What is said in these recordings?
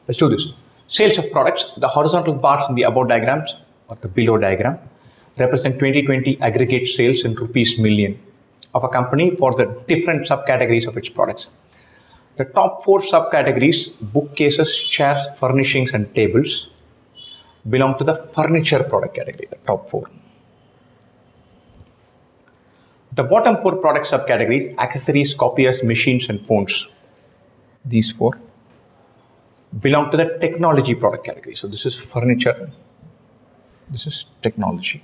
Let's do this. Sales of products. The horizontal bars in the above diagrams or the below diagram represent 2020 aggregate sales in rupees million of a company for the different subcategories of its products. The top 4 subcategories, bookcases, chairs, furnishings, and tables, belong to the furniture product category, the top 4. The bottom 4 product subcategories, accessories, copiers, machines, and phones, these 4, belong to the technology product category. So this is furniture, this is technology.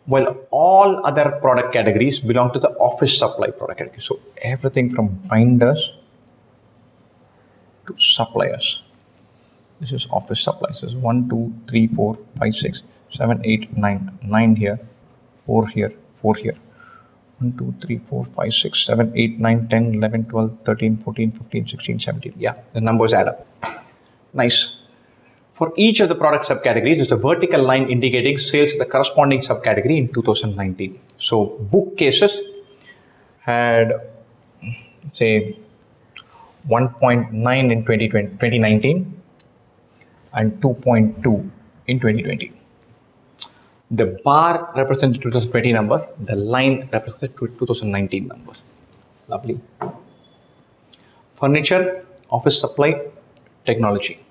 While all other product categories belong to the office supply product category. So everything from binders to suppliers. This is office supplies. This is 1, 2, 3, 4, 5, 6, 7, 8, 9. 9 here, 4 here, 4 here. 1, 2, 3, 4, 5, 6, 7, 8, 9, 10, 11, 12, 13, 14, 15, 16, 17. Yeah, the numbers add up. Nice. For each of the product subcategories, there's a vertical line indicating sales of the corresponding subcategory in 2019. So bookcases had, say, 1.9 in 2019 and 2.2 in 2020. The bar represents the 2020 numbers, the line represents the 2019 numbers. Lovely. Furniture, office supply, technology.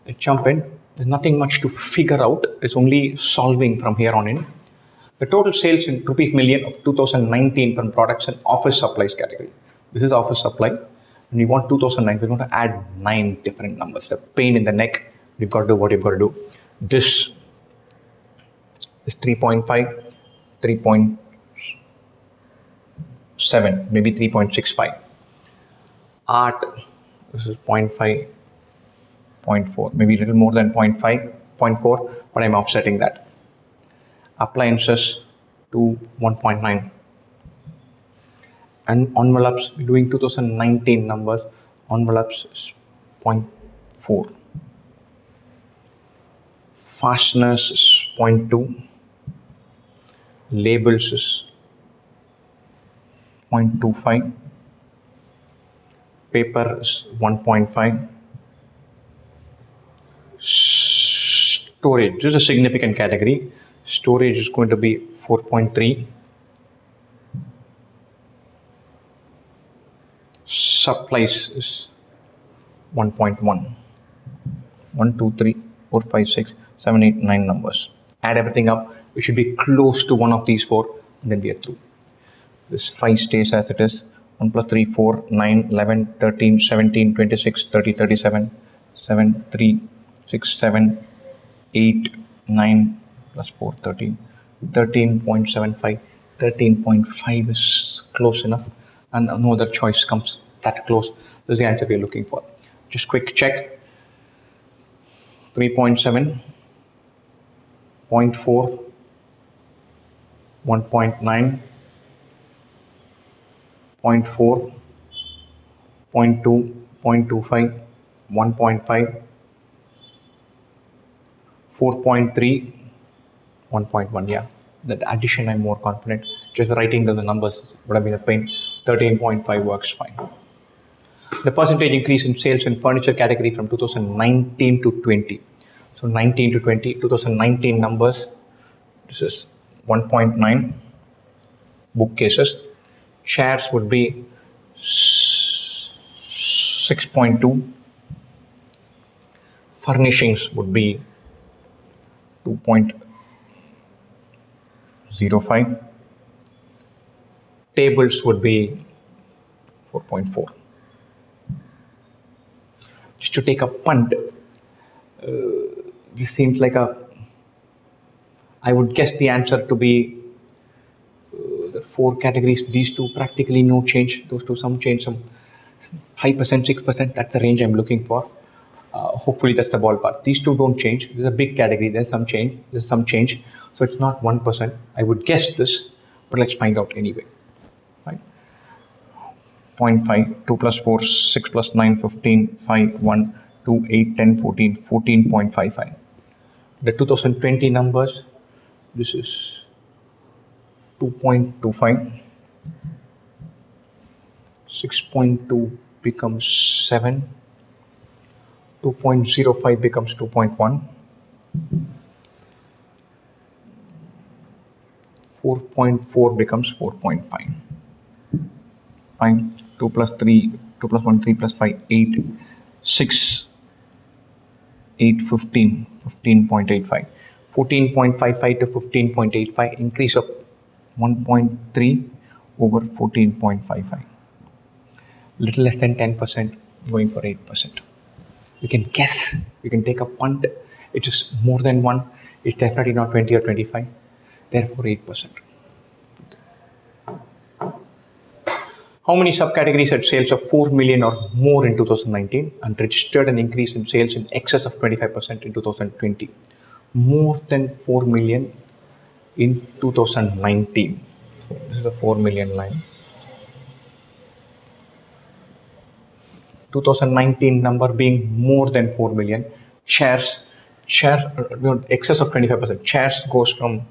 Let's jump in. There's nothing much to figure out. It's only solving from here on in. The total sales in rupees million of 2019 from products and office supplies category. This is office supply. And we want 2009. We're going to add 9 different numbers. The pain in the neck. You've got to do what you've got to do. This is 3.5, 3.7, maybe 3.65. Art, this is 0.5. 0.4, maybe a little more than 0.5, 0.4, but I'm offsetting that. Appliances to 1.9. And envelopes, we're doing 2019 numbers, envelopes is 0.4. Fasteners is 0.2. Labels is 0.25. Paper is 1.5. Storage, this is a significant category. Storage is going to be 4.3. Supplies is 1.1. 1, 2, 3, 4, 5, 6, 7, 8, 9 numbers. Add everything up. We should be close to one of these 4 and then we are through. This 5 stays as it is. 1 plus 3, 4, 9, 11, 13, 17, 26, 30, 37, 7, 3, 6, 7, 8, 9 plus 4, 13, 13.75, 13.5 is close enough and no other choice comes that close. This is the answer we're looking for. Just quick check. 3.7, 0.4, 1.9, 0.4, 0.2, 0.25, 1.5, 4.3, 1.1. Yeah, the addition I'm more confident. Just writing down the numbers would have been a pain. 13.5 works fine. The percentage increase in sales in furniture category from 2019 to 20. So 19 to 20, 2019 numbers. This is 1.9. Bookcases. Chairs would be 6.2. Furnishings would be 2.05. Tables would be 4.4. Just to take a punt, this seems like I would guess the answer to be the 4 categories, these 2 practically no change, those 2 some change, some 5%, 6%, that's the range I'm looking for. Hopefully that's the ballpark. These 2 don't change. There's a big category, there's some change, so it's not 1%. I would guess this, but let's find out anyway. Right? 0.5, 2 plus 4, 6 plus 9, 15, 5, 1, 2, 8, 10, 14, 14.55. The 2020 numbers, this is 2.25. 6.2 becomes 7. 2.05 becomes 2.1. 4.4 becomes 4.5. Fine. 2 plus 3, 2 plus 1, 3 plus 5, 8, 6, 8, 15, 15.85. 14.55 to 15.85, increase of 1.3 over 14.55. Little less than 10%, going for 8%. You can guess, you can take a punt. It is more than 1. It's definitely not 20 or 25. Therefore, 8%. How many subcategories had sales of 4 million or more in 2019 and registered an increase in sales in excess of 25% in 2020? More than 4 million in 2019. So this is a 4 million line. 2019 number being more than 4 million. Shares, excess of 25%. Shares goes from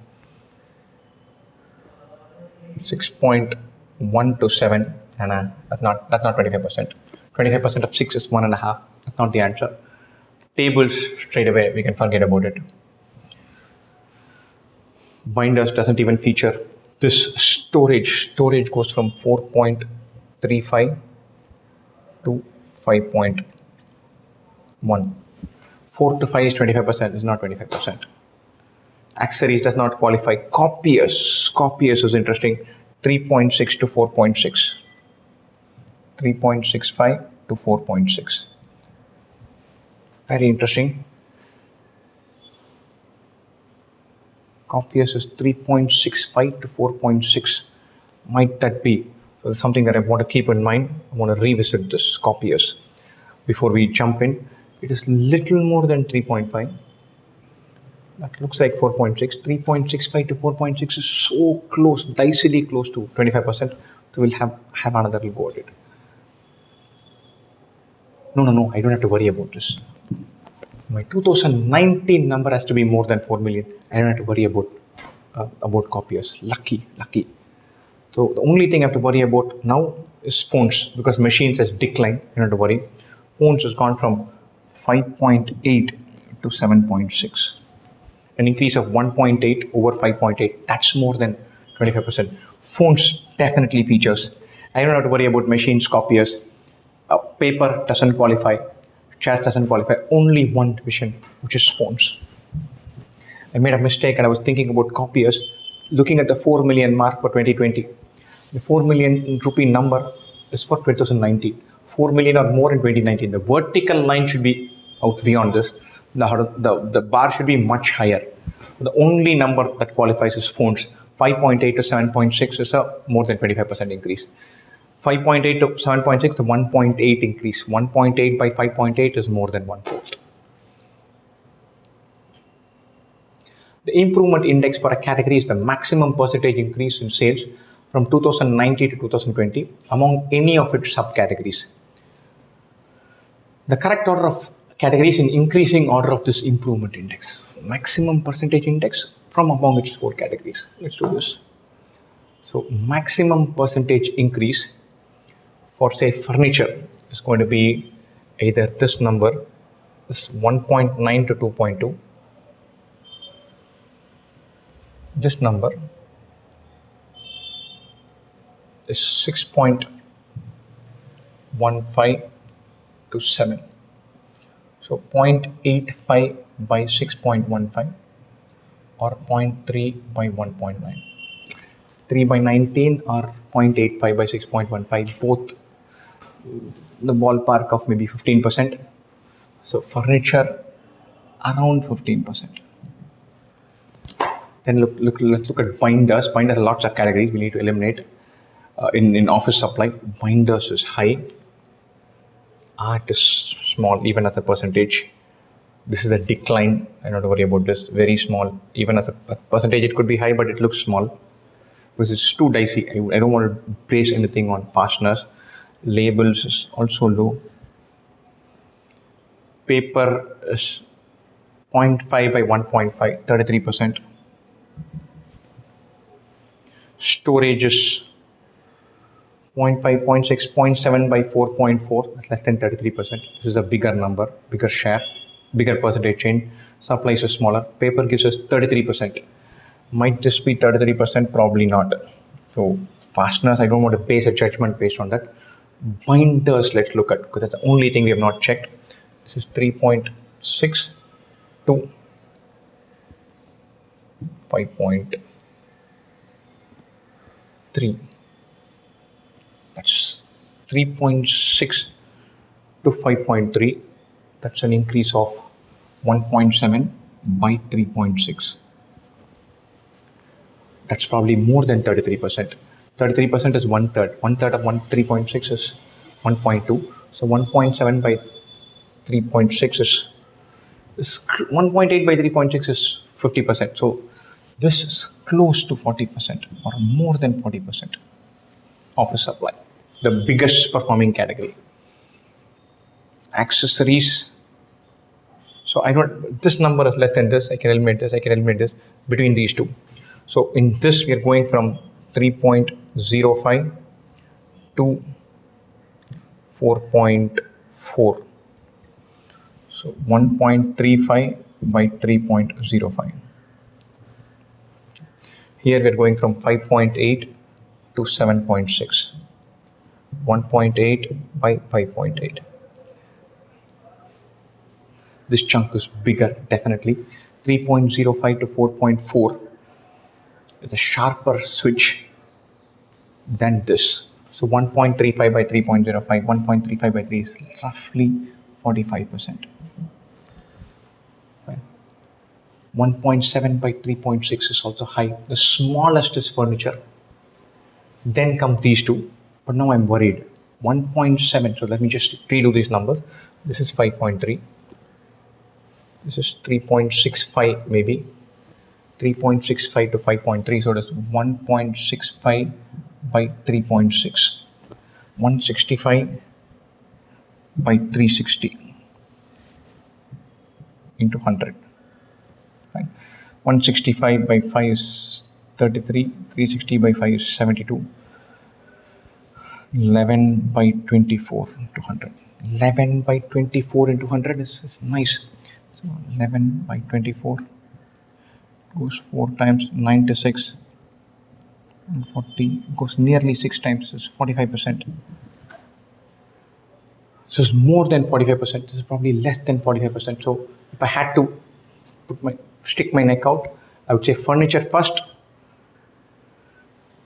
6.1 to 7. And that's not 25%. 25% of 6 is 1.5. That's not the answer. Tables, straight away, we can forget about it. Binders doesn't even feature. This storage goes from 4.35 to 5.1. 4 to 5 is 25%, is not 25%. Accessories does not qualify. Copiers is interesting. 3.6 to 4.6. 3.65 to 4.6. Very interesting. Copiers is 3.65 to 4.6. Might that be? So that's something that I want to keep in mind. I want to revisit this copiers before we jump in. It is little more than 3.5. That looks like 4.6. 3.65 to 4.6 is so close, dicily close to 25%. So we'll have another go at it. No, I don't have to worry about this. My 2019 number has to be more than 4 million. I don't have to worry about copiers. Lucky. So the only thing I have to worry about now is phones, because machines has declined. You don't have to worry. Phones has gone from 5.8 to 7.6. An increase of 1.8 over 5.8. That's more than 25%. Phones definitely features. I don't have to worry about machines, copiers. Paper doesn't qualify. Chat doesn't qualify. Only one division, which is phones. I made a mistake and I was thinking about copiers, looking at the 4 million mark for 2020. The 4 million rupee number is for 2019. 4 million or more in 2019. The vertical line should be out beyond this. The bar should be much higher. The only number that qualifies is phones. 5.8 to 7.6 is a more than 25% increase. 5.8 to 7.6, the 1.8 increase. 1.8 by 5.8 is more than 1/4. The improvement index for a category is the maximum percentage increase in sales from 2019 to 2020 among any of its subcategories. The correct order of categories in increasing order of this improvement index. Maximum percentage index from among its 4 categories. Let's do this. So maximum percentage increase for say furniture is going to be either this number, this 1.9 to 2.2, this number is 6.15 to 7. So 0.85 by 6.15 or 0.3 by 1.9. 3 by 19 or 0.85 by 6.15, both the ballpark of maybe 15%. So furniture around 15%. Then let's look at binders. Binders are lots of categories we need to eliminate. In office supply, binders is high. Art is small, even as a percentage. This is a decline. I don't have to worry about this. Very small. Even as a percentage, it could be high, but it looks small because it's too dicey. I don't want to place anything on fasteners. Labels is also low. Paper is 0.5 by 1.5, 33%. Storage is 0.5, 0.6, 0.7 by 4.4, that's less than 33%. This is a bigger number, bigger share, bigger percentage change. Supplies is smaller. Paper gives us 33%. Might this be 33%? Probably not. So fasteners, I don't want to base a judgment based on that. Binders, let's look at, because that's the only thing we have not checked. This is 3.6 to 5.3. That's 3.6 to 5.3. That's an increase of 1.7 by 3.6. That's probably more than 33%. 33% is one third. One third of 3.6 is 1.2. So 1.7 by 3.6 is 1.8 by 3.6 is 50%. So this is close to 40% or more than 40% office supply. The biggest performing category. Accessories. So this number is less than this. I can eliminate this between these two. So in this, we are going from 3.05 to 4.4. So 1.35 by 3.05. Here we are going from 5.8 to 7.6. 1.8 by 5.8. This chunk is bigger, definitely. 3.05 to 4.4 is a sharper switch than this. So 1.35 by 3.05, 1.35 by 3 is roughly 45%. 1.7 by 3.6 is also high. The smallest is furniture. Then come these two. But now I'm worried. 1.7. So let me just redo these numbers. This is 5.3. This is 3.65 maybe. 3.65 to 5.3. So that's 1.65 by 3.6. 165 by 360 into 100. Fine. 165 by 5 is 33. 360 by 5 is 72. 11 by 24 into 100. 11 by 24 into 100 is nice. So 11 by 24 goes 4 times, 96 and 40 goes nearly 6 times, is 45%. So it's more than 45%. This is probably less than 45%. So if I had to stick my neck out, I would say furniture first.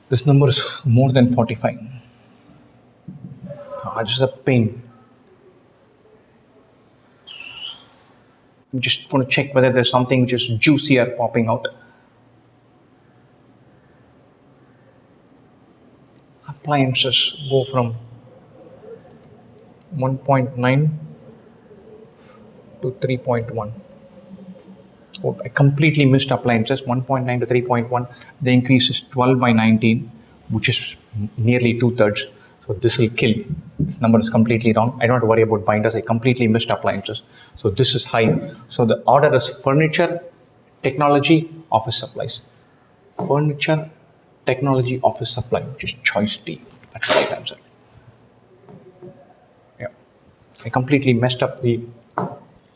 This number is more than 45. This is a pain. I'm just going to check whether there's something which is juicier popping out. Appliances go from 1.9 to 3.1. Oh, I completely missed appliances. 1.9 to 3.1. The increase is 12 by 19, which is nearly 2/3. So this will kill. This number is completely wrong. I don't have to worry about binders. I completely missed appliances. So this is high. So the order is furniture, technology, office supplies. Furniture, technology, office supply, which is choice D. That's the right answer. Yeah. I completely messed up the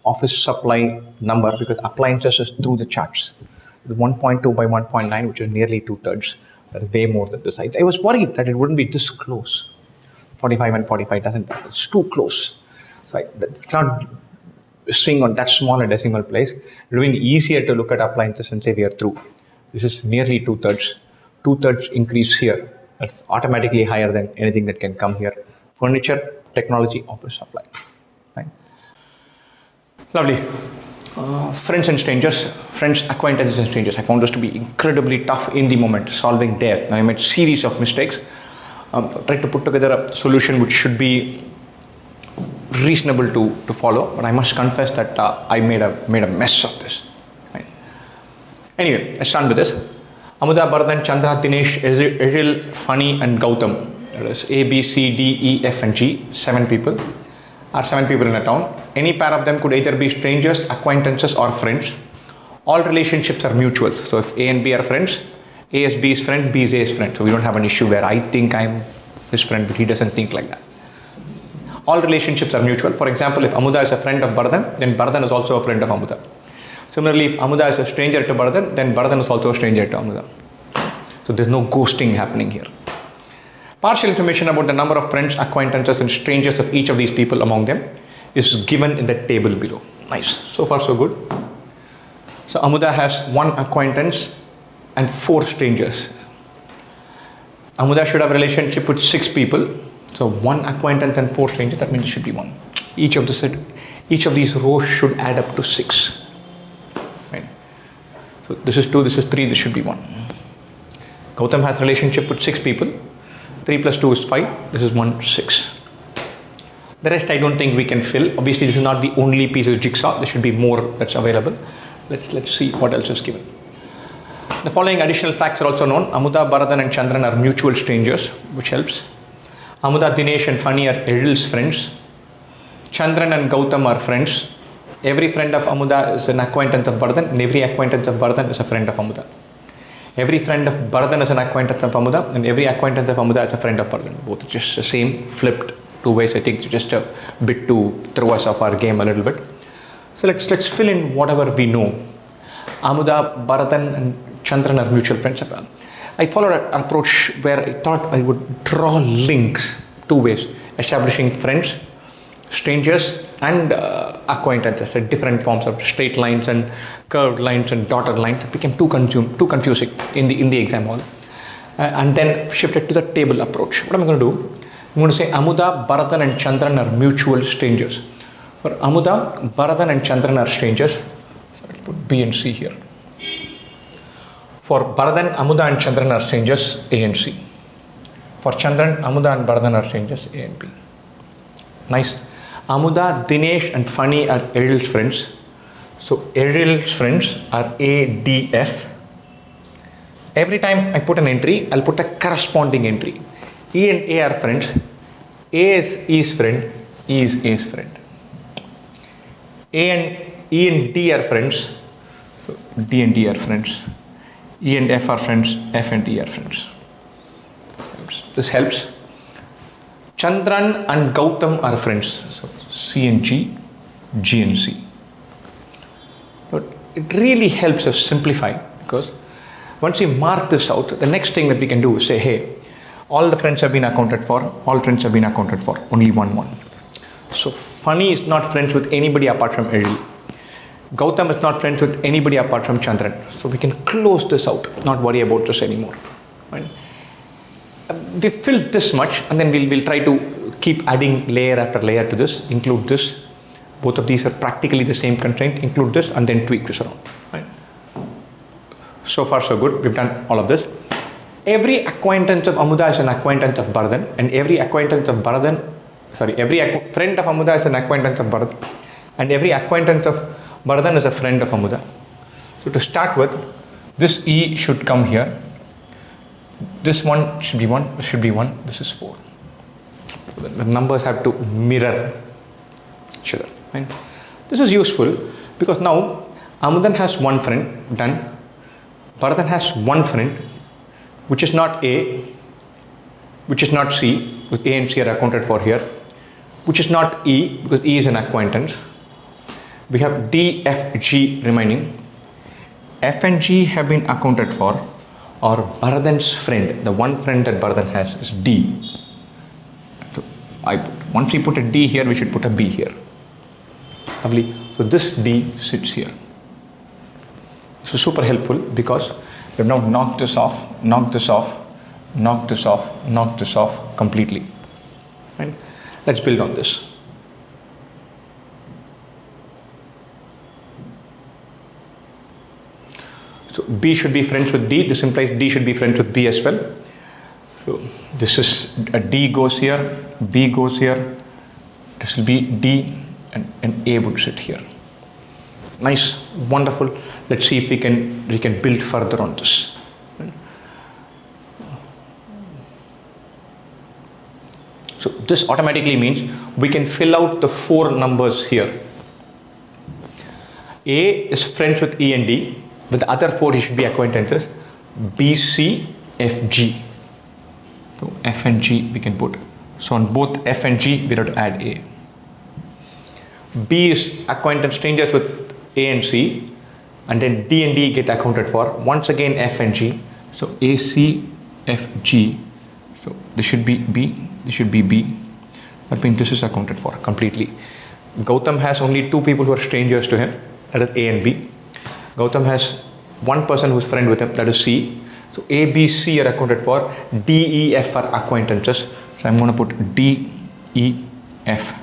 office supply number because appliances is through the charts. 1.2 by 1.9, which is nearly 2/3. That is way more than this. I was worried that it wouldn't be this close. 45 and 45 it's too close. So it's not swing on that small a decimal place. It would have been easier to look at appliances and say we are through. This is nearly 2/3. 2/3 increase here. That's automatically higher than anything that can come here. Furniture, technology, office supply. Right. Lovely. Friends and strangers, friends, acquaintances and strangers. I found this to be incredibly tough in the moment, solving there. I made series of mistakes. Tried to put together a solution which should be reasonable to follow, but I must confess that I made a mess of this. Right. Anyway, let's start with this. Amuda, Bharathan, Chandra, Dinesh, Ezil, Funny and Gautam. That is A, B, C, D, E, F and G. 7 people. Are 7 people in a town. Any pair of them could either be strangers, acquaintances or friends. All relationships are mutuals. So if A and B are friends, A is B's friend, B is A's friend. So we don't have an issue where I think I'm his friend, but he doesn't think like that. All relationships are mutual. For example, if Amuda is a friend of Bardhan, then Bardhan is also a friend of Amuda. Similarly, if Amuda is a stranger to Bardhan, then Bardhan is also a stranger to Amuda. So there's no ghosting happening here. Partial information about the number of friends, acquaintances and strangers of each of these people among them is given in the table below. Nice. So far so good. So Amuda has 1 acquaintance and 4 strangers. Amuda should have a relationship with 6 people. So 1 acquaintance and 4 strangers, that means it should be 1. Each of these rows should add up to 6. Right? So this is 2, this is 3, this should be 1. Gautam has a relationship with 6 people. 3 plus 2 is 5. This is 1, 6. The rest I don't think we can fill. Obviously this is not the only piece of jigsaw. There should be more that's available. Let's see what else is given. The following additional facts are also known. Amuda, Bharathan and Chandran are mutual strangers, which helps. Amuda, Dinesh and Fani are Edil's friends. Chandran and Gautam are friends. Every friend of Amuda is an acquaintance of Bharathan, and every acquaintance of Bharathan is a friend of Amuda. Every friend of Bharathan is an acquaintance of Amuda, and every acquaintance of Amuda is a friend of Bharathan. Both just the same, flipped 2 ways. I think just a bit to throw us off our game a little bit. So let's fill in whatever we know. Amuda, Bharathan and Chandran are mutual friends. I followed an approach where I thought I would draw links 2 ways, establishing friends, strangers and acquaintances at different forms of straight lines and curved lines and dotted lines. It became too confusing in the exam hall, and then shifted to the table approach. What am I going to do? I'm going to say Amuda, Bharathan and Chandran are mutual strangers. For Amuda, Bharathan and Chandran are strangers. So let's put B and C here. For Bharathan, Amuda and Chandran are strangers, A and C. For Chandran, Amuda and Bharathan are strangers, A and B. Nice. Amuda, Dinesh and Fani are Edil's friends. So Edil's friends are A, D, F. Every time I put an entry, I'll put a corresponding entry. E and A are friends. A is E's friend, E is A's friend. E and D are friends. So D and D are friends. E and F are friends, F and E are friends. This helps. Chandran and Gautam are friends. So C and G, G and C. But it really helps us simplify, because once we mark this out, the next thing that we can do is say, hey, all the friends have been accounted for, all friends have been accounted for, only 1. So Fani is not friends with anybody apart from Edil. Gautam is not friends with anybody apart from Chandran. So we can close this out, not worry about this anymore. Right? We filled this much, and then we'll try to keep adding layer after layer to this, include this. Both of these are practically the same constraint, include this and then tweak this around. Right? So far so good, we've done all of this. Every acquaintance of Amuda is an acquaintance of Bharathan, and every acquaintance of Bharathan, every friend of Amuda is an acquaintance of Bharathan, and every acquaintance of Bharathan is a friend of Amuda. So to start with, this E should come here. This 1 should be 1, this should be 1, this is 4. So the numbers have to mirror each other. Right? This is useful because now Amudan has 1 friend, done. Bharathan has 1 friend, which is not A, which is not C, because A and C are accounted for here, which is not E, because E is an acquaintance. We have D, F, G remaining. F and G have been accounted for, or Bharathan's friend, the 1 friend that Bharathan has is D. So once we put a D here, we should put a B here. Lovely. So this D sits here. This is super helpful because we have now knocked this off, knocked this off, knocked this off, knocked this off completely. Right? Let's build on this. So B should be friends with D. This implies D should be friends with B as well. So this is a D goes here, B goes here. This will be D and A would sit here. Nice, wonderful. Let's see if we can build further on this. So this automatically means we can fill out the 4 numbers here. A is friends with E and D. With the other 4, he should be acquaintances. B, C, F, G. So F and G we can put. So on both F and G we have to add A. B is acquaintance strangers with A and C, and then D and D get accounted for. Once again F and G. So A, C, F, G. So this should be B, this should be B. That means this is accounted for completely. Gautam has only two people who are strangers to him, that is A and B. Gautam has one person who's friend with him, that is C. So A, B, C are accounted for. D, E, F are acquaintances. So I'm going to put D, E, F.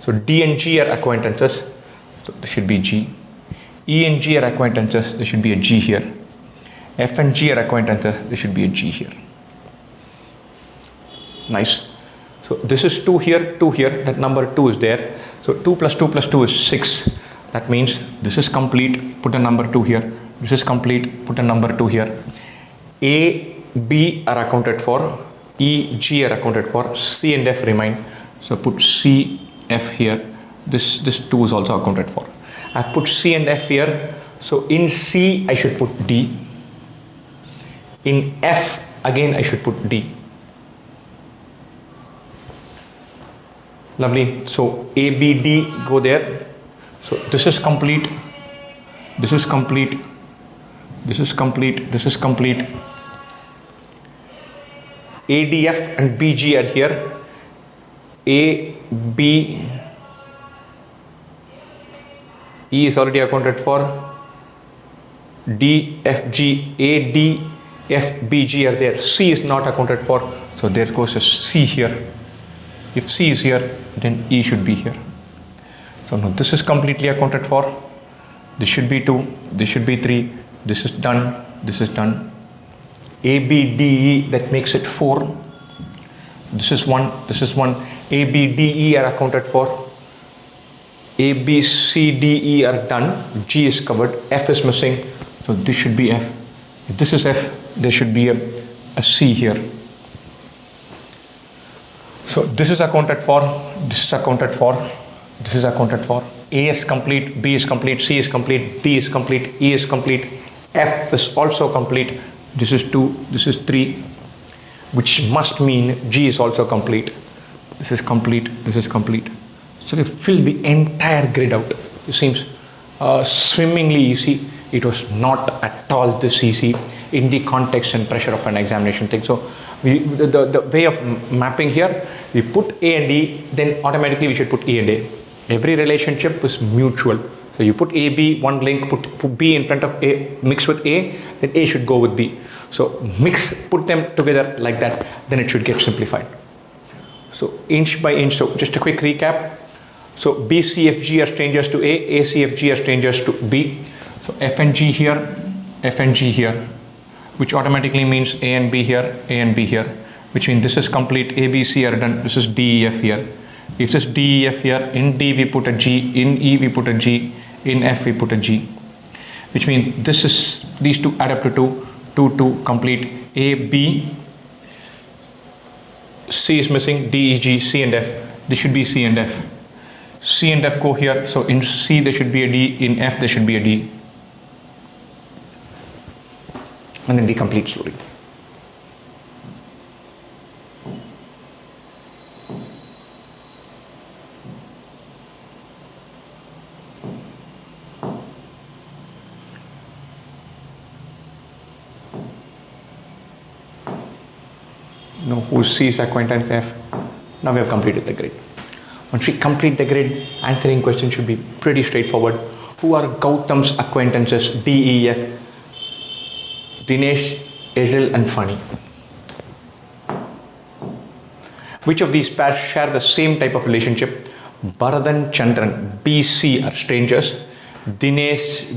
So D and G are acquaintances. So this should be G. E and G are acquaintances. There should be a G here. F and G are acquaintances. There should be a G here. Nice. So this is 2 here, 2 here. That number 2 is there. So 2 plus 2 plus 2 is 6. That means this is complete. Put a number 2 here. This is complete. Put a number 2 here. A, B are accounted for. E, G are accounted for. C and F remain. So put C, F here. This 2 is also accounted for. I've put C and F here. So in C I should put D. In F again I should put D. Lovely. So A, B, D go there. So this is complete. This is complete. This is complete. This is complete. A, D, F and B, G are here. A, B, E is already accounted for. D, F, G, A, D, F, B, G are there. C is not accounted for. So there goes a C here. If C is here, then E should be here. So now this is completely accounted for. This should be 2. This should be 3. This is done. This is done. A, B, D, E, that makes it 4. This is 1. This is 1. A, B, D, E are accounted for. A, B, C, D, E are done. G is covered. F is missing. So this should be F. If this is F, there should be a C here. So this is accounted for. This is accounted for. This is accounted for. A is complete. B is complete. C is complete. D is complete. E is complete. F is also complete. This is 2. This is 3. Which must mean G is also complete. This is complete. This is complete. So we fill the entire grid out. It seems swimmingly easy. It was not at all this easy in the context and pressure of an examination thing. So the way of mapping here, we put A and E, then automatically we should put E and A. Every relationship is mutual. So you put A, B, one link, put B in front of A, mix with A, then A should go with B. So put them together like that, then it should get simplified. So inch by inch, so just a quick recap. So B, C, F, G are strangers to A, C, F, G are strangers to B. So F and G here, F and G here, which automatically means A and B here, A and B here, which means this is complete. A, B, C are done. This is D, E, F here. If this is D, E, F here, in D we put a G, in E we put a G, in F we put a G, which means these two add up to 2, 2, 2 complete. A, B, C is missing, D, E, G, C and F. This should be C and F. C and F go here. So in C there should be a D, in F there should be a D. And then the complete slowly. Now who C's acquaintance F? Now we have completed the grid. Once we complete the grid, answering question should be pretty straightforward. Who are Gautam's acquaintances D, E, F? Dinesh, Eril and Funny. Which of these pairs share the same type of relationship? Bharathan, Chandran, B, C are strangers. Dinesh,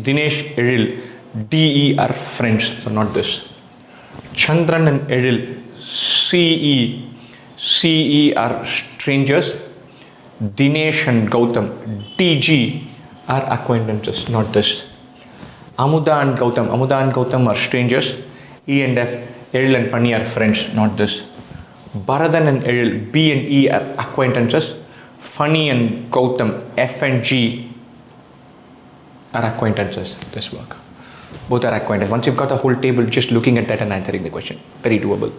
Eril, D, E are friends. So not this. Chandran and Eril, C, E are strangers. Dinesh and Gautam, D, G are acquaintances. Not this. Amuda and Gautam are strangers. E and F, Eril and Funny are friends, not this. Bharathan and Eril, B and E are acquaintances. Funny and Gautam, F and G are acquaintances. This work. Both are acquaintances. Once you've got the whole table, just looking at that and answering the question. Very doable.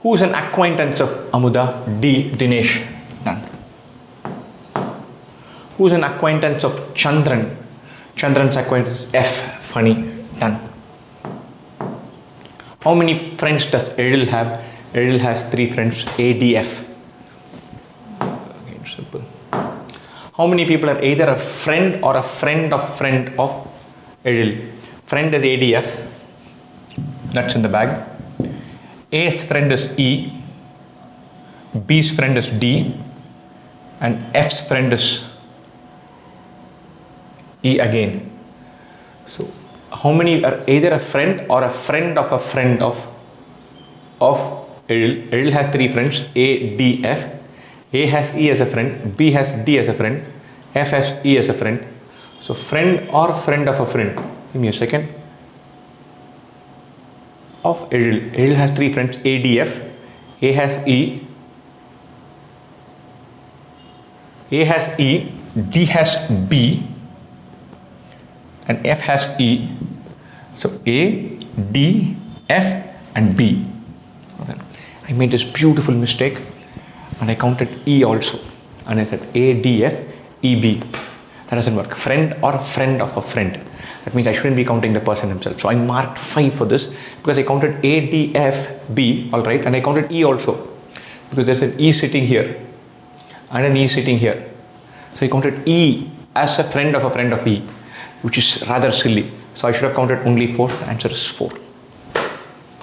Who's an acquaintance of Amuda? D. Dinesh. Done. Who's an acquaintance of Chandran? Chandran's acquaintance F. Funny. Done. How many friends does Edil have? Edil has 3 friends. ADF. Again, simple. How many people are either a friend or a friend of Edil? Friend is ADF. That's in the bag. A's friend is E. B's friend is D. And F's friend is E again. So how many are either a friend or a friend of Edil? Edil has 3 friends, A, D, F. A has E as a friend, B has D as a friend, F has E as a friend. So friend or friend of a friend. Give me a second. Of Edil. Edil has 3 friends, A, D, F. A has E. A has E, D has B, and F has E. So A, D, F, and B. I made this beautiful mistake and I counted E also. And I said A, D, F, E, B. That doesn't work. Friend or a friend of a friend. That means I shouldn't be counting the person himself. So I marked 5 for this because I counted A, D, F, B, alright, and I counted E also because there's an E sitting here and an E sitting here. So I counted E as a friend of E, which is rather silly. So I should have counted only 4. The answer is 4.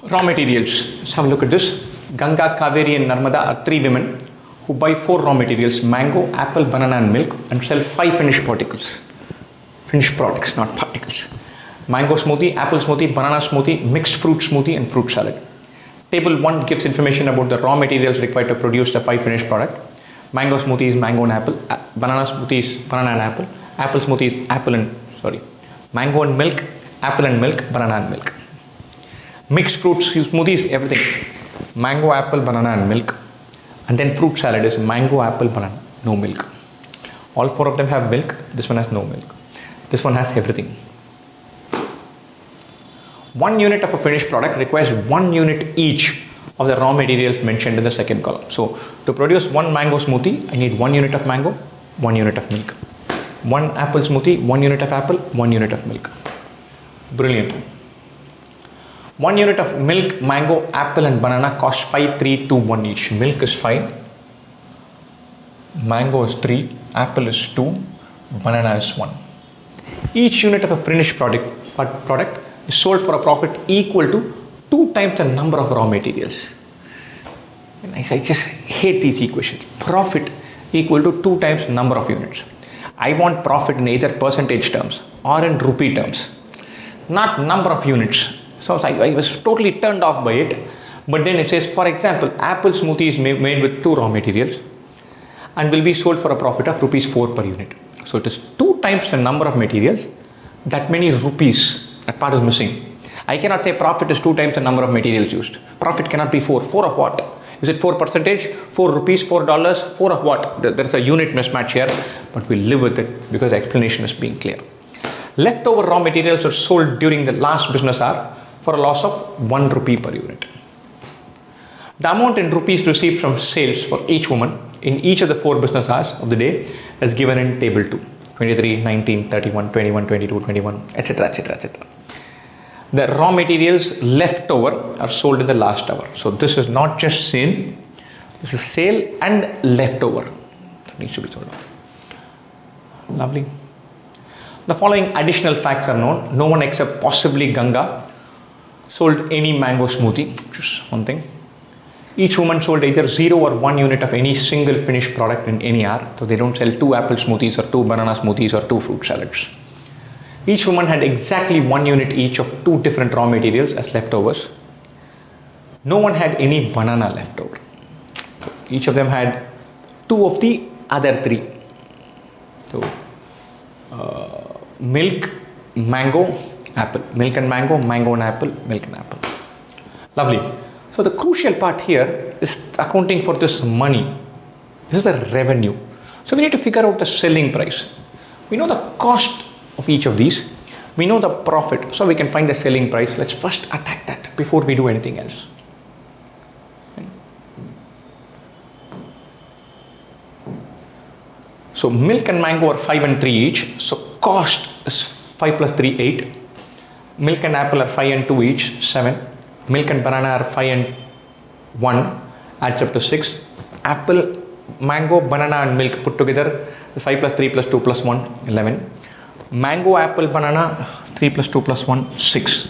Raw materials. Let's have a look at this. Ganga, Kaveri and Narmada are 3 women who buy 4 raw materials, mango, apple, banana and milk, and sell 5 finished products, not particles. Mango smoothie, apple smoothie, banana smoothie, mixed fruit smoothie and fruit salad. Table 1 gives information about the raw materials required to produce the 5 finished product. Mango smoothie is mango and apple, banana smoothie is banana and apple smoothie is mango and milk, apple and milk, banana and milk. Mixed fruit smoothie is everything. Mango, apple, banana and milk. And then fruit salad is mango, apple, banana, no milk. All 4 of them have milk. This one has no milk. This one has everything. 1 unit of a finished product requires 1 unit each of the raw materials mentioned in the second column. So to produce 1 mango smoothie, I need 1 unit of mango, 1 unit of milk. 1 apple smoothie, 1 unit of apple, 1 unit of milk. Brilliant. 1 unit of milk, mango, apple and banana costs 5, 3, 2, 1 each. Milk is 5, mango is 3, apple is 2, banana is 1. Each unit of a finished product is sold for a profit equal to 2 times the number of raw materials. And I just hate these equations. Profit equal to 2 times number of units. I want profit in either percentage terms or in rupee terms, not number of units. So I was totally turned off by it. But then it says, for example, apple smoothie is made with 2 raw materials and will be sold for a profit of rupees 4 per unit. So it is 2 times the number of materials, that many rupees. That part is missing. I cannot say profit is 2 times the number of materials used. Profit cannot be 4. 4 of what? Is it 4%? 4 rupees, $4? 4 of what? There's a unit mismatch here, but we'll live with it because the explanation is being clear. Leftover raw materials are sold during the last business hour for a loss of 1 rupee per unit. The amount in rupees received from sales for each woman in each of the 4 business hours of the day is given in table 2. 23, 19, 31, 21, 22, 21, etc., etc., etc. The raw materials left over are sold in the last hour. So this is not just sale, this is sale and leftover. That needs to be sold off. Lovely. The following additional facts are known. No one except possibly Ganga sold any mango smoothie, which is one thing. Each woman sold either 0 or 1 unit of any single finished product in any hour. So they don't sell 2 apple smoothies or 2 banana smoothies or 2 fruit salads. Each woman had exactly 1 unit each of 2 different raw materials as leftovers. No one had any banana left over. Each of them had 2 of the other 3. So milk, mango, apple. Milk and mango, mango and apple, milk and apple. Lovely. So the crucial part here is accounting for this money. This is the revenue. So we need to figure out the selling price. We know the cost of each of these. We know the profit. So we can find the selling price. Let's first attack that before we do anything else. So milk and mango are 5 and 3 each. So cost is 5 plus 3, 8. Milk and apple are 5 and 2 each, 7. Milk and banana are 5 and 1, adds up to 6. Apple, mango, banana and milk put together, 5 plus 3 plus 2 plus 1, 11. Mango, apple, banana, 3 plus 2 plus 1, 6.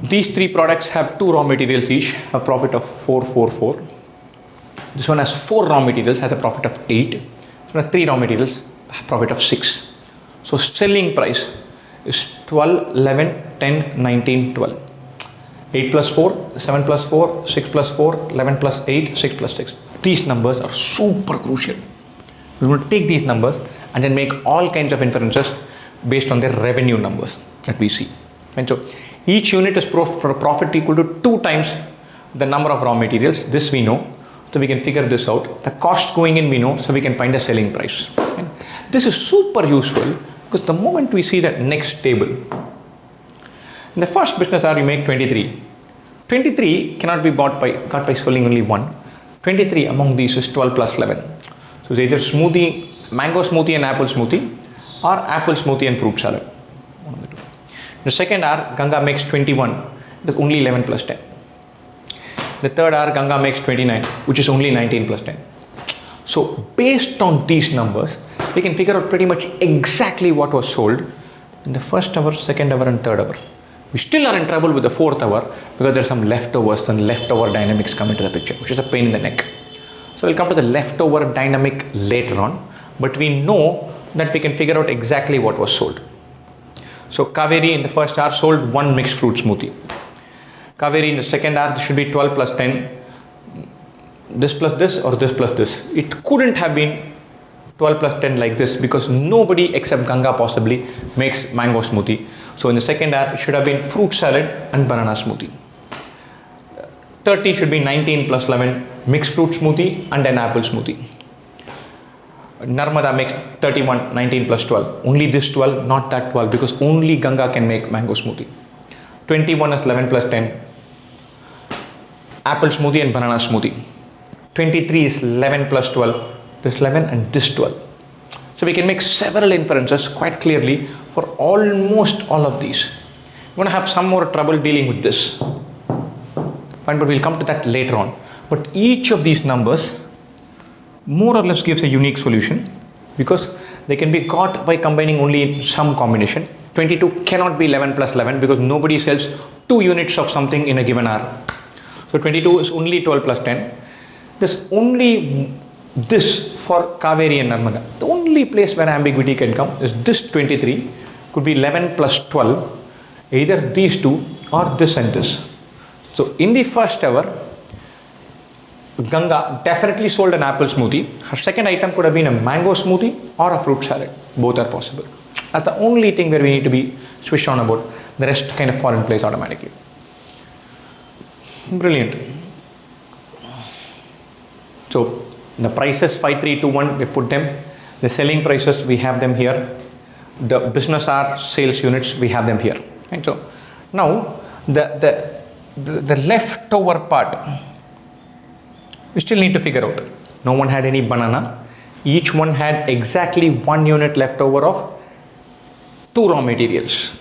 These three products have 2 raw materials each, a profit of 4, 4, 4. This one has 4 raw materials, has a profit of 8. This one has 3 raw materials, profit of 6. So selling price is 12, 11, 10, 19, 12. 8 plus 4, 7 plus 4, 6 plus 4, 11 plus 8, 6 plus 6. These numbers are super crucial. We will take these numbers and then make all kinds of inferences based on their revenue numbers that we see. And so each unit is for a profit equal to 2 times the number of raw materials. This we know, so we can figure this out. The cost going in we know, so we can find the selling price. And this is super useful because the moment we see that next table, in the first business hour you make 23. 23 cannot be got by selling only 1. 23 among these is 12 plus 11. So it's either smoothie, mango smoothie and apple smoothie, or apple smoothie and fruit salad. One of the two. The second hour, Ganga makes 21. It is only 11 plus 10. The third hour, Ganga makes 29, which is only 19 plus 10. So based on these numbers, we can figure out pretty much exactly what was sold in the first hour, second hour and third hour. We still are in trouble with the fourth hour because there are some leftovers and leftover dynamics come into the picture, which is a pain in the neck. So we'll come to the leftover dynamic later on, but we know that we can figure out exactly what was sold. So Kaveri in the first hour sold 1 mixed fruit smoothie. Kaveri in the second hour, this should be 12 plus 10. This plus this or this plus this. It couldn't have been 12 plus 10 like this because nobody except Ganga possibly makes mango smoothie. So in the second hour, it should have been fruit salad and banana smoothie. 30 should be 19 plus 11, mixed fruit smoothie and an apple smoothie. Narmada makes 31, 19 plus 12. Only this 12, not that 12, because only Ganga can make mango smoothie. 21 is 11 plus 10. Apple smoothie and banana smoothie. 23 is 11 plus 12. This 11 and this 12. So we can make several inferences quite clearly for almost all of these. We're going to have some more trouble dealing with this. Fine, but we'll come to that later on. But each of these numbers more or less gives a unique solution because they can be got by combining only some combination. 22 cannot be 11 plus 11 because nobody sells 2 units of something in a given hour. So 22 is only 12 plus 10. There's only this for Kaveri and Narmada. The only place where ambiguity can come is this 23 could be 11 plus 12, either these two or this and this. So in the first hour, Ganga definitely sold an apple smoothie. Her second item could have been a mango smoothie or a fruit salad. Both are possible. That's the only thing where we need to be switched on about. The rest kind of fall in place automatically. Brilliant. So the prices 5321, we put them. The selling prices, we have them here. The business hour sales units, we have them here. And so now the leftover part, we still need to figure out. No one had any banana. Each one had exactly 1 unit leftover of 2 raw materials.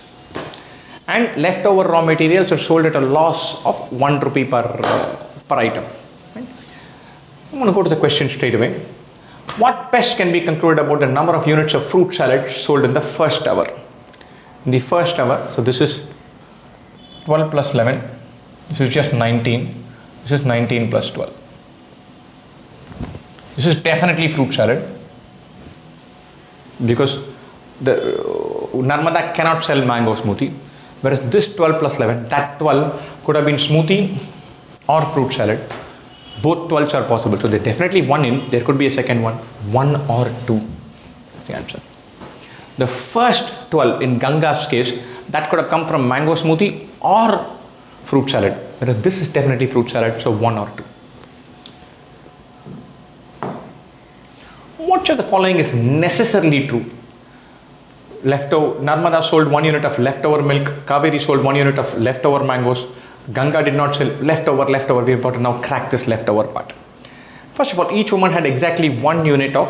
And leftover raw materials are sold at a loss of 1 rupee per item. Right? I'm going to go to the question straight away. What best can be concluded about the number of units of fruit salad sold in the first hour? In the first hour, so this is 12 plus 11. This is just 19. This is 19 plus 12. This is definitely fruit salad because the Narmada cannot sell mango smoothie, whereas this 12 plus 11, that 12 could have been smoothie or fruit salad. Both 12s are possible, so there's definitely one in. There could be a second one, 1 or 2. That's the answer. The first 12 in Ganga's case, that could have come from mango smoothie or fruit salad, whereas this is definitely fruit salad, so 1 or 2. Which of the following is necessarily true? Narmada sold 1 unit of leftover milk. Kaveri sold 1 unit of leftover mangoes. Ganga did not sell leftover. We've got to now crack this leftover part. First of all, each woman had exactly 1 unit of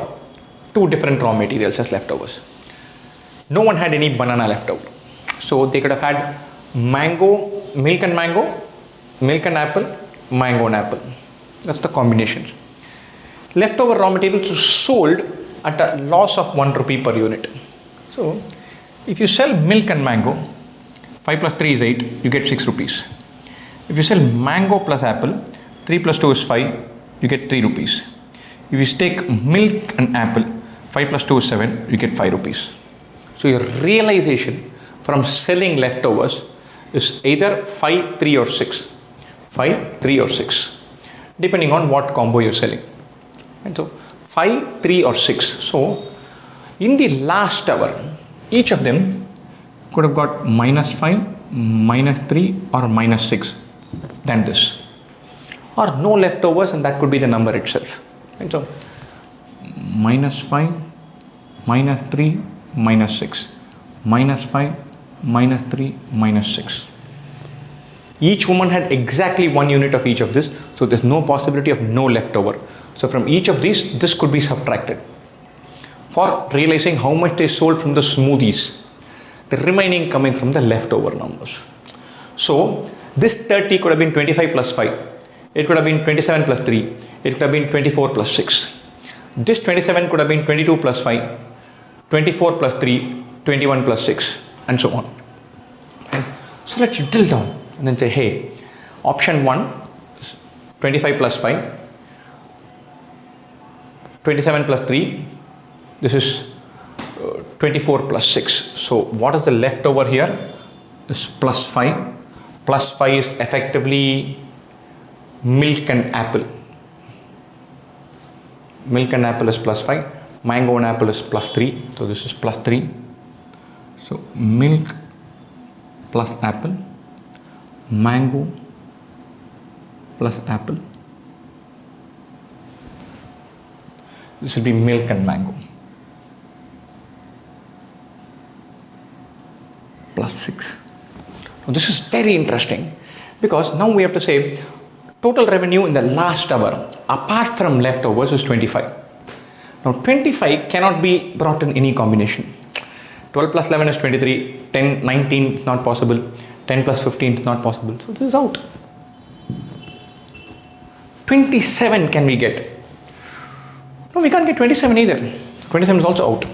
2 different raw materials as leftovers. No one had any banana left over. So they could have had mango, milk and apple, mango and apple. That's the combination. Leftover raw materials are sold at a loss of 1 rupee per unit. So if you sell milk and mango, 5 plus 3 is 8, you get 6 rupees. If you sell mango plus apple, 3 plus 2 is 5, you get 3 rupees. If you take milk and apple, 5 plus 2 is 7, you get 5 rupees. So your realization from selling leftovers is either 5, 3 or 6. 5, 3 or 6, depending on what combo you're selling. And so 5, 3 or 6. So in the last hour, each of them could have got -5, -3 or -6 than this. Or no leftovers, and that could be the number itself. And so -5, -3, -6, -5, -3, -6. Each woman had exactly 1 unit of each of this, so there's no possibility of no leftover. So from each of these, this could be subtracted. For realizing how much they sold from the smoothies, the remaining coming from the leftover numbers. So this 30 could have been 25 plus 5. It could have been 27 plus 3. It could have been 24 plus 6. This 27 could have been 22 plus 5, 24 plus 3, 21 plus 6, and so on. Okay. So let's drill down and then say, hey, option 1 is 25 plus 5, 27 plus 3, this is 24 plus 6. So what is the leftover here? Is plus 5. Plus 5 is effectively milk and apple. Milk and apple is plus 5. Mango and apple is plus 3. So this is plus 3. So milk plus apple. Mango plus apple. This will be milk and mango. Plus 6. Now this is very interesting because now we have to say total revenue in the last hour apart from leftovers is 25. Now 25 cannot be brought in any combination. 12 plus 11 is 23, 10, 19 is not possible, 10 plus 15 is not possible. So this is out. 27 can we get? No, we can't get 27 either. 27 is also out.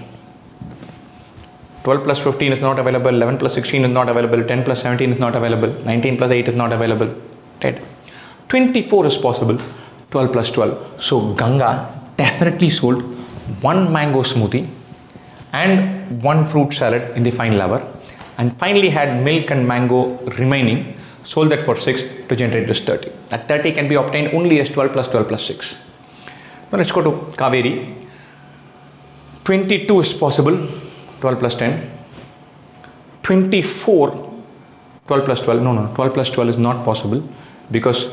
12 plus 15 is not available, 11 plus 16 is not available, 10 plus 17 is not available, 19 plus 8 is not available, dead. 24 is possible, 12 plus 12. So Ganga definitely sold 1 mango smoothie and 1 fruit salad in the final hour, and finally had milk and mango remaining, sold that for 6 to generate this 30. That 30 can be obtained only as 12 plus 6. Now let's go to Kaveri. 22 is possible, 12 plus 10. 24, 12 plus 12, no, 12 plus 12 is not possible because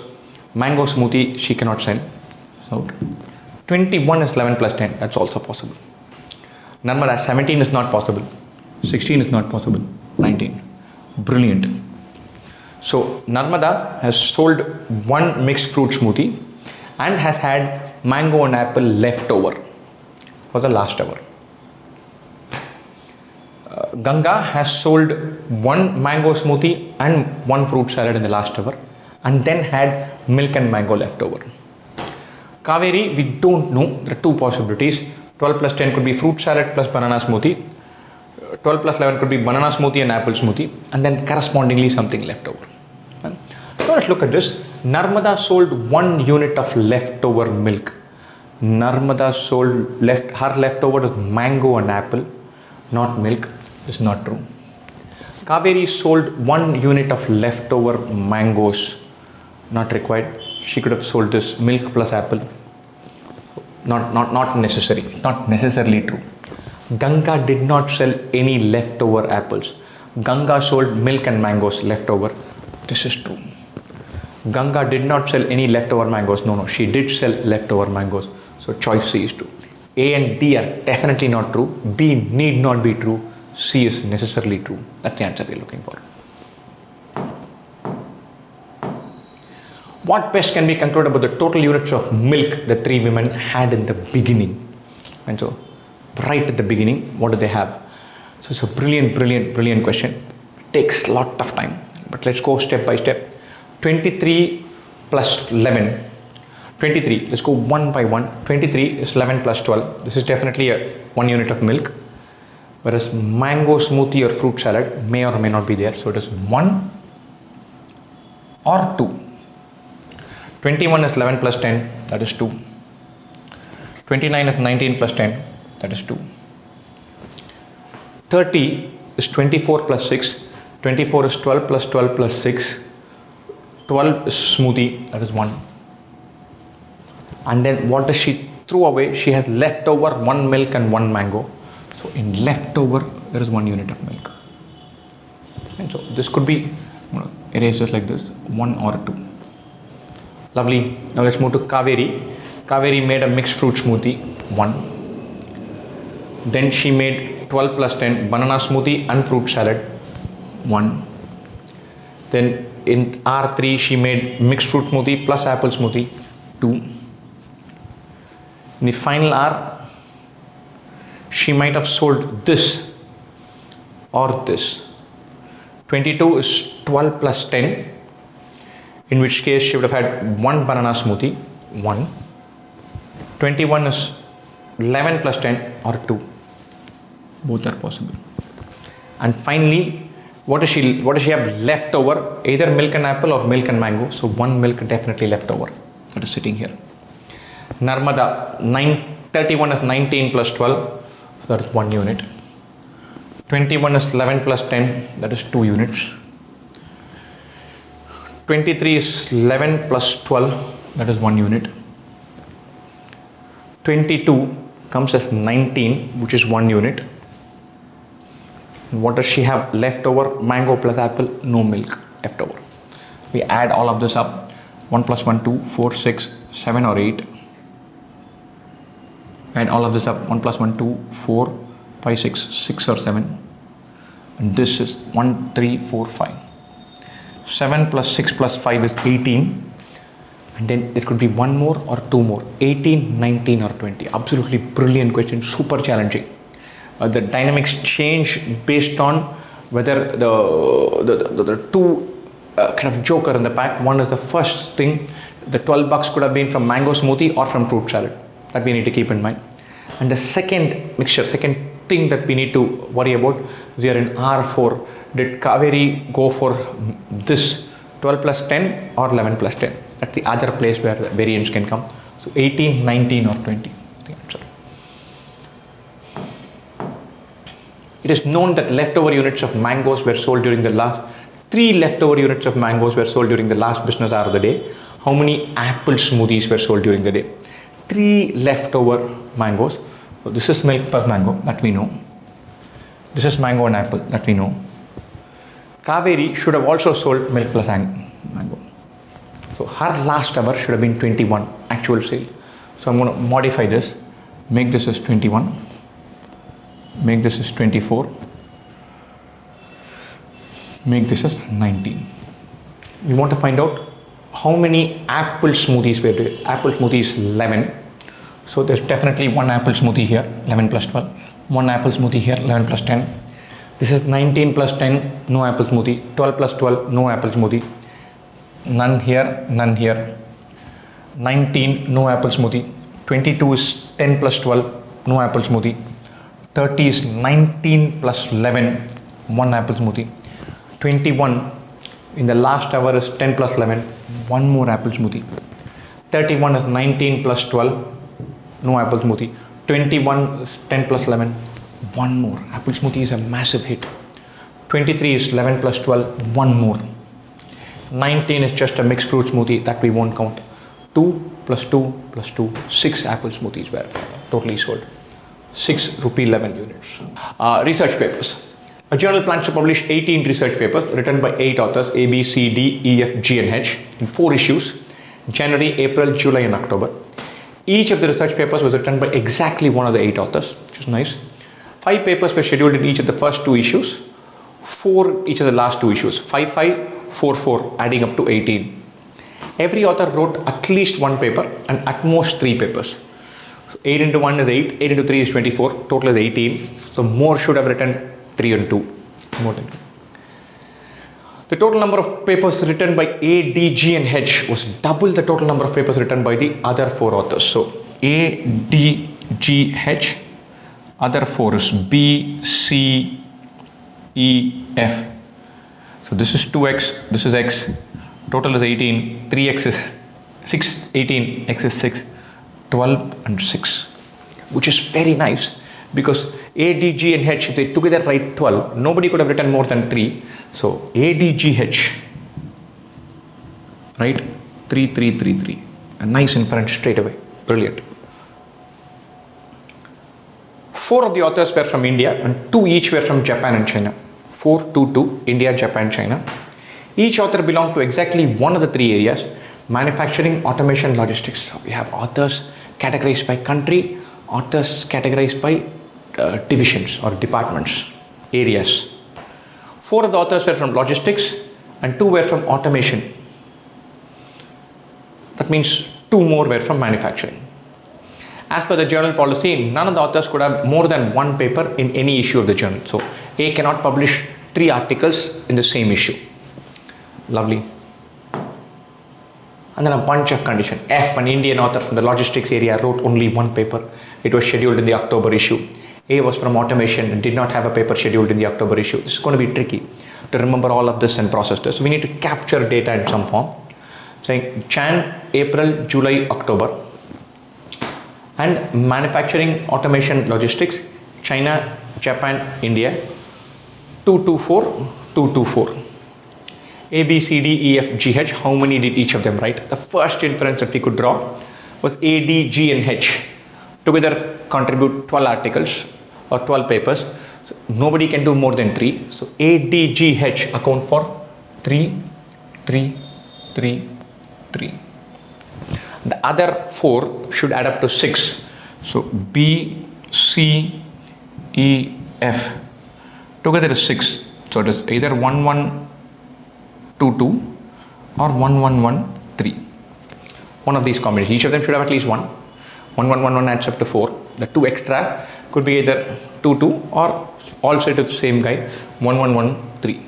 mango smoothie she cannot sell. So 21 is 11 plus 10, that's also possible. Narmada 17 is not possible, 16 is not possible, 19. Brilliant. So Narmada has sold 1 mixed fruit smoothie and has had mango and apple left over for the last hour. Ganga has sold 1 mango smoothie and 1 fruit salad in the last hour and then had milk and mango left over. Kaveri, we don't know. There are 2 possibilities. 12 plus 10 could be fruit salad plus banana smoothie. 12 plus 11 could be banana smoothie and apple smoothie, and then correspondingly something left over. So let's look at this. Narmada sold 1 unit of leftover milk. Narmada sold her leftover is mango and apple, not milk. This is not true. Kaveri sold 1 unit of leftover mangoes, not required. She could have sold this milk plus apple. Not necessary, not necessarily true. Ganga did not sell any leftover apples. Ganga sold milk and mangoes leftover. This is true. Ganga did not sell any leftover mangoes. No, she did sell leftover mangoes. So choice C is true. A and D are definitely not true. B need not be true. C is necessarily true. That's the answer we're looking for. What best can be concluded about the total units of milk the three women had in the beginning? And so, right at the beginning, what do they have? So it's a brilliant question. It takes a lot of time, but let's go step by step. 23 plus 11. 23, let's go one by one. 23 is 11 plus 12. This is definitely a 1 unit of milk. Whereas mango smoothie or fruit salad may or may not be there. So it is 1 or 2. 21 is 11 plus 10, that is 2. 29 is 19 plus 10, that is 2. 30 is 24 plus 6. 24 is 12 plus 12 plus 6. 12 is smoothie, that is 1. And then what does she throw away? She has leftover 1 milk and 1 mango. So in leftover, there is 1 unit of milk. And so this could be, erase this like this, 1 or 2. Lovely. Now let's move to Kaveri. Kaveri made a mixed fruit smoothie, 1. Then she made 12 plus 10 banana smoothie and fruit salad, 1. Then in R3 she made mixed fruit smoothie plus apple smoothie, 2. In the final R, she might have sold this or this. 22 is 12 plus 10, in which case she would have had 1 banana smoothie, 1. 21 is 11 plus 10 or 2. Both are possible. And finally, what does she have left over? Either milk and apple or milk and mango. So 1 milk definitely left over. That is sitting here. Narmada, 31 is 19 plus 12. So that is 1 unit. 21 is 11 plus 10. That is 2 units. 23 is 11 plus 12. That is 1 unit. 22 comes as 19, which is 1 unit. What does she have left over? Mango plus apple, no milk left over. We add all of this up. 1 plus 1, 2, 4, 6, 7 or 8. Add all of this up. 1 plus 1, 2, 4, 5, 6 or 7. And this is 1, 3, 4, 5. 7 plus 6 plus 5 is 18. And then there could be 1 more or 2 more. 18, 19 or 20. Absolutely brilliant question. Super challenging. The dynamics change based on whether the two kind of joker in the pack. One is the first thing. The 12 bucks could have been from mango smoothie or from fruit salad. That we need to keep in mind. And the second mixture, second thing that we need to worry about, we are in R4. Did Kaveri go for this 12 plus 10 or 11 plus 10? That's the other place where the variance can come. So 18, 19 or 20. The answer. It is known that leftover units of mangoes were sold during the last 3 leftover units of mangoes were sold during the last business hour of the day. How many apple smoothies were sold during the day? 3 leftover mangoes. So this is milk plus mango, that we know. This is mango and apple, that we know. Kaveri should have also sold milk plus mango. So her last hour should have been 21 actual sale. So I'm going to modify this, make this as 21, make this as 24, make this as 19. We want to find out how many apple smoothies were there. Apple smoothie is 11. So there's definitely 1 apple smoothie here, 11 plus 12. 1 apple smoothie here, 11 plus 10. This is 19 plus 10, no apple smoothie. 12 plus 12, no apple smoothie. None here, none here. 19, no apple smoothie. 22 is 10 plus 12, no apple smoothie. 30 is 19 plus 11, 1 apple smoothie. 21 in the last hour is 10 plus 11, 1 more apple smoothie. 31 is 19 plus 12, no apple smoothie. 21 is 10 plus 11, 1 more. Apple smoothie is a massive hit. 23 is 11 plus 12, 1 more. 19 is just a mixed fruit smoothie that we won't count. 2 plus 2 plus 2, 6 apple smoothies were totally sold. 6 rupee 11 units. Research papers. A journal plans to publish 18 research papers written by 8 authors A, B, C, D, E, F, G and H in 4 issues, January, April, July and October. Each of the research papers was written by exactly one of the 8 authors, which is nice. 5 papers were scheduled in each of the first 2 issues, 4 each of the last 2 issues, 5, 5, 4, 4, adding up to 18. every author wrote at least one paper and at most 3 papers. So 8 into 1 is 8, 8 into 3 is 24, total is 18. So more should have written 3 and 2. More than 2. The total number of papers written by A, D, G and H was double the total number of papers written by the other 4 authors. So A, D, G, H, other 4 is B, C, E, F. So this is 2x, this is x, total is 18, 3x is 6, 18, x is 6, 12 and 6, which is very nice because A, D, G and H, if they together write 12, nobody could have written more than 3. So A, D, G, H, right, 3, 3, 3, 3, a nice inference straight away, brilliant. 4 of the authors were from India and 2 each were from Japan and China. 4, 2, 2, India, Japan, China. Each author belonged to exactly one of the 3 areas: manufacturing, automation, logistics. So we have authors categorized by country, authors categorized by divisions or departments, areas. 4 of the authors were from logistics and 2 were from automation. That means 2 more were from manufacturing. As per the journal policy, none of the authors could have more than 1 paper in any issue of the journal. So A cannot publish 3 articles in the same issue. Lovely. And then a bunch of conditions. F, an Indian author from the logistics area, wrote only 1 paper. It was scheduled in the October issue. A was from automation and did not have a paper scheduled in the October issue. This is going to be tricky to remember all of this and process this. So we need to capture data in some form. Saying Jan, April, July, October. And manufacturing, automation, logistics, China, Japan, India, 224, 224. A, B, C, D, E, F, G, H, how many did each of them write? The first inference that we could draw was A, D, G and H together contribute 12 articles or 12 papers. So nobody can do more than 3. So A, D, G, H account for 3, 3, 3, 3. The other 4 should add up to 6. So B, C, E, F together is 6. So it is either 1, 1, 2, 2 or 1, 1, 1, 3. One of these combinations. Each of them should have at least 1. 1, 1, 1, 1 adds up to 4. The 2 extra could be either 2, 2 or also to the same guy 1, 1, 1, 3.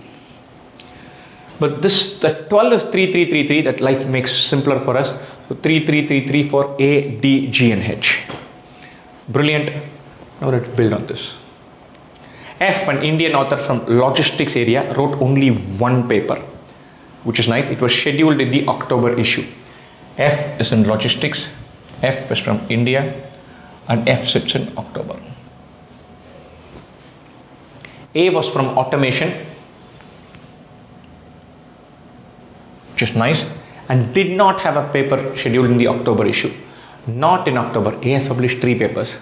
But this, the 12 is 3, 3, 3, 3. That life makes simpler for us. So 3, 3, 3, 3 for A, D, G and H. Brilliant. Now let's build on this. F, an Indian author from logistics area, wrote only 1 paper, which is nice. It was scheduled in the October issue. F is in logistics, F is from India, and F sits in October. A was from automation, which is nice, and did not have a paper scheduled in the October issue. Not in October. A has published 3 papers.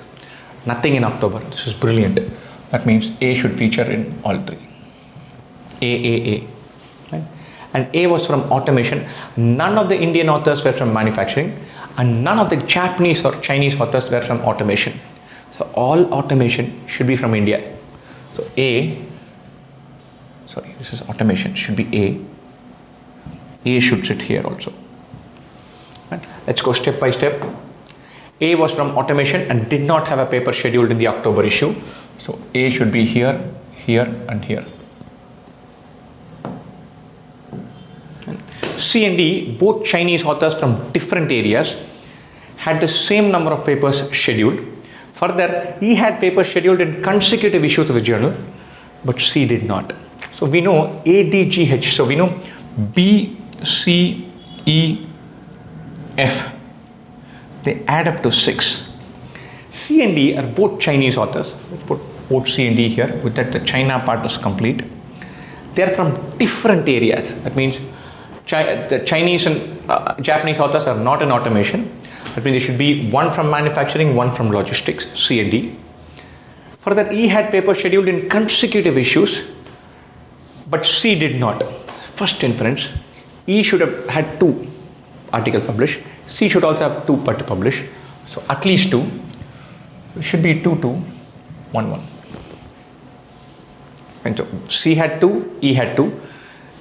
Nothing in October. This is brilliant. That means A should feature in all 3. A. Right? And A was from automation. None of the Indian authors were from manufacturing, and none of the Japanese or Chinese authors were from automation. So all automation should be from India. So this is automation, should be A. A should sit here also. Right? Let's go step by step. A was from automation and did not have a paper scheduled in the October issue. So A should be here, here and here. C and D, both Chinese authors from different areas, had the same number of papers scheduled. Further, E had papers scheduled in consecutive issues of the journal, but C did not. So we know A, D, G, H. So we know B, C, E, F. They add up to 6. C and D are both Chinese authors. Let's put both C and D here. With that, the China part is complete. They are from different areas. That means the Chinese and Japanese authors are not in automation. That means there should be 1 from manufacturing, 1 from logistics, C and D. Further, E had papers scheduled in consecutive issues, but C did not. First inference, E should have had 2 articles published. C should also have 2 to publish. So at least 2. So it should be 2, 2, 1, 1. And so C had 2, E had 2.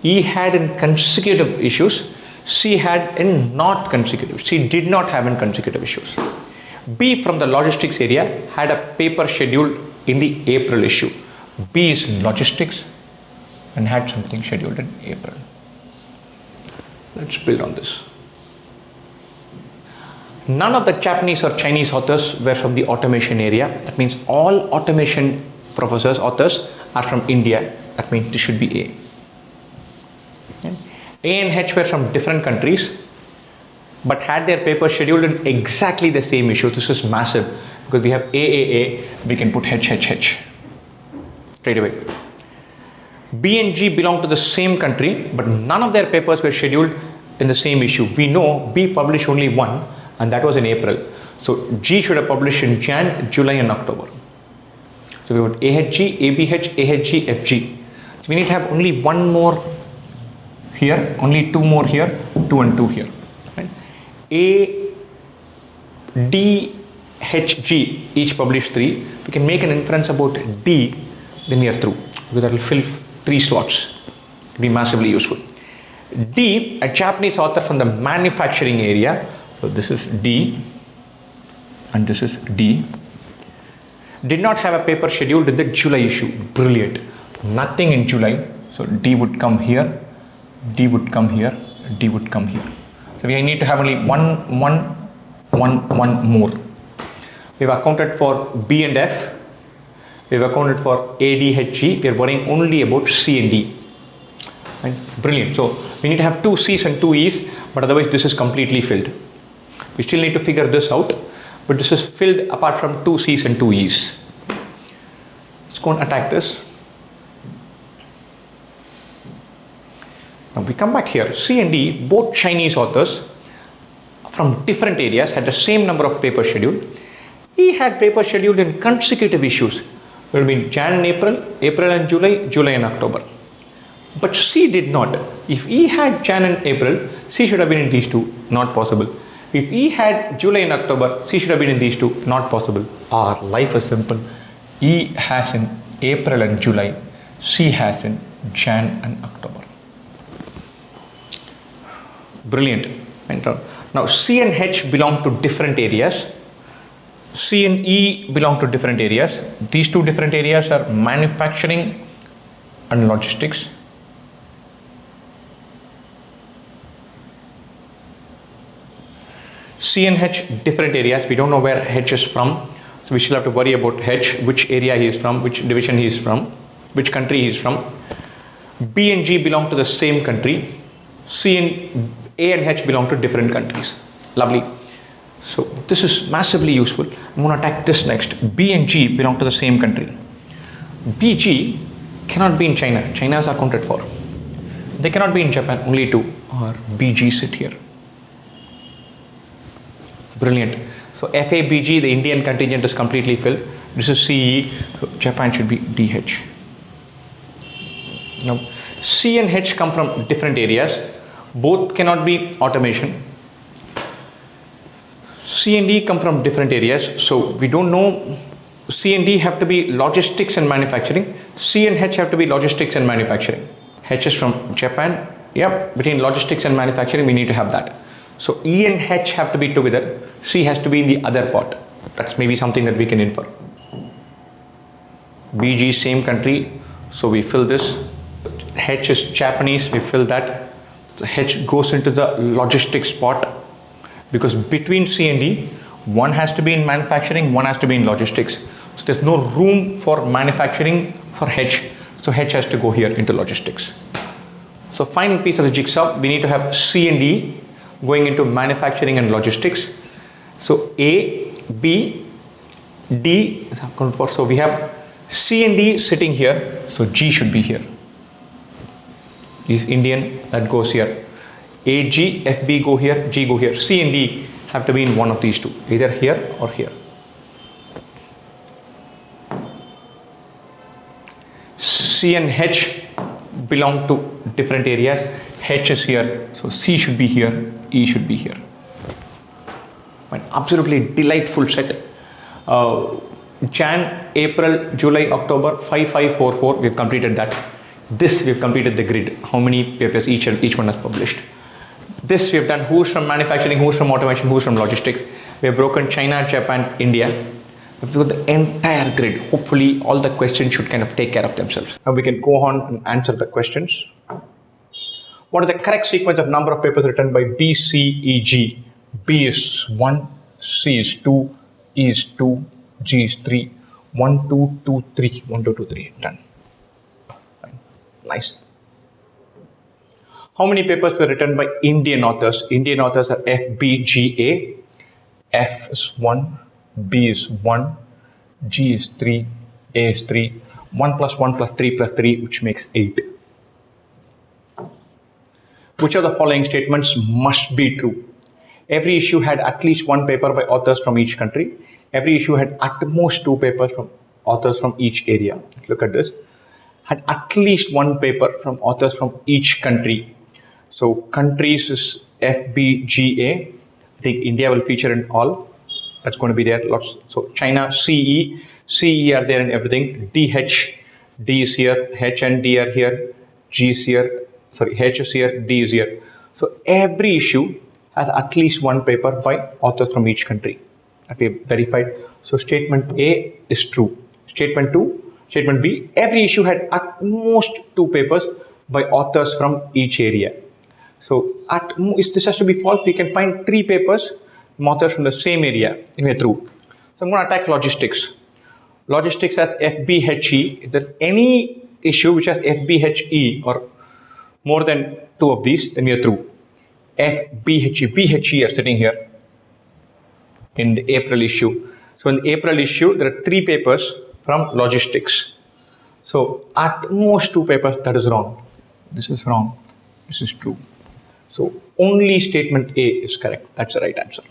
E had in consecutive issues, C had in not consecutive. C did not have in consecutive issues. B from the logistics area had a paper scheduled in the April issue. B is in logistics and had something scheduled in April. Let's build on this. None of the Japanese or Chinese authors were from the automation area. That means all automation professors, authors are from India. That means this should be A. Okay. A and H were from different countries but had their paper scheduled in exactly the same issue. This is massive because we have A, we can put H straight away. B and G belong to the same country but none of their papers were scheduled in the same issue. We know B published only one and that was in April. So G should have published in Jan, July and October. So we got AHG, ABH, AHG, FG. So we need to have only one more here, only two more here, 2 and 2 here. Right? A, D, H, G each published 3. We can make an inference about D, then we are through because that will fill 3 slots. It will be massively useful. D, a Japanese author from the manufacturing area. So this is D and this is D. Did not have a paper scheduled in the July issue. Brilliant. Nothing in July. So D would come here, D would come here, D would come here. So we need to have only one more. We have accounted for B and F. We have accounted for A, D, H, G. We are worrying only about C and D. Right? Brilliant. So we need to have 2 C's and 2 E's, but otherwise this is completely filled. We still need to figure this out, but this is filled apart from 2 C's and 2 E's. Let's go and attack this. Now we come back here. C and D, both Chinese authors from different areas, had the same number of papers scheduled. E had papers scheduled in consecutive issues. It will be Jan and April, April and July, July and October. But C did not. If E had Jan and April, C should have been in these 2. Not possible. If E had July and October, C should have been in these 2. Not possible. Our life is simple. E has in April and July. C has in Jan and October. Brilliant. Now C and H belong to different areas. C and E belong to different areas. These 2 different areas are manufacturing and logistics. C and H different areas. We don't know where H is from. So we still have to worry about H, which area he is from, which division he is from, which country he is from. B and G belong to the same country. C and A and H belong to different countries. Lovely. So this is massively useful. I'm going to attack this next. B and G belong to the same country. BG cannot be in China. China is accounted for. They cannot be in Japan. Only 2. Or BG sit here. Brilliant. So FABG, the Indian contingent, is completely filled. This is CE. So Japan should be DH. Now C and H come from different areas. Both cannot be automation. C and D come from different areas. So we don't know. C and D have to be logistics and manufacturing. C and H have to be logistics and manufacturing. H is from Japan. Yep, between logistics and manufacturing we need to have that. So E and H have to be together. C has to be in the other part. That's maybe something that we can infer. BG same country. So we fill this. H is Japanese. We fill that. So H goes into the logistics part because between C and D, one has to be in manufacturing, one has to be in logistics. So there's no room for manufacturing for H. So H has to go here into logistics. So final piece of the jigsaw, we need to have C and D going into manufacturing and logistics. So A, B, D is accounted for. So we have C and D sitting here. So G should be here. Is Indian, that goes here. A, G, F, B go here, G go here. C and D have to be in one of these 2, either here or here. C and H belong to different areas. H is here, so C should be here, E should be here. An absolutely delightful set. Jan, April, July, October, 5544, we've completed that. This we've completed the grid, how many papers each one has published. This we have done who's from manufacturing, who's from automation, who's from logistics. We have broken China, Japan, India. We've got the entire grid. Hopefully all the questions should kind of take care of themselves. Now we can go on and answer the questions. What is the correct sequence of number of papers written by B, C, E, G? B is 1, C is 2, E is 2, G is 3. 1, 2, 2, 3. 1, 2, 2, 3. Done. Fine. Nice. How many papers were written by Indian authors? Indian authors are F, B, G, A. F is 1, B is 1, G is 3, A is 3. 1 plus 1 plus 3 plus 3, which makes 8. Which of the following statements must be true? Every issue had at least one paper by authors from each country. Every issue had at most 2 papers from authors from each area. Look at this. Had at least one paper from authors from each country. So countries is F, B, G, A. I think India will feature in all. That's going to be there. Lots. So China, CE are there in everything. DH, D is here. H and D are here. G is here. Sorry, H is here. D is here. So every issue has at least one paper by authors from each country. Okay, verified. So statement A is true. Statement B, every issue had at most 2 papers by authors from each area. So this has to be false. We can find 3 papers from authors from the same area. Anyway, true. So I'm going to attack logistics. Logistics has FBHE. If there's any issue which has FBHE or more than 2 of these, then we are true. FBHE, BHE are sitting here in the April issue. So in the April issue, there are 3 papers from logistics. So at most 2 papers, that is wrong. This is wrong. This is true. So only statement A is correct. That's the right answer.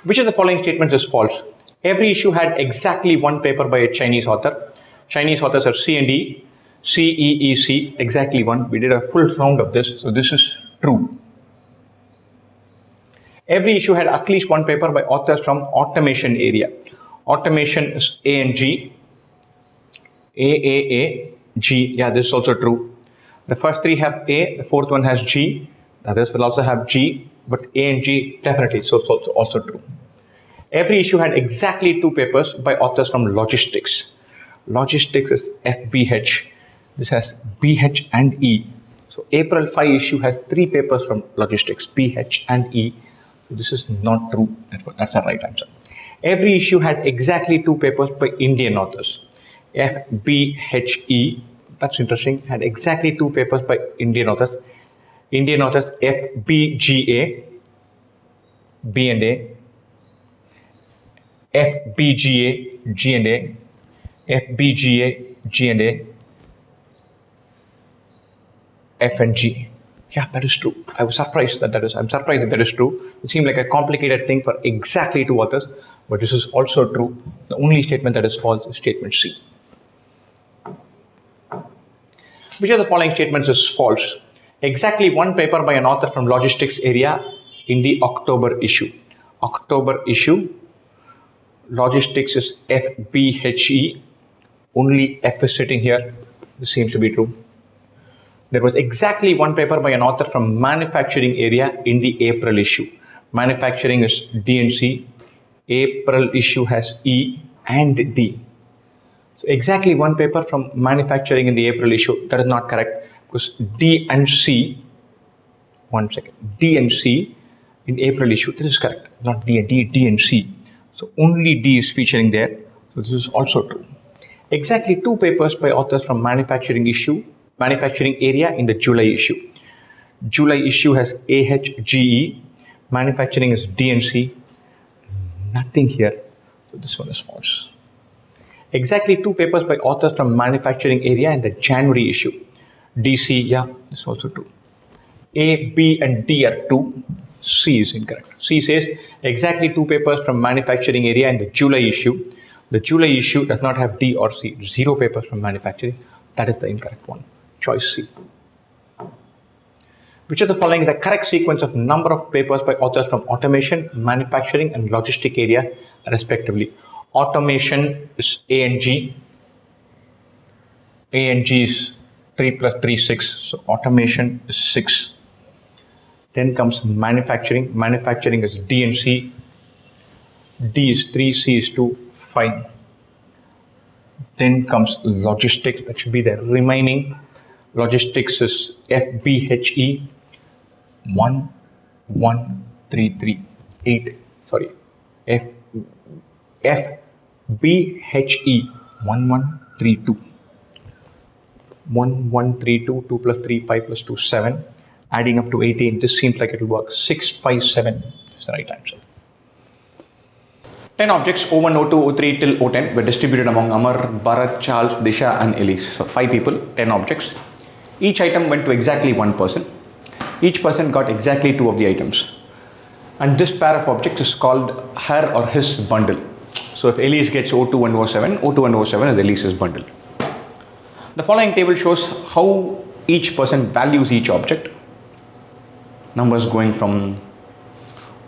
Which of the following statements is false? Every issue had exactly one paper by a Chinese author. Chinese authors are C and E, C, E, E, C, exactly one. We did a full round of this, so this is true. Every issue had at least one paper by authors from automation area. Automation is A and G. A, G. Yeah, this is also true. The first 3 have A, the 4th one has G. The others will also have G, but A and G definitely, so it's also true. Every issue had exactly 2 papers by authors from logistics. Logistics is FBH. This has BH and E. So April 5 issue has 3 papers from logistics, BH and E. So this is not true. That's the right answer. Every issue had exactly 2 papers by Indian authors. FBHE. That's interesting. Had exactly 2 papers by Indian authors. Indian authors FBGA, B and A. FBGA, G and A. FBGA, G and A. F and G. Yeah, that is true. I was surprised I'm surprised that is true. It seemed like a complicated thing for exactly 2 authors, but this is also true. The only statement that is false is statement C. Which of the following statements is false? Exactly one paper by an author from logistics area in the October issue. October issue. Logistics is FBHE. Only F is sitting here. This seems to be true. There was exactly one paper by an author from manufacturing area in the April issue. Manufacturing is D and C. April issue has E and D. So exactly one paper from manufacturing in the April issue. That is not correct because D and C. One second. D and C in April issue. This is correct. Not D and D. D and C. So only D is featuring there. So this is also true. Exactly 2 papers by authors from manufacturing area in the July issue. July issue has AHGE. Manufacturing is D and C. Nothing here. So this one is false. Exactly 2 papers by authors from manufacturing area in the January issue. DC, yeah, this is also true. A, B and D are true. C is incorrect. C says exactly 2 papers from manufacturing area in the July issue. The July issue does not have D or C. 0 papers from manufacturing. That is the incorrect one. Choice C. Which of the following is the correct sequence of number of papers by authors from automation, manufacturing and logistic areas respectively? Automation is A and G. A and G is 3 plus 3, 6. So automation is 6. Then comes manufacturing. Manufacturing is D and C. D is 3, C is 2, 5. Then comes logistics. That should be the remaining. Logistics is FBHE 1, 1, 3, 3, 8. Sorry. FBHE 1, 1, 3, 2. 1, 1, 3, 2, 2 plus 3, 5 plus 2, 7. Adding up to 18. This seems like it will work. 6, 5, 7 is the right answer. 10 objects O1, O2, O3 till O10 were distributed among Amar, Bharat, Charles, Disha and Elise. So 5 people, 10 objects. Each item went to exactly one person. Each person got exactly 2 of the items. And this pair of objects is called her or his bundle. So if Elise gets O2 and O7, O2 and O7 is Elise's bundle. The following table shows how each person values each object. Numbers going from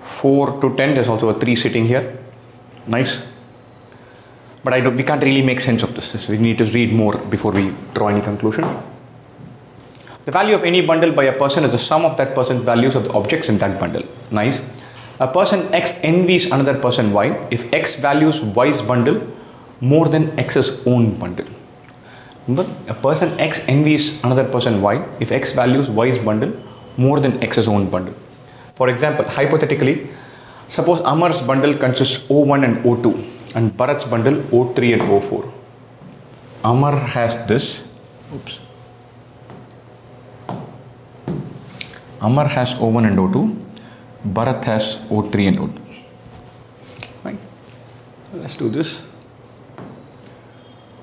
4 to 10. There's also a 3 sitting here. Nice. But we can't really make sense of this. We need to read more before we draw any conclusion. The value of any bundle by a person is the sum of that person's values of the objects in that bundle. Nice. A person X envies another person Y if X values Y's bundle more than X's own bundle. Remember, a person X envies another person Y if X values Y's bundle more than X's own bundle. For example, hypothetically, suppose Amar's bundle consists O1 and O2 and Bharat's bundle O3 and O4. Amar has this. Oops. Amar has O1 and O2. Bharat has O3 and O2. Right. Let's do this.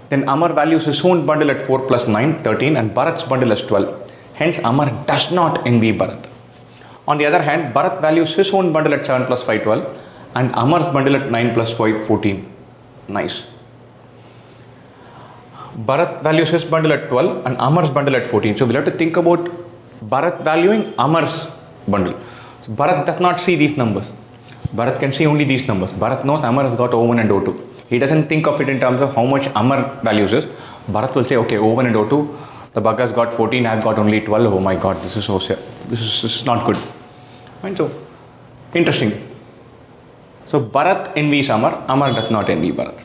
Then Amar values his own bundle at 4 plus 9, 13 and Bharat's bundle as 12. Hence Amar does not envy Bharat. On the other hand, Bharat values his own bundle at 7 plus 5, 12 and Amar's bundle at 9 plus 5, 14. Nice. Bharat values his bundle at 12 and Amar's bundle at 14. So we'll have to think about Bharat valuing Amar's bundle. So Bharat does not see these numbers. Bharat can see only these numbers. Bharat knows Amar has got O1 and O2. He doesn't think of it in terms of how much Amar values is. Bharat will say, okay, O1 and O2, the bugger's got 14, I've got only 12. Oh my God, this is not good. Right? So, interesting. So, Bharat envies Amar, Amar does not envy Bharat.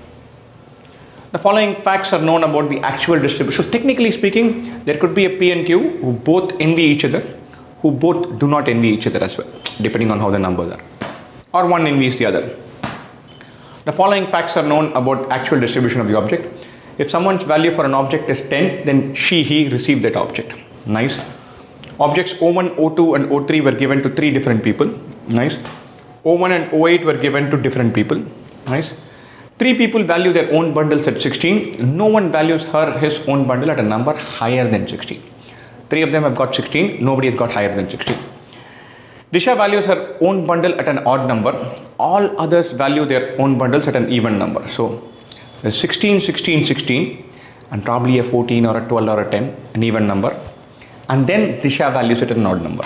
The following facts are known about the actual distribution. So, technically speaking, there could be a P and Q who both envy each other, who both do not envy each other as well, depending on how the numbers are. Or one envies the other. The following facts are known about actual distribution of the object. If someone's value for an object is 10, then he received that object. Nice. Objects O1, O2 and O3 were given to 3 different people. Nice. O1 and O8 were given to different people. Nice. 3 people value their own bundles at 16. No one values his own bundle at a number higher than 16. 3 of them have got 16. Nobody has got higher than 16. Disha values her own bundle at an odd number. All others value their own bundles at an even number. So, there's 16, 16, 16 and probably a 14 or a 12 or a 10, an even number. And then Disha values it at an odd number.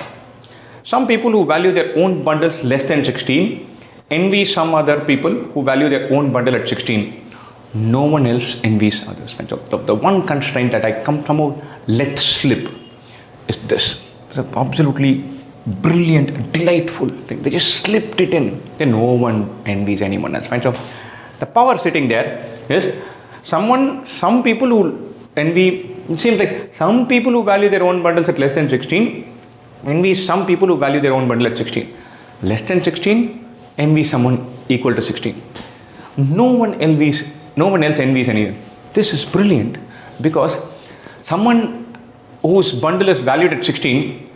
Some people who value their own bundles less than 16 envy some other people who value their own bundle at 16. No one else envies others. So the one constraint that I somehow let slip is this. It's an absolutely brilliant, delightful thing. They just slipped it in. Then no one envies anyone else. So the power sitting there is some people who envy. It seems like some people who value their own bundles at less than 16 envy some people who value their own bundle at 16. Less than 16 envy someone equal to 16. No one else envies anyone. This is brilliant because someone whose bundle is valued at 16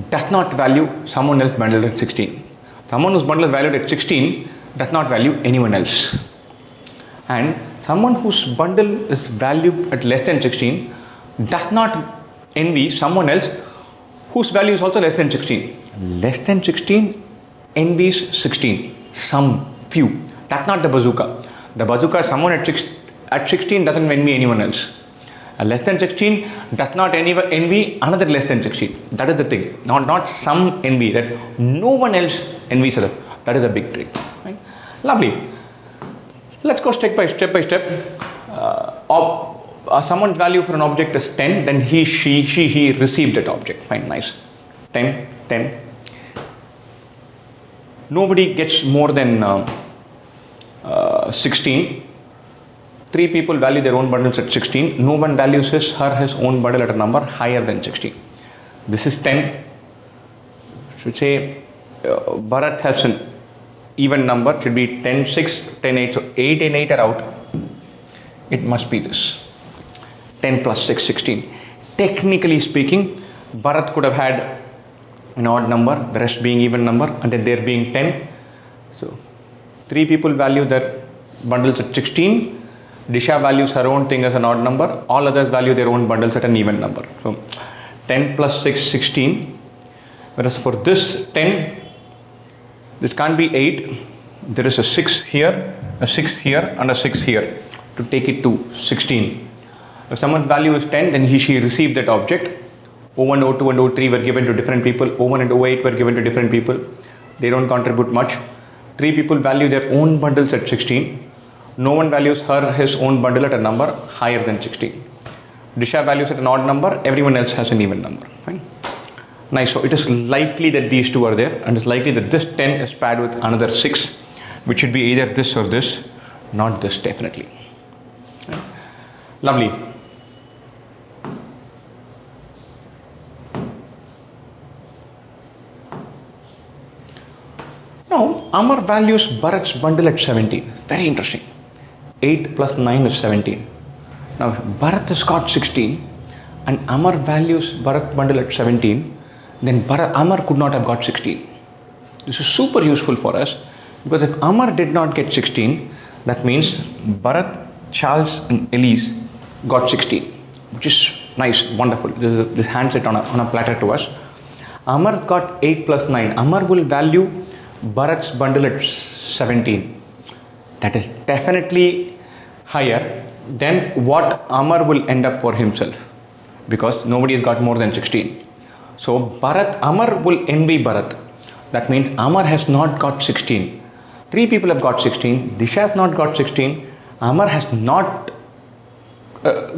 does not value someone else's bundle at 16. Someone whose bundle is valued at 16 does not value anyone else. And someone whose bundle is valued at less than 16 does not envy someone else whose value is also less than 16. Less than 16 envies 16. Some few. That's not the bazooka. The bazooka, someone at 16 doesn't envy anyone else. A less than 16 does not envy another less than 16. That is the thing. Not some envy, that no one else envies other. That is a big trick. Right? Lovely. Let's go step by step. someone's value for an object is 10, then he received that object. Fine, nice. 10, 10. Nobody gets more than 16. 3 people value their own bundles at 16. No one values his own bundle at a number higher than 16. This is 10. Should say Bharat has an even number, should be 10, 6, 10, 8. So 8 and 8 are out. It must be this. 10 plus 6, 16. Technically speaking, Bharat could have had an odd number, the rest being even number, and then there being 10. So 3 people value their bundles at 16. Disha values her own thing as an odd number. All others value their own bundles at an even number. So 10 plus 6, 16. Whereas for this 10, this can't be 8. There is a 6 here, a 6 here, and a 6 here to take it to 16. If someone's value is 10, then she received that object. O1, O2 and O3 were given to different people. O1 and O8 were given to different people. They don't contribute much. 3 people value their own bundles at 16. No one values his own bundle at a number higher than 16. Disha values at an odd number. Everyone else has an even number. Fine. Nice. So it is likely that these two are there, and it's likely that this 10 is paired with another 6, which should be either this or this, not this definitely. Right. Lovely. Now, Amar values Bharat's bundle at 17. Very interesting. 8 plus 9 is 17. Now, if Bharat has got 16 and Amar values Bharat's bundle at 17, then Amar could not have got 16. This is super useful for us, because if Amar did not get 16, that means Bharat, Charles and Elise got 16, which is nice, wonderful. This hands it on a platter to us. Amar got 8 plus 9. Amar will value Bharat's bundle at 17. That is definitely higher than what Amar will end up for himself, because nobody has got more than 16. So Amar will envy Bharat. That means Amar has not got 16. 3 people have got 16. Disha has not got 16. Amar has not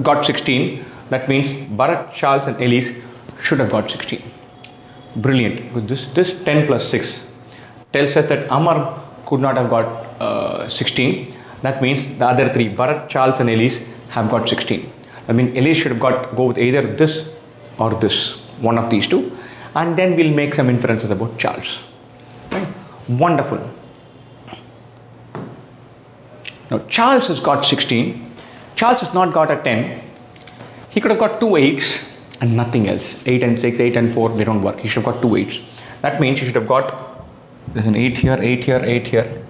got 16. That means Bharat, Charles and Elise should have got 16. Brilliant. This 10 plus 6 tells us that Amar could not have got 16. That means the other 3, Bharat, Charles and Elise, have got 16. I mean, Elise should have go with either this or this, one of these two, and then we'll make some inferences about Charles. Right? Wonderful. Now, Charles has got 16. Charles has not got a 10. He could have got 2 8s and nothing else. 8 and 6, 8 and 4, they don't work. He should have got 2 8s. That means he should have got, there's an 8 here, 8 here, 8 here.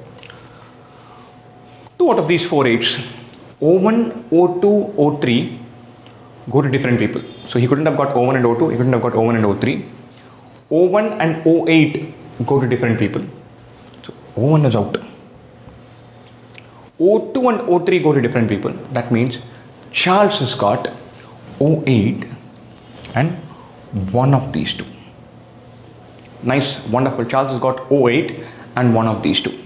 2 out of these 4 8s, O1, O2, O3 go to different people. So he couldn't have got O1 and O2, he couldn't have got O1 and O3. O1 and O8 go to different people. So O1 is out. O2 and O3 go to different people. That means Charles has got O8 and one of these two. Nice, wonderful. Charles has got O8 and one of these two.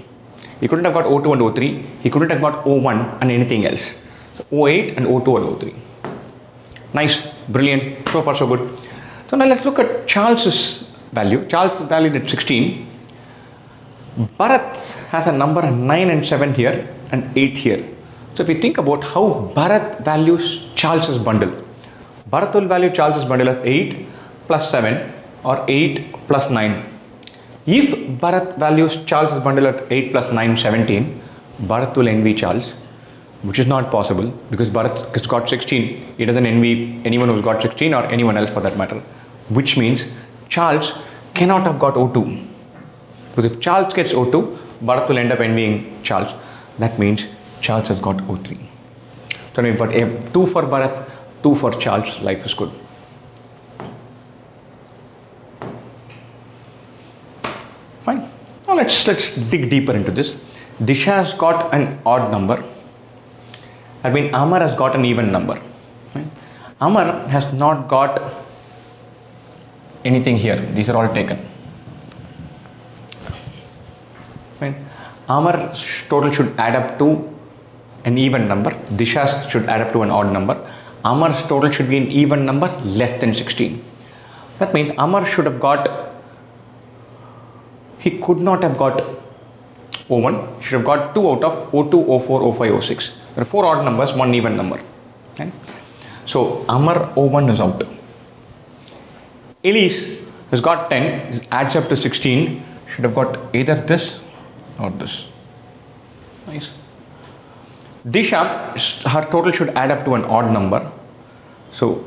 He couldn't have got O2 and O3. He couldn't have got O1 and anything else. So O8 and O2 and O3. Nice, brilliant, so far so good. So now let's look at Charles's value. Charles is valued at 16. Bharat has a number 9 and 7 here and 8 here. So if we think about how Bharat values Charles's bundle, Bharat will value Charles's bundle as 8 plus 7 or 8 plus 9. If Bharat values Charles's bundle at 8 plus 9, 17, Bharat will envy Charles, which is not possible because Bharat has got 16. He doesn't envy anyone who's got 16 or anyone else for that matter, which means Charles cannot have got O2. Because if Charles gets O2, Bharat will end up envying Charles. That means Charles has got O3. So now we've got 2 for Bharat, 2 for Charles. Life is good. Fine. Now let's dig deeper into this. Disha has got an odd number. I mean, Amar has got an even number. Right? Amar has not got anything here. These are all taken. Right? Amar's total should add up to an even number. Disha's should add up to an odd number. Amar's total should be an even number less than 16. That means Amar should have got, he could not have got O1, he should have got 2 out of O2, O4, O5, O6. There are 4 odd numbers, 1 even number. Okay? So Amar O1 is out. Elise has got 10, adds up to 16, should have got either this or this. Nice. Disha, her total should add up to an odd number. So,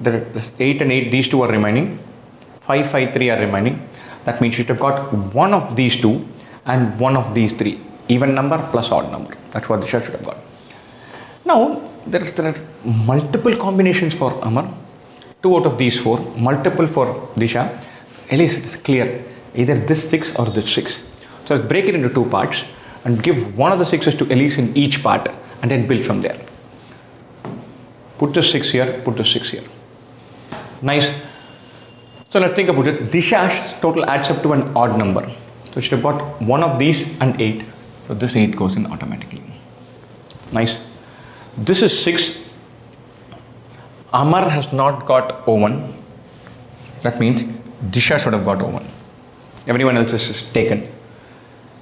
there is 8 and 8, these two are remaining. 5, 5, 3 are remaining. That means she should have got one of these two and one of these three. Even number plus odd number. That's what Disha should have got. Now, there are multiple combinations for Amar. 2 out of these 4, multiple for Disha. At least it is clear, either this 6 or this 6. So let's break it into 2 parts and give one of the 6s to Elise in each part and then build from there. Put the 6 here, put the 6 here. Nice. So let's think about it. Disha's total adds up to an odd number. So she should have got one of these and 8. So this 8 goes in automatically. Nice. This is 6. Amar has not got O1. That means Disha should have got O1. Everyone else is taken.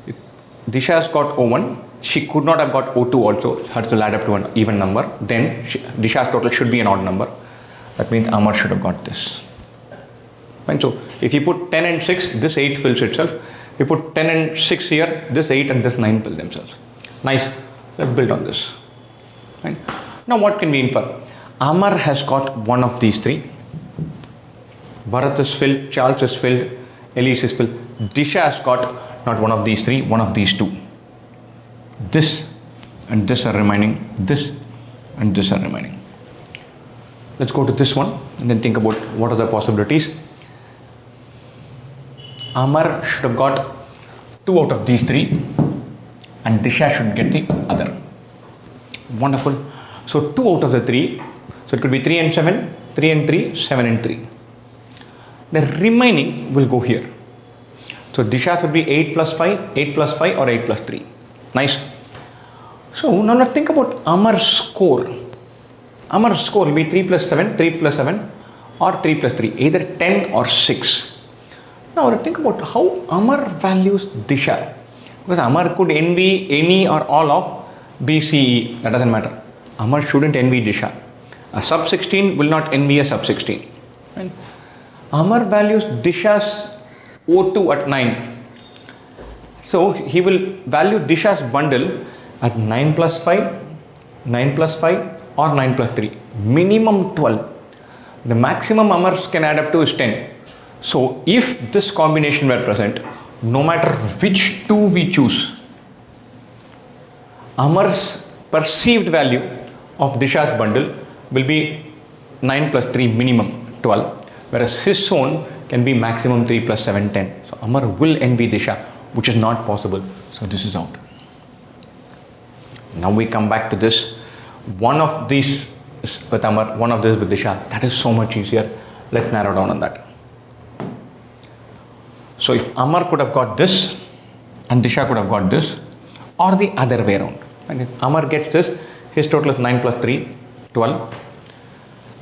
If Disha has got O1. She could not have got O2 also. Hers will add up to an even number. Then Disha's total should be an odd number. That means Amar should have got this. Fine. So if you put 10 and 6, this 8 fills itself. If you put 10 and 6 here, this 8 and this 9 fill themselves. Nice. Let's build on this. Fine. Now what can we infer? Amar has got one of these 3. Bharat is filled, Charles is filled, Elise is filled. Disha has got not one of these 3, one of these 2. This and this are remaining, this and this are remaining. Let's go to this one and then think about what are the possibilities. Amar should have got 2 out of these 3 and Disha should get the other. Wonderful. So 2 out of the 3. So it could be 3 and 7, 3 and 3, 7 and 3. The remaining will go here. So Disha's would be 8 plus 5, 8 plus 5 or 8 plus 3. Nice. So now let's think about Amar's score. Amar's score will be 3 plus 7, 3 plus 7 or 3 plus 3. Either 10 or 6. Now let's think about how Amar values Disha. Because Amar could envy any or all of B, C, E. That doesn't matter. Amar shouldn't envy Disha. A sub 16 will not envy a sub 16. Right? Amar values Disha's O2 at 9. So he will value Disha's bundle at 9 plus 5, 9 plus 5 or 9 plus 3. Minimum 12. The maximum Amars can add up to is 10. So if this combination were present, no matter which 2 we choose, Amar's perceived value of Disha's bundle will be 9 plus 3 minimum 12, whereas his own can be maximum 3 plus 7 10. So Amar will envy Disha, which is not possible. So this is out. Now we come back to this. One of these is with Amar, one of this with Disha. That is so much easier. Let's narrow down on that. So if Amar could have got this and Disha could have got this, or the other way around. And if Amar gets this, his total is 9 plus 3, 12.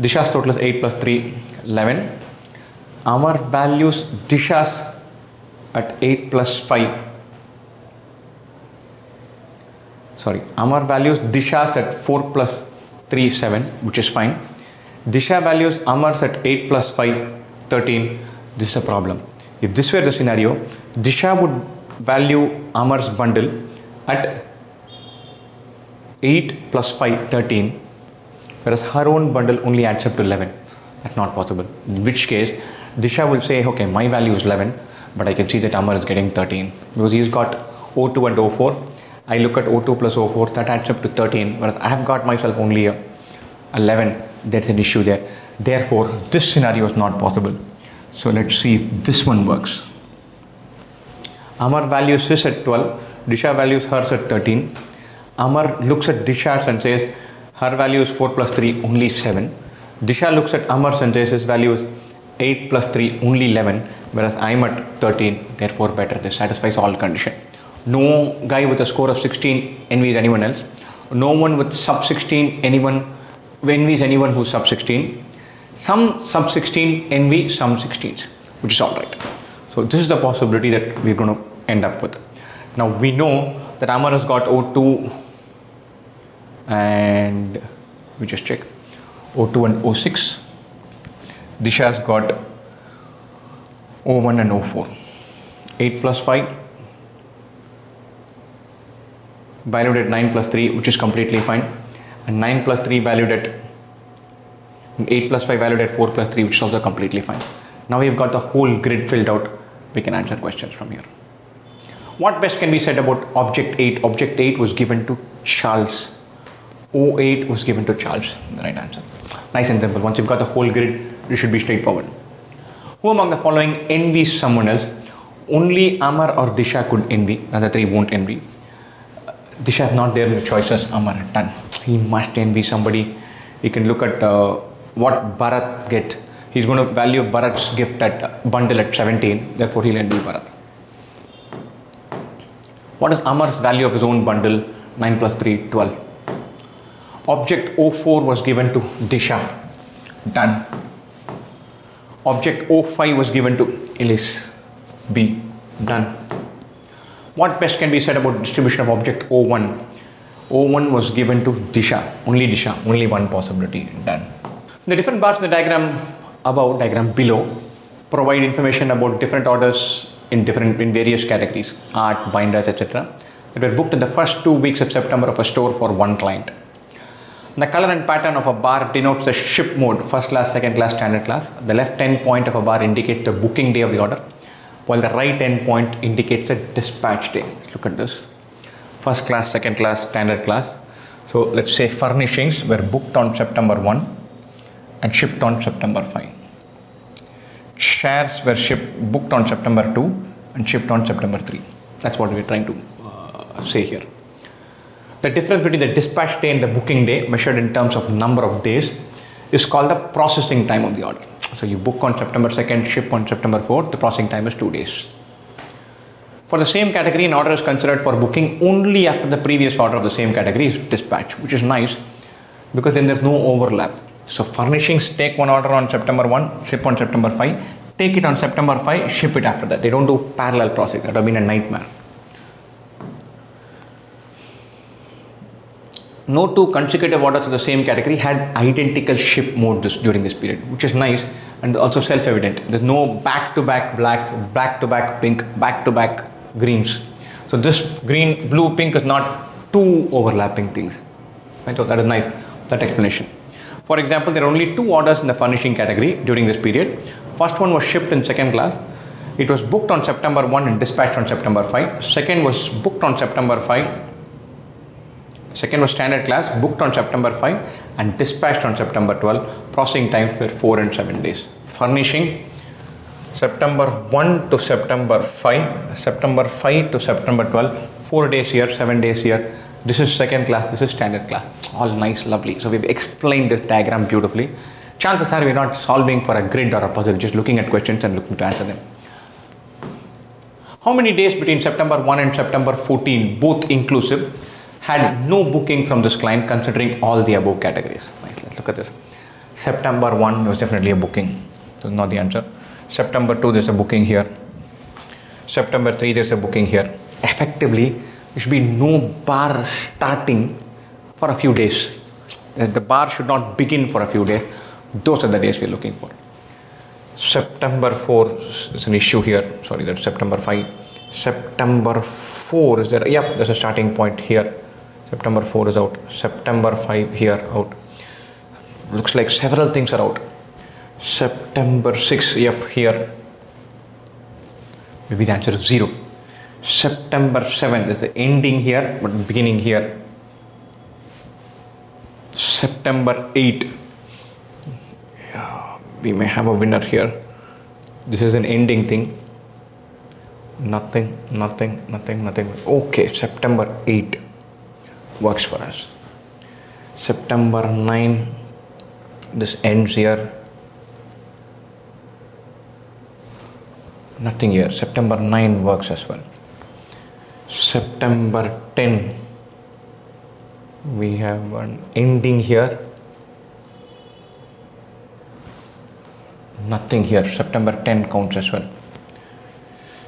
Disha's total is 8 plus 3, 11. Amar values Disha's at 8 plus 5. Amar values Disha's at 4 plus 3, 7, which is fine. Disha values Amar's at 8 plus 5, 13. This is a problem. If this were the scenario, Disha would value Amar's bundle at 8 plus 5, 13, whereas her own bundle only adds up to 11. That's not possible. In which case, Disha will say, okay, my value is 11, but I can see that Amar is getting 13 because he's got O2 and O4. I look at O2 plus O4, that adds up to 13, whereas I have got myself only 11. That's an issue there. Therefore, this scenario is not possible. So let's see if this one works. Amar values his at 12, Disha values hers at 13. Amar looks at Disha's and says her value is 4 plus 3, only 7. Disha looks at Amar's and says his value is 8 plus 3, only 11, whereas I'm at 13, therefore better. This satisfies all condition. No guy with a score of 16 envies anyone else. No one with sub 16, anyone envies anyone who's sub 16. Some sub 16 envy some 16s, which is alright. So this is the possibility that we're going to end up with. Now we know that Amar has got O2 and we just check O2 and O6. Disha has got O1 and O4. 8 plus 5 valued at 9 plus 3, which is completely fine, and 9 plus 3 valued at 8 plus 5 valued at 4 plus 3, which is also completely fine. Now we've got the whole grid filled out. We can answer questions from here. What best can be said about object 8? Object 8 was given to Charles. O8 was given to Charles. The right answer. Nice and simple. Once you've got the whole grid, it should be straightforward. Who among the following envies someone else? Only Amar or Disha could envy. The other three won't envy. Disha is not there in the choices. Amar done. He must envy somebody. You can look at what Bharat gets. He's going to value Bharat's gift at bundle at 17. Therefore, he'll envy Bharat. What is Amar's value of his own bundle? 9 plus 3, 12. Object O4 was given to Disha. Done. Object O5 was given to Elise. B. Done. What best can be said about distribution of object O1? O1 was given to Disha. Only Disha. Only one possibility. Done. The different bars in the diagram above, diagram below, provide information about different orders in various categories, art, binders, etc. that were booked in the first 2 weeks of September of a store for one client. The color and pattern of a bar denotes the ship mode, first class, second class, standard class. The left end point of a bar indicates the booking day of the order, while the right end point indicates the dispatch day. Let's look at this. First class, second class, standard class. So let's say furnishings were booked on September 1 and shipped on September 5. Shares were booked on September 2 and shipped on September 3. That's what we're trying to say here. The difference between the dispatch day and the booking day, measured in terms of number of days, is called the processing time of the order. So you book on September 2nd, ship on September 4th, the processing time is 2 days. For the same category, an order is considered for booking only after the previous order of the same category is dispatched, which is nice because then there's no overlap. So furnishings take one order on September 1, ship on September 5, take it on September 5, ship it after that. They don't do parallel processing. That would have been a nightmare. No two consecutive orders of the same category had identical ship mode during this period, which is nice and also self-evident. There's no back-to-back blacks, back-to-back pink, back-to-back greens. So this green, blue, pink is not two overlapping things. Right? So that is nice, that explanation. For example, there are only 2 orders in the furnishing category during this period. First one was shipped in second class. It was booked on September 1 and dispatched on September 5. Second was booked on September 5. Second was standard class, booked on September 5 and dispatched on September 12. Processing times were 4 and 7 days. Furnishing, September 1 to September 5, September 5 to September 12, 4 days here, 7 days here. This is second class, this is standard class. All nice, lovely. So we've explained this diagram beautifully. Chances are we're not solving for a grid or a puzzle, just looking at questions and looking to answer them. How many days between September 1 and September 14, both inclusive, had no booking from this client considering all the above categories? Nice, let's look at this. September 1 was definitely a booking. This is not the answer. September 2, there's a booking here. September 3, there's a booking here. Effectively, there should be no bar starting for a few days. The bar should not begin for a few days. Those are the days we're looking for. September 4 is an issue here. Sorry, that's September 5. September 4 is there? Yep, there's a starting point here. September 4 is out. September 5 here out. Looks like several things are out. September 6, yep, here. Maybe the answer is 0. September 7, there's the ending here, but beginning here. September 8, we may have a winner here. This is an ending thing. Nothing. Okay, September 8 works for us. September 9, this ends here. Nothing here. September 9 works as well. September 10. We have one ending here. Nothing here. September 10 counts as well.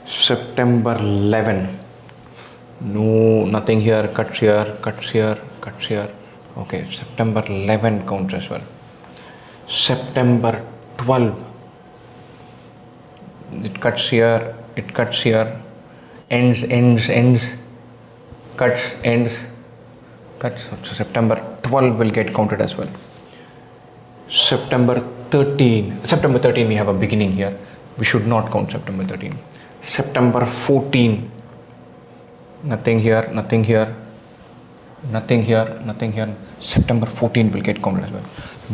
September 11. No, nothing here. Cuts here, cuts here, cuts here. Okay, September 11 counts as well. September 12. It cuts here, it cuts here. Ends, ends, ends. Cuts, ends, cuts. So September 12 will get counted as well. September 13 we have a beginning here. We should not count September 13. September 14. Nothing here, nothing here, nothing here, nothing here. September 14 will get counted as well.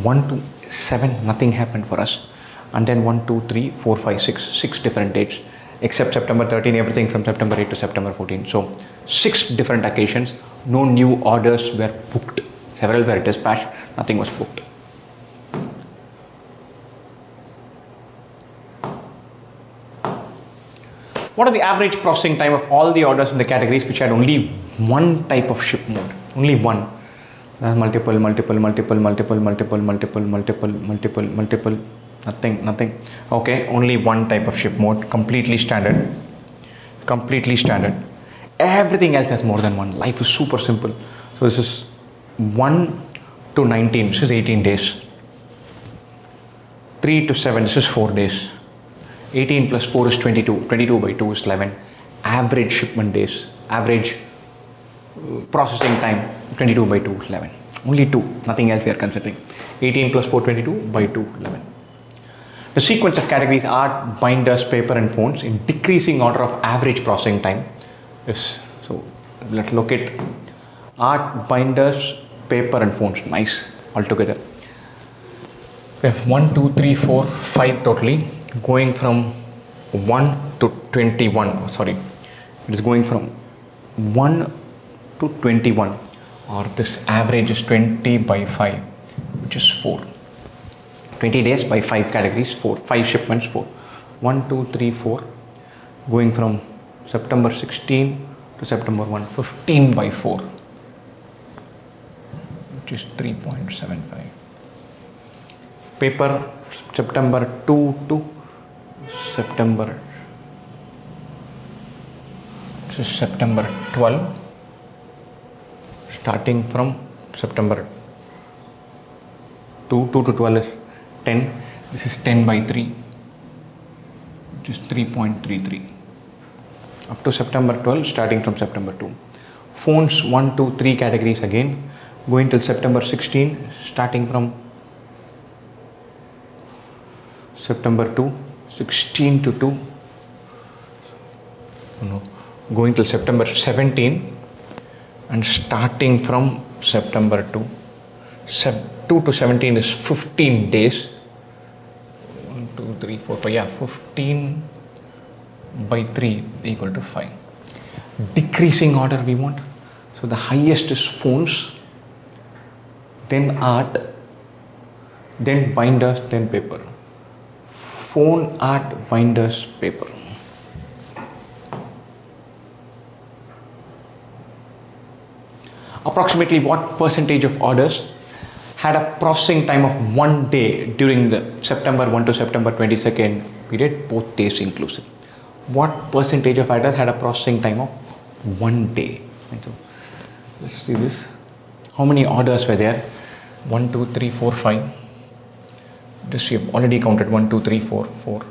1 to 7, nothing happened for us. And then 1, 2, 3, 4, 5, 6 different dates. Except September 13, everything from September 8 to September 14. So 6 different occasions. No new orders were booked. Several were dispatched, nothing was booked. What are the average processing time of all the orders in the categories which had only one type of ship mode? Only one. Multiple. Nothing. Okay, only one type of ship mode. Completely standard. Everything else has more than one. Life is super simple. So this is 1 to 19. This is 18 days. 3 to 7. This is 4 days. 18 plus 4 is 22. 22 by 2 is 11. Average shipment days. Average processing time. 22 by 2 is 11. Only 2. Nothing else we are considering. 18 plus 4, 22 by 2, 11. The sequence of categories art, binders, paper and phones in decreasing order of average processing time is, so let's look at art, binders, paper and phones. Nice, all together. We have 1, 2, 3, 4, 5 totally, going from 1 to 21. Sorry, it is going from 1 to 21, or this average is 20 by 5, which is 4. 20 days by 5 categories, 5 shipments, 4. 1, 2, 3, 4, going from September 16 to September 1, 15 by 4, which is 3.75. Paper, September 2 to September, this is September 12, starting from September 2 to 12 is 10. This is 10 by 3, which is 3.33. Up to September 12, starting from September 2. Phones 1, 2, 3 categories again, going till September 16, starting from September 2, 16 to 2. Going till September 17 and starting from September 2. 2 to 17 is 15 days. 1, 2, 3, 4, 5. Yeah, 15 by 3 equal to 5. Decreasing order we want. So the highest is phones, then art, then binders, then paper. Phone, art, binders, paper. Approximately what percentage of orders had a processing time of 1 day during the September 1 to September 22nd period, both days inclusive? What percentage of orders had a processing time of 1 day? And so let's see this. How many orders were there? 1, 2, 3, 4, 5. This we have already counted. 1, 2, 3, 4, 4.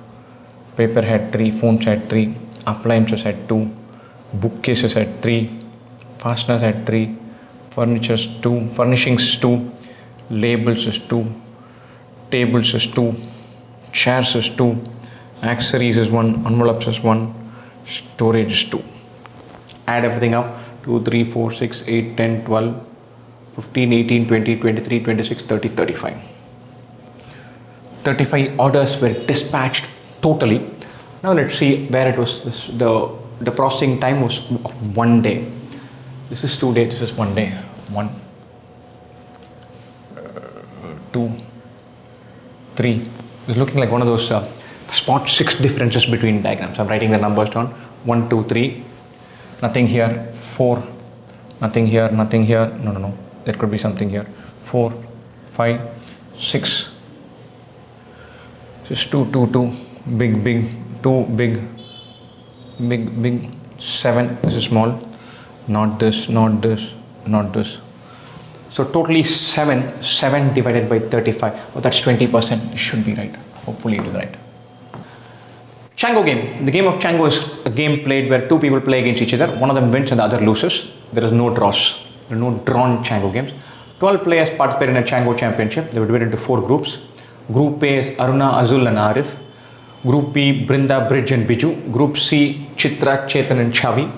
Paper had 3, phones had 3, appliances had 2, bookcases had 3, fasteners had 3, furnitures 2, furnishings is 2, labels is 2, tables is 2, chairs is 2, accessories is 1, envelopes is 1, storage is 2. Add everything up. 2, 3, 4, 6, 8, 10, 12, 15, 18, 20, 23, 26, 30, 35. 35 orders were dispatched totally. Now let's see where it was. The processing time was 1 day. This is 2 days. This is 1 day. 1, 2, 3. It's looking like one of those spot 6 differences between diagrams. I'm writing the numbers down. 1, 2, 3. Nothing here. 4. Nothing here. Nothing here. No. there could be something here. 4, 5, 6. This is 2, 2, 2. Big, big. 2, big. Big, big. 7. This is small. Not this, not this, not this. So totally 7. 7 divided by 35. Oh, that's 20%. It should be right. Hopefully it is right. Chango game. The game of Chango is a game played where two people play against each other. One of them wins and the other loses. There is no draws. There are no drawn Chango games. 12 players participate in a Chango championship. They were divided into 4 groups. Group A is Aruna, Azul and Arif. Group B, Brinda, Bridge and Biju. Group C, Chitra, Chetan and Chavi.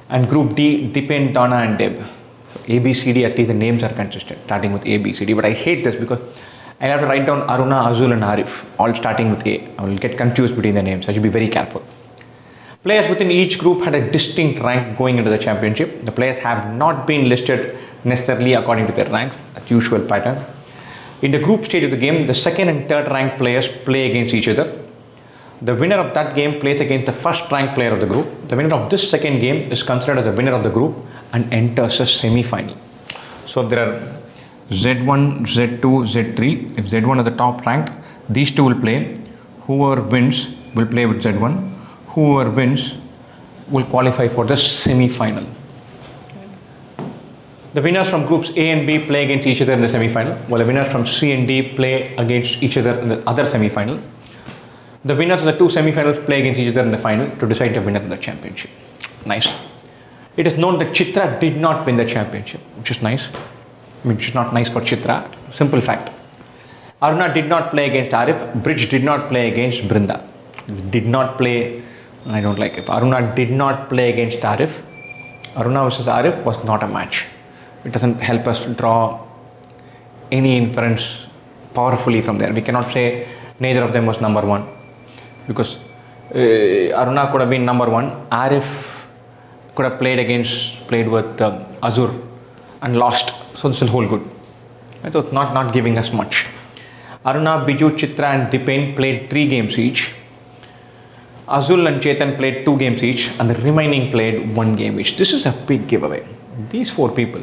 And Group D, Dipen, Donna and Deb. So A, B, C, D, at least the names are consistent, starting with A, B, C, D. But I hate this because I have to write down Aruna, Azul and Arif, all starting with A. I will get confused between the names. I should be very careful. Players within each group had a distinct rank going into the championship. The players have not been listed necessarily according to their ranks, that usual pattern. In the group stage of the game, the second and third ranked players play against each other. The winner of that game plays against the first ranked player of the group. The winner of this second game is considered as the winner of the group and enters a semi-final. So if there are Z1, Z2, Z3, if Z1 is the top ranked, these two will play. Whoever wins will play with Z1. Whoever wins will qualify for the semi-final. The winners from groups A and B play against each other in the semi-final, while the winners from C and D play against each other in the other semi-final. The winners of the two semi-finals play against each other in the final to decide the winner of the championship. Nice. It is known that Chitra did not win the championship, which is nice. I mean, which is not nice for Chitra. Simple fact. Aruna did not play against Arif. Bridge did not play against Brinda. Did not play, I don't like it. Aruna did not play against Arif. Aruna versus Arif was not a match. It doesn't help us draw any inference powerfully from there. We cannot say neither of them was number one because Aruna could have been number one. Arif could have played with Azur and lost. So this will hold good. So it's not giving us much. Aruna, Biju, Chitra and Dipen played 3 games each. Azul and Chetan played 2 games each and the remaining played 1 game each. This is a big giveaway. These 4 people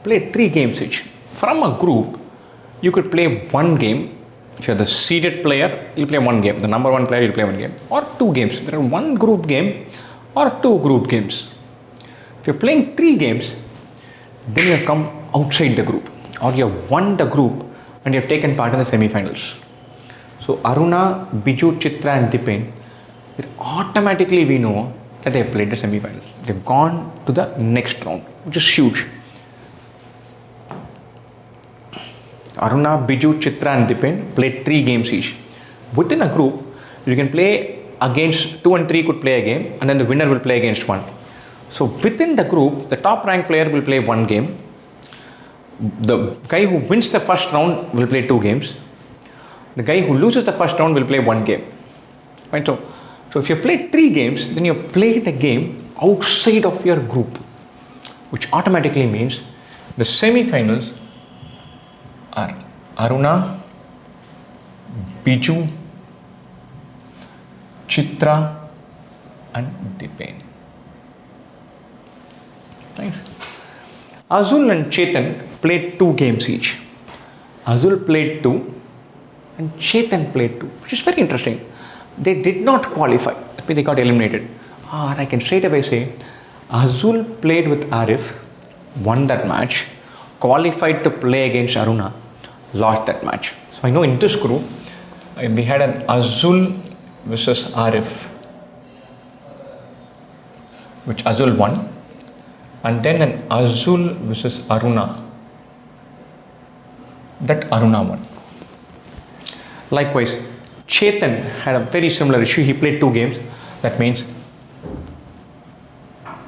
played 3 games each. From a group, you could play 1 game. If you're the seeded player, you'll play 1 game. The number 1 player, you'll play 1 game. Or 2 games. There are 1 group game or 2 group games. If you're playing 3 games, then you have come outside the group. Or you have won the group and you have taken part in the semi-finals. So Aruna, Biju, Chitra and Dipen, automatically we know that they have played the semi-finals. They've gone to the next round, which is huge. Aruna, Biju, Chitra and Dipen played 3 games each. Within a group, you can play against 2 and 3 could play a game and then the winner will play against 1. So within the group, the top ranked player will play 1 game. The guy who wins the first round will play 2 games. The guy who loses the first round will play 1 game. Right? So if you play 3 games, then you play the game outside of your group, which automatically means the semi-finals are Aruna, Biju, Chitra and Dipen. Nice. Azul and Chetan played 2 games each. Azul played 2 and Chetan played 2, which is very interesting. They did not qualify. They got eliminated. Or I can straight away say Azul played with Arif, won that match, qualified to play against Aruna, lost that match. So I know in this group, we had an Azul versus Arif, which Azul won, and then an Azul versus Aruna, that Aruna won. Likewise, Chetan had a very similar issue. He played 2 games. That means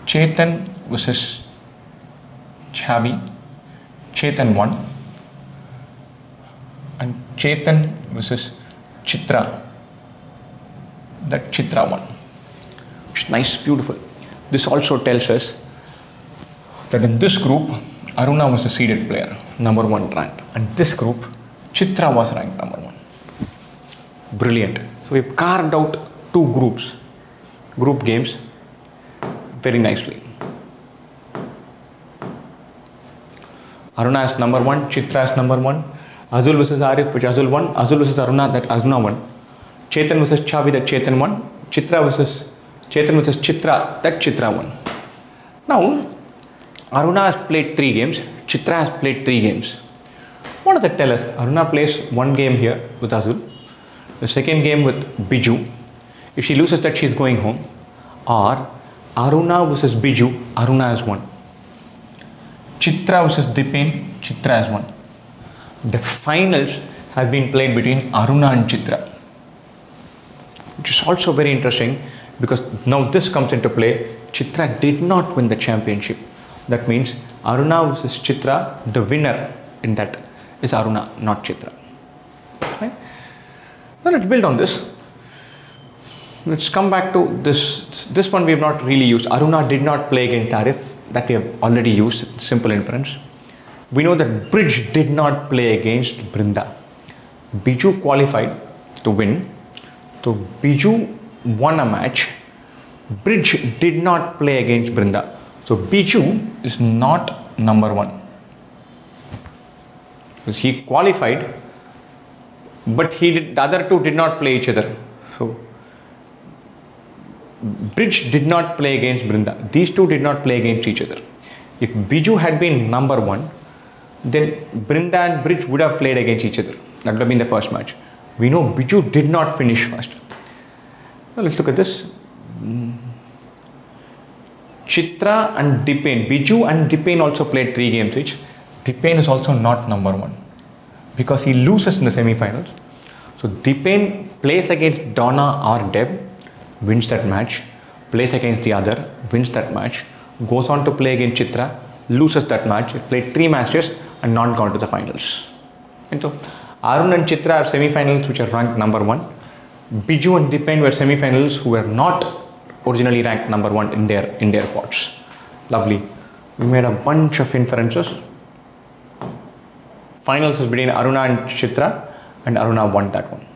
Chetan versus Chavi, Chetan won, and Chetan versus Chitra, that Chitra won. Which is nice, beautiful. This also tells us that in this group, Aruna was the seeded player, number 1 ranked, and this group, Chitra was ranked number 1. Brilliant. So we've carved out 2 group games, very nicely. Aruna as number 1, Chitra as number 1. Azul versus Arif, which Azul won. Azul versus Aruna, that Aruna won. Chetan versus Chavi, that Chetan won. Chitra versus Chetan versus Chitra, that Chitra won. Now, Aruna has played 3 games. Chitra has played 3 games. What does that tell us? Aruna plays 1 game here with Azul. The second game with Biju. If she loses that, she is going home. Or Aruna versus Biju, Aruna has won. Chitra versus Dipen, Chitra has won. The finals has been played between Aruna and Chitra, which is also very interesting because now this comes into play. Chitra did not win the championship. That means Aruna versus Chitra, the winner in that is Aruna, not Chitra. Right? Now let's build on this. Let's come back to this one we have not really used. Aruna did not play against Arif. That we have already used, simple inference. We know that Bridge did not play against Brinda. Biju qualified to win. So Biju won a match. Bridge did not play against Brinda. So Biju is not number 1. Because he qualified, but the other 2 did not play each other. So Bridge did not play against Brinda. These 2 did not play against each other. If Biju had been number 1, then Brinda and Bridge would have played against each other. That would have been the first match. We know Biju did not finish first. Now let's look at this. Chitra and Dipen. Biju and Dipen also played 3 games each. Dipen is also not number 1 because he loses in the semi-finals. So Dipen plays against Donna or Deb, wins that match, plays against the other, wins that match, goes on to play against Chitra, loses that match. He played 3 matches and not gone to the finals. And so Arun and Chitra are semi-finals which are ranked number 1. Biju and Dipen were semi-finals who were not originally ranked number 1 in their pots. Lovely. We made a bunch of inferences. Finals is between Aruna and Chitra, and Aruna won that one.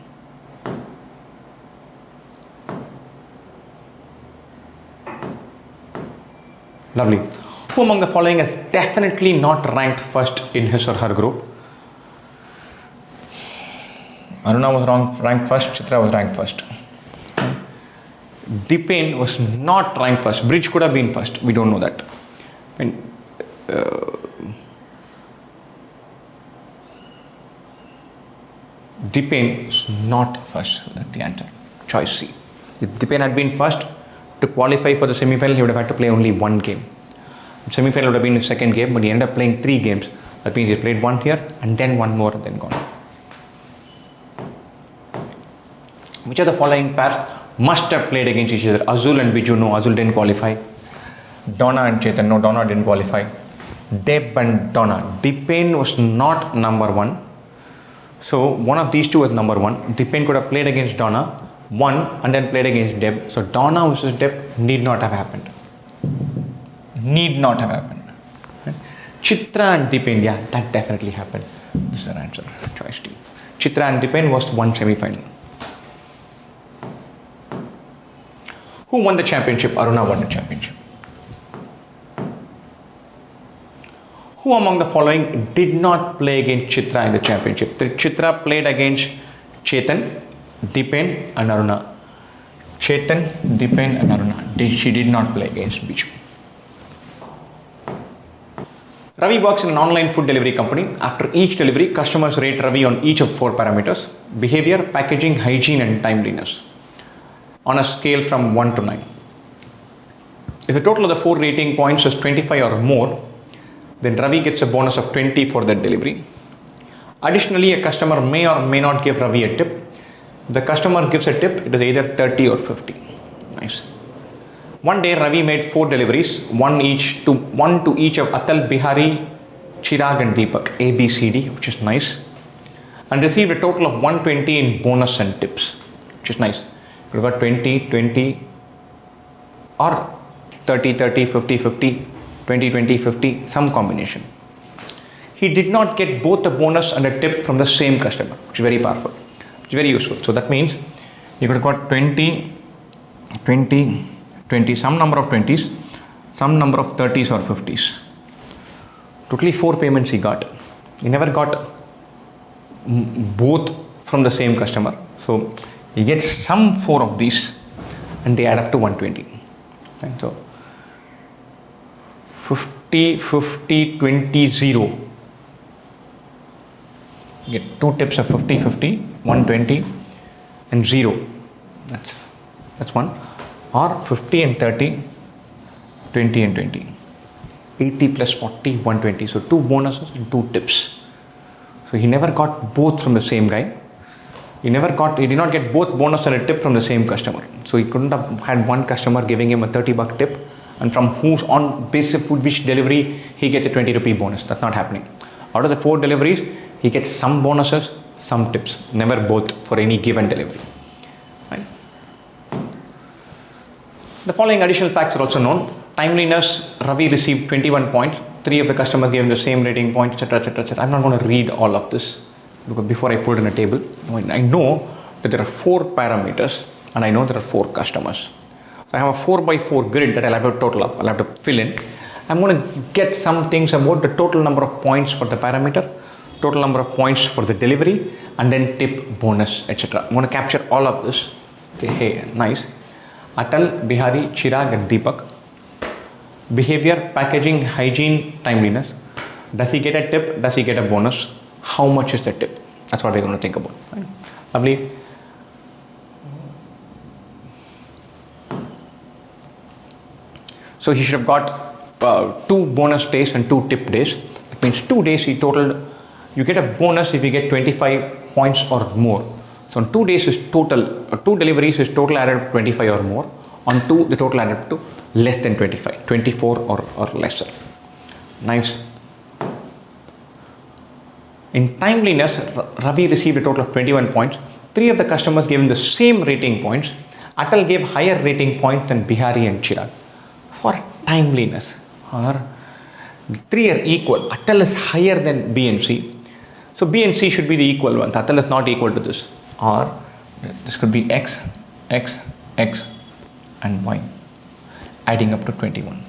Lovely. Who among the following is definitely not ranked first in his or her group? Aruna was ranked first, Chitra was ranked first. Dipen was not ranked first. Bridge could have been first. We don't know that. Dipen is not first. That's the answer. Choice C. If Dipen had been first, to qualify for the semi-final, he would have had to play only 1 game. Semi-final would have been his 2nd game, but he ended up playing 3 games. That means he played 1 here and then 1 more and then gone. Which of the following pairs must have played against each other? Azul and Biju, no, Azul didn't qualify. Donna and Chetan, no, Donna didn't qualify. Deb and Donna. Dipen was not number 1. So one of these 2 was number 1. Dipen could have played against Donna, won, and then played against Deb. So Donna versus Deb need not have happened. Need not have happened. Right? Chitra and Dipen, yeah, that definitely happened. This is our answer. Choice D. Chitra and Dipen was 1 semi-final. Who won the championship? Aruna won the championship. Who among the following did not play against Chitra in the championship? Chitra played against Chetan, Dipen and Aruna. Chetan, Dipen and Aruna. She did not play against Biju. Ravi works in an online food delivery company. After each delivery, customers rate Ravi on each of 4 parameters: behavior, packaging, hygiene and timeliness, on a scale from 1 to 9. If the total of the 4 rating points is 25 or more, then Ravi gets a bonus of 20 for that delivery. Additionally, a customer may or may not give Ravi a tip. If the customer gives a tip, it is either 30 or 50. Nice. One day, Ravi made 4 deliveries, one to each of Atal, Bihari, Chirag and Deepak, A, B, C, D, which is nice, and received a total of 120 in bonus and tips, which is nice. We've got 20, 20, or 30, 30, 50, 50, 20, 20, 50, some combination. He did not get both a bonus and a tip from the same customer, which is very powerful, which is very useful. So that means you could have got 20, 20, 20, some number of 20s, some number of 30s or 50s. Totally 4 payments he got. He never got both from the same customer. So he gets some 4 of these and they add up to 120. And so 50, 50, 20, 0. You get 2 tips of 50, 50, 120 and 0. That's one. Or 50 and 30, 20 and 20. 80 plus 40, 120. So 2 bonuses and 2 tips. So he never got both from the same guy. He did not get both bonus and a tip from the same customer. So he couldn't have had one customer giving him a 30 buck tip and from who's on basis of which delivery he gets a 20 rupee bonus. That's not happening. Out of the 4 deliveries, he gets some bonuses, some tips, never both for any given delivery. Right? The following additional facts are also known. Timeliness, Ravi received 21 points. 3 of the customers gave him the same rating point, etc., etc., etc. I'm not going to read all of this because before I put it in a table, I know that there are 4 parameters and I know there are 4 customers. So I have a 4x4 grid that I'll have to total up. I'll have to fill in. I'm going to get some things about the total number of points for the parameter, total number of points for the delivery, and then tip, bonus, etc. I'm going to capture all of this. Okay, hey, nice. Atal, Bihari, Chirag, and Deepak. Behavior, packaging, hygiene, timeliness. Does he get a tip? Does he get a bonus? How much is the tip? That's what we're going to think about. Right? Lovely. So he should have got 2 bonus days and 2 tip days. It means 2 days he totaled. You get a bonus if you get 25 points or more. So on 2 days is total, 2 deliveries is total added up to 25 or more. On 2, the total added up to less than 25, 24 or lesser. Nice. In timeliness, Ravi received a total of 21 points. 3 of the customers gave him the same rating points. Atal gave higher rating points than Bihari and Chirag. For timeliness, or 3 are equal. Atal is higher than B and C. So B and C should be the equal ones. Atal is not equal to this. Or this could be X, X, X and Y, adding up to 21,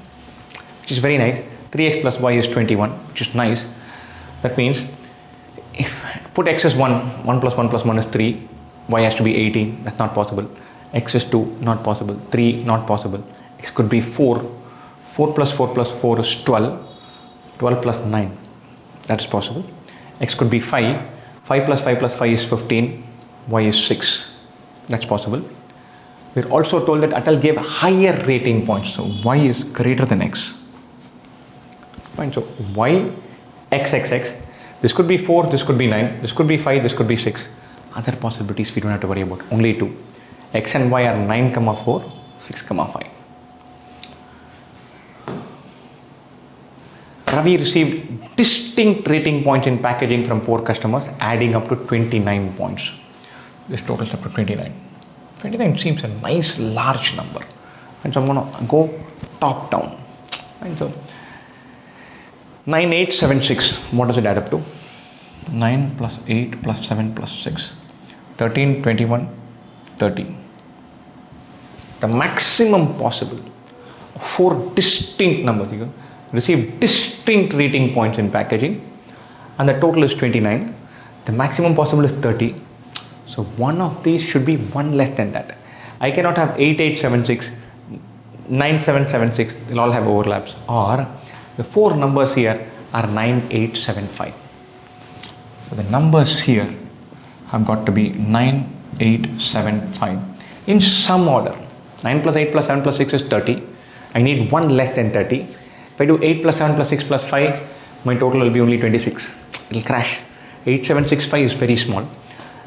which is very nice. 3x plus y is 21, which is nice. That means if put x as 1, 1 plus 1 plus 1 is 3, y has to be 18, that's not possible. X is 2, not possible. 3, not possible. X could be 4, 4 plus 4 plus 4 is 12, 12 plus 9, that's possible. X could be 5, 5 plus 5 plus 5 is 15, y is 6, that's possible. We're also told that Atal gave higher rating points, so y is greater than x. Fine, so y, x, x, x. This could be 4, this could be 9, this could be 5, this could be 6. Other possibilities we don't have to worry about, only 2. X and y are 9, 4, 6, 5. Ravi received distinct rating points in packaging from 4 customers, adding up to 29 points. This totals up to 29. 29 seems a nice large number. And so I'm going to go top down. And so 9876, what does it add up to? 9 plus 8 plus 7 plus 6, 13, 21, 30. The maximum possible 4 distinct numbers. You can receive distinct rating points in packaging and the total is 29. The maximum possible is 30. So one of these should be 1 less than that. I cannot have 8876, 9776, they'll all have overlaps. Or the 4 numbers here are 9875. So the numbers here have got to be 9875 in some order. 9 plus 8 plus 7 plus 6 is 30. I need 1 less than 30. If I do 8 plus 7 plus 6 plus 5, my total will be only 26. It will crash. 8765 is very small.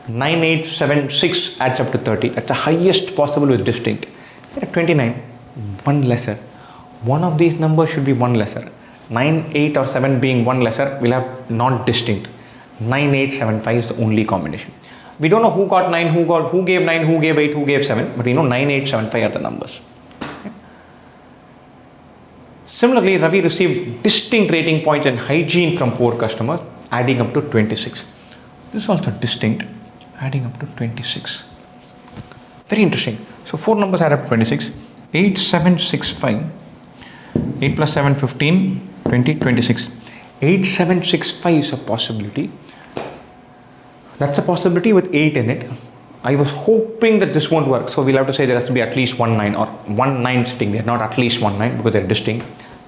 9876 adds up to 30. That's the highest possible with distinct. At 29, 1 lesser. One of these numbers should be 1 lesser. 9, 8 or 7 being 1 lesser, we'll have not distinct. 9875 is the only combination. We don't know who got 9, who gave 9, who gave 8, who gave 7, but we know 9875 are the numbers. Okay. Similarly, Ravi received distinct rating points and hygiene from 4 customers, adding up to 26. This is also distinct, adding up to 26. Very interesting. So 4 numbers add up to 26. 8765. 8 plus 7, 15, 20, 26. 8765 is a possibility. That's a possibility with 8 in it. I was hoping that this won't work, so we'll have to say there has to be at least 1 9 or 1 9 sitting there, not at least 1 9 because they're distinct.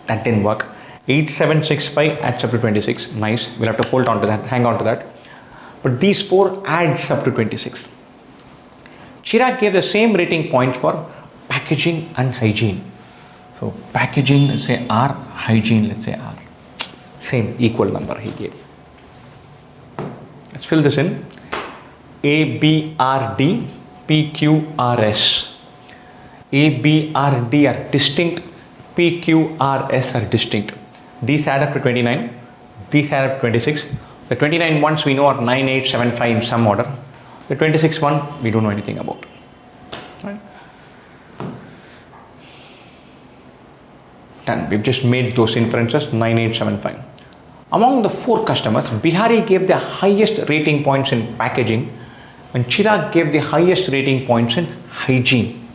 That didn't work. 8765 adds up to 26. Nice. We'll have to hold on to that, hang on to that. But these 4 adds up to 26. Chirag gave the same rating points for packaging and hygiene. So packaging, let's say R, hygiene, let's say R. Same equal number he gave. Let's fill this in. A, B, R, D, P, Q, R, S. A, B, R, D are distinct. P, Q, R, S are distinct. These add up to 29. These add up to 26. The 29 ones we know are 9, 8, 7, 5 in some order. The 26 one we don't know anything about. Right? Done. We've just made those inferences 9, 8, 7, 5. Among the 4 customers, Bihari gave the highest rating points in packaging and Chirag gave the highest rating points in hygiene.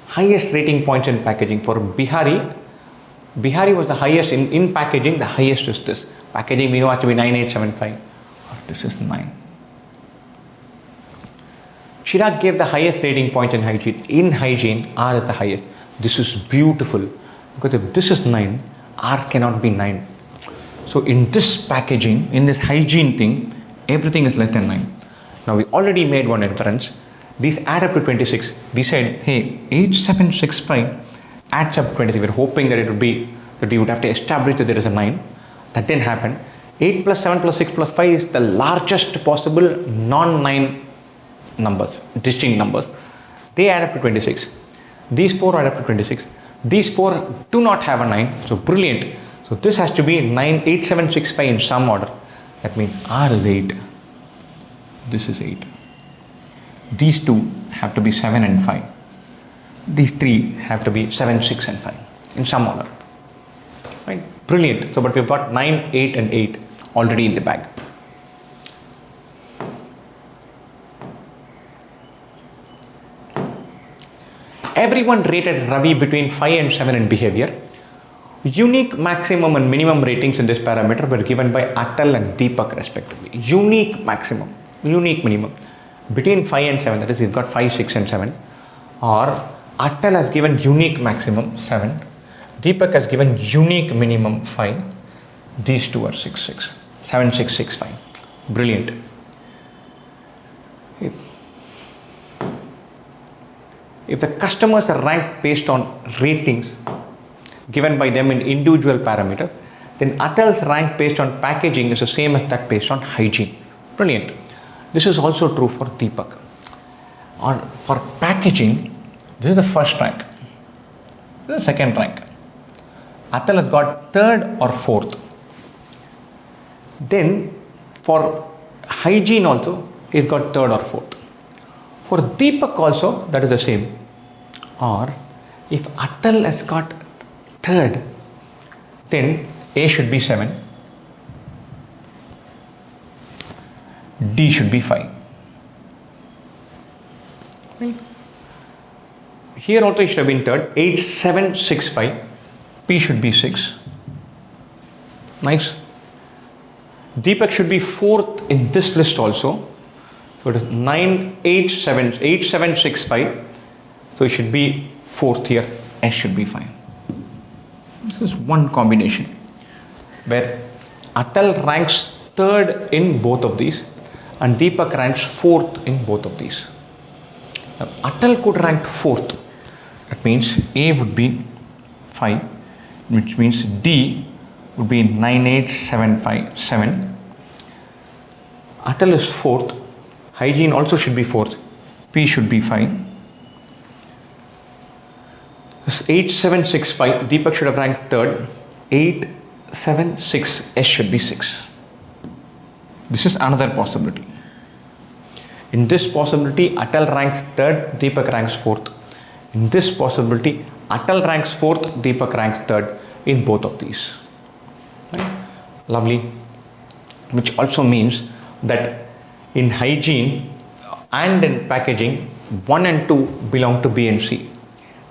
Highest rating points in packaging for Bihari was the highest in packaging. The highest is this. Packaging we know has to be 9875. This is 9. Chirag gave the highest rating point in hygiene. In hygiene, R is the highest. This is beautiful because if this is 9, R cannot be 9. So in this packaging, in this hygiene thing, everything is less than 9. Now we already made one inference. These add up to 26. We said, hey, 8765 adds up to 26. We're hoping that we would have to establish that there is a 9. That didn't happen. 8 plus 7 plus 6 plus 5 is the largest possible non-9 numbers, distinct numbers. They add up to 26. These 4 add up to 26. These 4 do not have a 9. So brilliant. So this has to be 8765 in some order. That means R is 8. This is 8. These 2 have to be 7 and 5. These 3 have to be 7, 6 and 5 in some order. Right? Brilliant. So but we've got 9, 8 and 8 already in the bag. Everyone rated Ravi between 5 and 7 in behavior. Unique maximum and minimum ratings in this parameter were given by Atal and Deepak respectively. Unique maximum, unique minimum. Between 5 and 7, that is, we've got 5, 6 and 7. Or Atal has given unique maximum 7. Deepak has given unique minimum 5. These 2 are 6, 6. 7, 6, 6, 5. Brilliant. If the customers are ranked based on ratings given by them in individual parameter, then Atal's rank based on packaging is the same as that based on hygiene. Brilliant. This is also true for Deepak. Or for packaging, this is the first rank. This is the second rank. Atal has got 3rd or 4th. Then for hygiene also, he's got 3rd or 4th. For Deepak also, that is the same. Or if Atal has got 3rd, then A should be 7, D should be 5. Right. Here also it should have been 3rd, 8, 7, 6, 5. P should be 6. Nice. Deepak should be 4th in this list also. So it is 9, 8, 7, 8, 7, 6, 5. So it should be 4th here. S should be 5. This is one combination where Atal ranks 3rd in both of these and Deepak ranks 4th in both of these. Now, Atal could rank 4th. That means A would be 5, which means D would be 9, 8, 7, 5, 7. Atal is 4th. Hygiene also should be 4th. P should be 5. This 8, 7, 6, 5. Deepak should have ranked 3rd. 8, 7, 6. S should be 6. This is another possibility. In this possibility, Atal ranks 3rd, Deepak ranks 4th. In this possibility, Atal ranks 4th, Deepak ranks 3rd in both of these. Right? Lovely. Which also means that in hygiene and in packaging, 1 and 2 belong to B and C.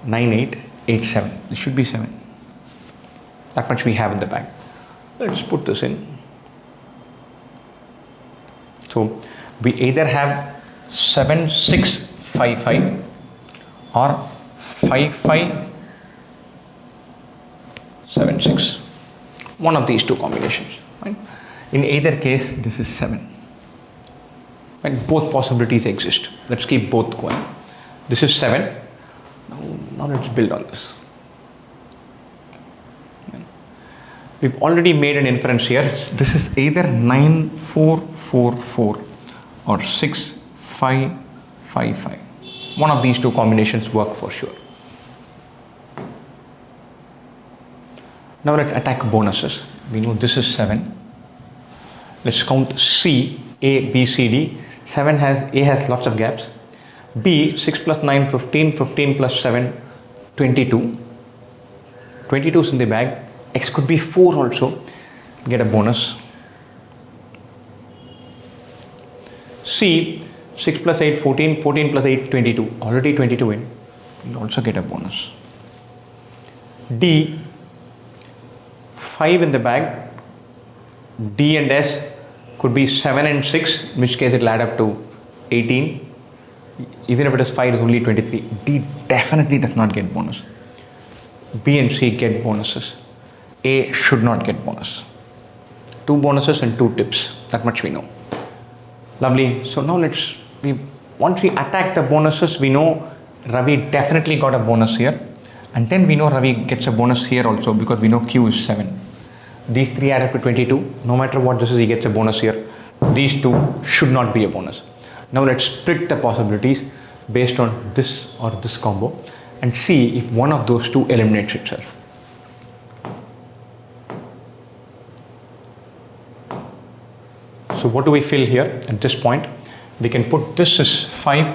9, 8, 8, 7. This should be 7. That much we have in the bag. Let's put this in. So we either have 7655 or 5576. One of these two combinations. Right? In either case, this is 7. And both possibilities exist. Let's keep both going. This is 7. Now let's build on this. We've already made an inference here. This is either 9444 or 6555. One of these two combinations work for sure. Now let's attack bonuses. We know this is 7. Let's count C, A, B, C, D. A has lots of gaps. B, 6 plus 9, 15, 15 plus 7, 22. 22 is in the bag. X could be 4 also. Get a bonus. C, 6 plus 8, 14, 14 plus 8, 22. Already 22 in. You'll also get a bonus. D, 5 in the bag. D and S could be 7 and 6, in which case it will add up to 18. Even if it is 5, it is only 23. D definitely does not get bonus. B and C get bonuses. A should not get bonus. 2 bonuses and 2 tips. That much we know. Lovely. So now once we attack the bonuses, we know Ravi definitely got a bonus here. And then we know Ravi gets a bonus here also because we know Q is 7. These 3 add up to 22. No matter what this is, he gets a bonus here. These 2 should not be a bonus. Now let's split the possibilities based on this or this combo and see if one of those 2 eliminates itself. So what do we fill here at this point? We can put this is 5,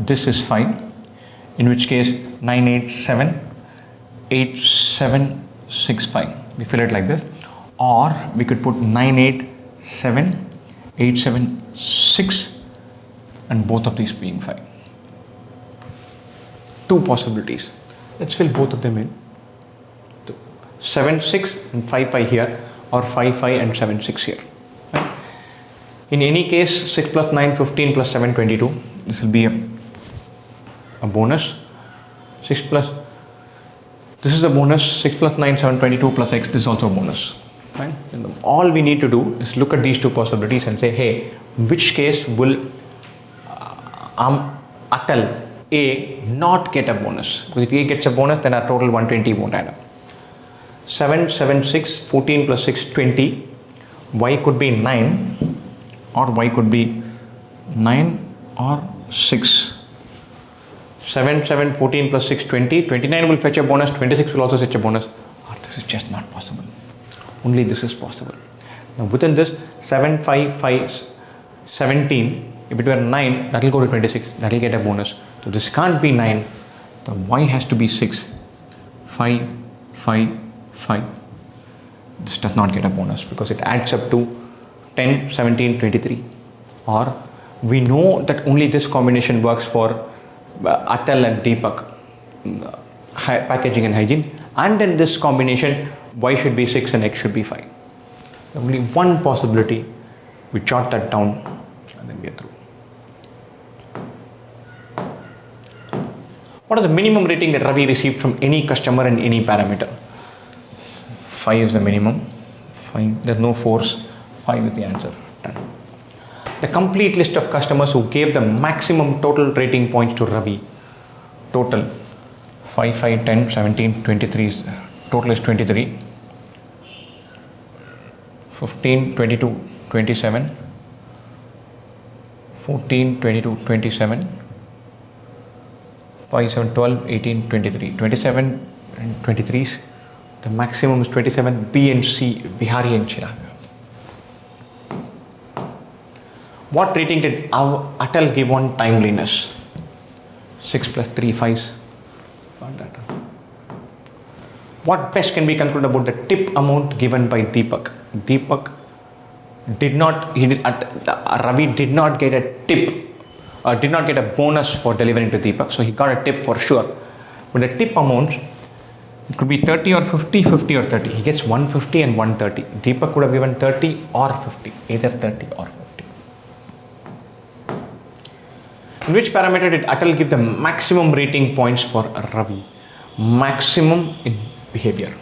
this is 5, in which case 9, 8, 7, 8, 7, 6, 5. We fill it like this. Or we could put 9, 8, 7, 8, 7, 6 and both of these being 5. 2 possibilities. Let's fill both of them in. 7, 6 and 5, 5 here or 5, 5 and 7, 6 here. Right? In any case, 6 plus 9, 15 plus 7, 22. This will be a bonus. 6 plus, this is a bonus. 6 plus 9, 7, 22 plus X, this is also a bonus. Right? And all we need to do is look at these 2 possibilities and say, hey, in which case will Atal A not get a bonus? Because if A gets a bonus, then our total 120 won't add up. 7, 7, 6, 14 plus 6, 20. Y could be 9 or Y could be 9 or 6. 7, 7, 14 plus 6, 20. 29 will fetch a bonus. 26 will also fetch a bonus. Or this is just not possible. Only this is possible. Now within this, 7, 5, 5, 17. If it were 9, that will go to 26. That will get a bonus. So this can't be 9. The Y has to be 6. 5, 5, 5. This does not get a bonus because it adds up to 10, 17, 23. Or we know that only this combination works for Atal and Deepak, packaging and hygiene. And in this combination, Y should be 6 and X should be 5. Only one possibility. We jot that down and then we are through. What is the minimum rating that Ravi received from any customer and any parameter? 5 is the minimum. 5. There's no force. 5 is the answer. Done. The complete list of customers who gave the maximum total rating points to Ravi. Total 5, 5, 10, 17, 23. Total is 23. 15, 22, 27. 14, 22, 27. 5, 7, 12, 18, 23. 27 and 23s. The maximum is 27. B and C, Bihari and Chirag. What rating did Atal give on timeliness? 6 plus 3, 5s. Got that. What best can be concluded about the tip amount given by Deepak? Deepak did not, Ravi did not get a tip, did not get a bonus for delivering to Deepak. So he got a tip for sure. But the tip amount It could be 30 or 50, 50 or 30. He gets 150 and 130. Deepak could have given 30 or 50, either 30 or 50. In which parameter did Atal give the maximum rating points for Ravi? Maximum in behavior.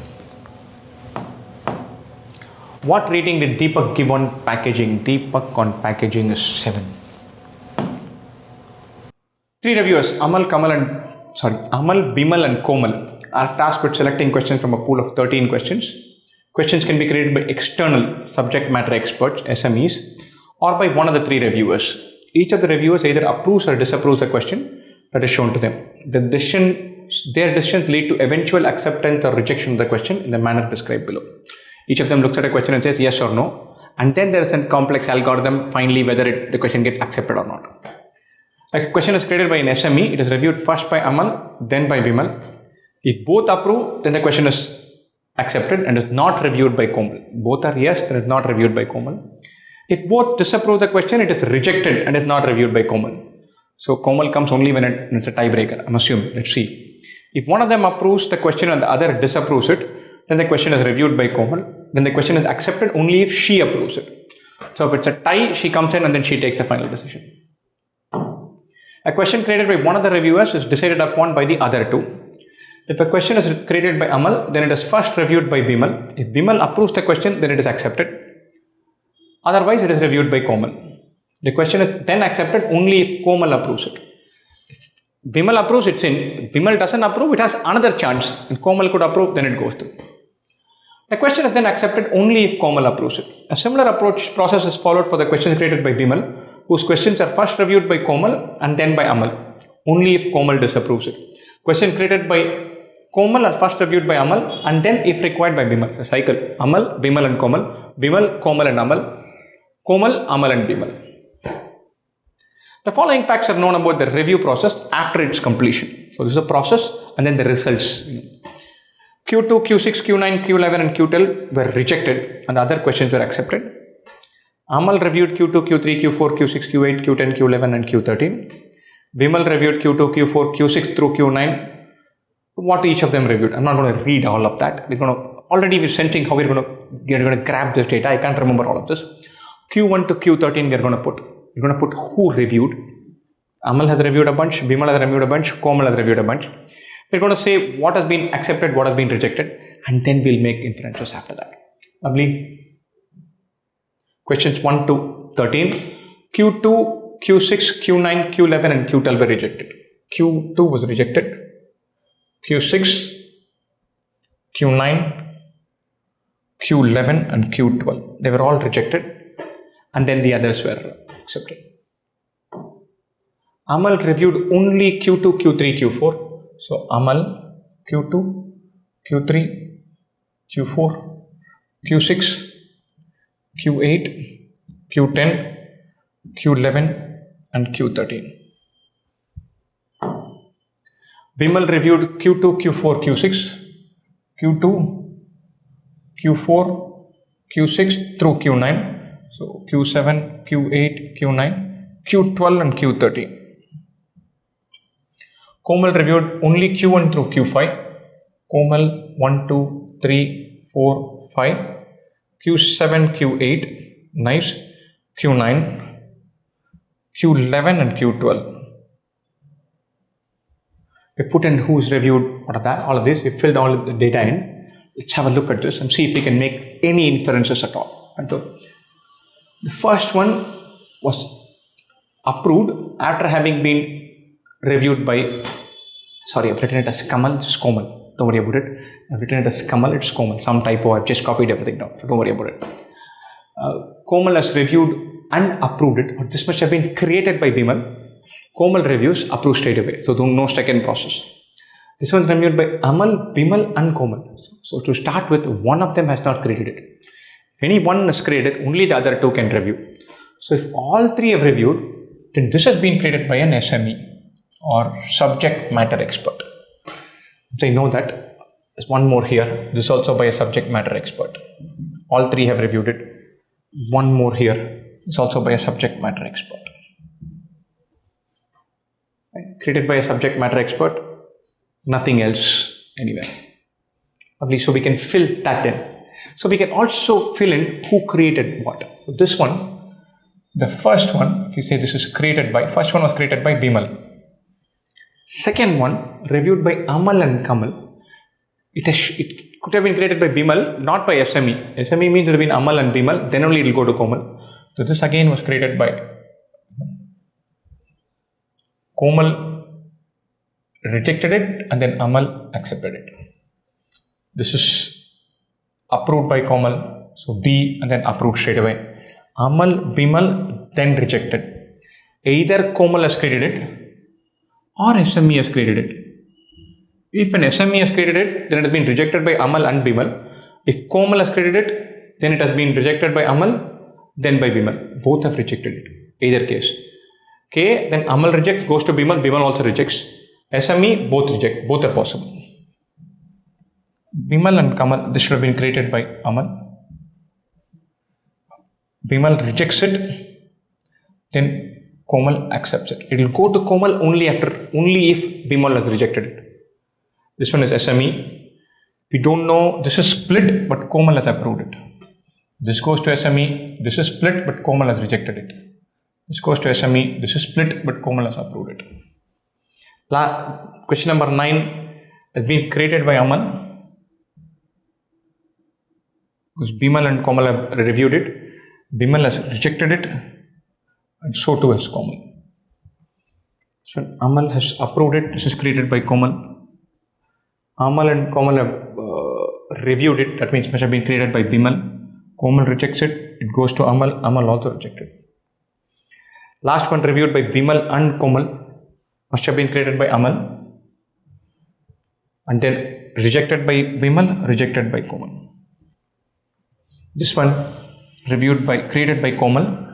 What rating did Deepak give on packaging? Deepak on packaging is 7. 3 reviewers, Amal, Bimal and Komal are tasked with selecting questions from a pool of 13 questions. Questions can be created by external subject matter experts, SMEs, or by one of the 3 reviewers. Each of the reviewers either approves or disapproves the question that is shown to them. Their decisions lead to eventual acceptance or rejection of the question in the manner described below. Each of them looks at a question and says yes or no, and then there is a complex algorithm finally whether the question gets accepted or not. A question is created by an SME, it is reviewed first by Amal, then by Bimal. If both approve, then the question is accepted and is not reviewed by Komal. Both are yes, then it is not reviewed by Komal. If both disapprove the question, it is rejected and is not reviewed by Komal. So Komal comes only when it's a tiebreaker, I'm assuming. Let's see. If one of them approves the question and the other disapproves it, then the question is reviewed by Komal. Then the question is accepted only if she approves it. So if it's a tie, she comes in and then she takes the final decision. A question created by one of the reviewers is decided upon by the other 2. If a question is created by Amal, then it is first reviewed by Bimal. If Bimal approves the question, then it is accepted. Otherwise, it is reviewed by Komal. The question is then accepted only if Komal approves it. If Bimal approves, it's in. If Bimal doesn't approve, it has another chance. If Komal could approve, then it goes through. The question is then accepted only if Komal approves it. A similar process is followed for the questions created by Bimal, whose questions are first reviewed by Komal and then by Amal, only if Komal disapproves it. Questions created by Komal are first reviewed by Amal and then if required by Bimal. The cycle: Amal, Bimal and Komal, Bimal, Komal and Amal, Komal, Amal and Bimal. The following facts are known about the review process after its completion. So this is a process and then the results. Q2, Q6, Q9, Q11 and Q12 were rejected and the other questions were accepted. Amal reviewed Q2, Q3, Q4, Q6, Q8, Q10, Q11 and Q13. Bimal reviewed Q2, Q4, Q6 through Q9. What each of them reviewed. I'm not going to read all of that. We're sensing how we're going to grab this data. I can't remember all of this. Q1 to Q13 we're going to put who reviewed. Amal has reviewed a bunch, Bimal has reviewed a bunch, Komal has reviewed a bunch. We're going to say what has been accepted, what has been rejected, and then we'll make inferences after that. Lovely. Questions 1 to 13. Q2, Q6, Q9, Q11 and Q12 were rejected. Q2 was rejected. Q6, Q9, Q11 and Q12. They were all rejected and then the others were accepted. Amal reviewed only Q2, Q3, Q4. So Amal, Q2, Q3, Q4, Q6, Q8, Q10, Q11 and Q13. Bimal reviewed Q2, Q4, Q6, Q2, Q4, Q6 through Q9. So Q7, Q8, Q9, Q12 and Q13. Komal reviewed only Q1 through Q5. Komal 1, 2, 3, 4, 5. Q7, Q8. Nice. Q9, Q11 and Q12. We put in who's reviewed all of this. We filled all of the data in. Let's have a look at this and see if we can make any inferences at all. And so the first one was approved after having been reviewed by, sorry, I've written it as Kamal, it's Komal. Don't worry about it. I've written it as Kamal, it's Komal. Some typo, I've just copied everything down. So don't worry about it. Komal has reviewed and approved it, or this must have been created by Bimal. Komal reviews, approves straight away. So no second process. This one's reviewed by Amal, Bimal and Komal. So to start with, one of them has not created it. If any one is created, only the other 2 can review. So if all 3 have reviewed, then this has been created by an SME or subject matter expert. So I know that there's one more here. This is also by a subject matter expert. All 3 have reviewed it. One more here. It's also by a subject matter expert. Created by a subject matter expert, nothing else anywhere. Lovely. So we can fill that in. So we can also fill in who created what. So this one, the first one, if you say this is created by, first one was created by Bimal. Second one, reviewed by Amal and Kamal. It could have been created by Bimal, not by SME. SME means it would have been Amal and Bimal, then only it will go to Komal. So this again was created by Komal, rejected it, and then Amal accepted it. This is approved by Komal, so B, and then approved straight away. Amal, Bimal, then rejected. Either Komal has created it or SME has created it. If an SME has created it, then it has been rejected by Amal and Bimal. If Komal has created it, then it has been rejected by Amal, then by Bimal. Both have rejected it, either case. Okay, then Amal rejects, goes to Bimal, Bimal also rejects. SME, both reject, both are possible. Bimal and Kamal, this should have been created by Amal. Bimal rejects it, then Komal accepts it. It will go to Komal only if Bimal has rejected it. This one is SME. We don't know, this is split, but Komal has approved it. This goes to SME, this is split, but Komal has rejected it. This goes to SME, this is split, but Komal has approved it. Question number 9 has been created by Amal. Because Bimal and Komal have reviewed it. Bimal has rejected it, and so too has Komal. So Amal has approved it. This is created by Komal. Amal and Komal have reviewed it. That means it must have been created by Bimal. Komal rejects it. It goes to Amal. Amal also rejected. Last one reviewed by Bimal and Komal must have been created by Amal, and then rejected by Bimal, rejected by Komal. This one created by Komal,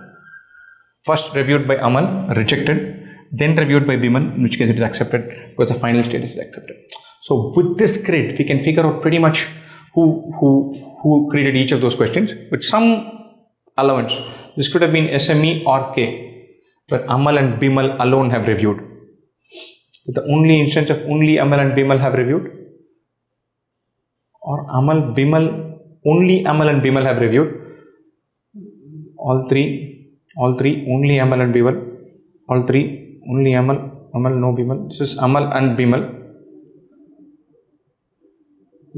first reviewed by Amal, rejected, then reviewed by Bimal, in which case it is accepted because the final state is accepted. So with this grid, we can figure out pretty much who created each of those questions with some allowance. This could have been SME or K, but Amal and Bimal alone have reviewed. So the only instance of only Amal and Bimal have reviewed, or only Amal and Bimal have reviewed. All three, only Amal and Bimal. All three, only Amal, no Bimal. This is Amal and Bimal.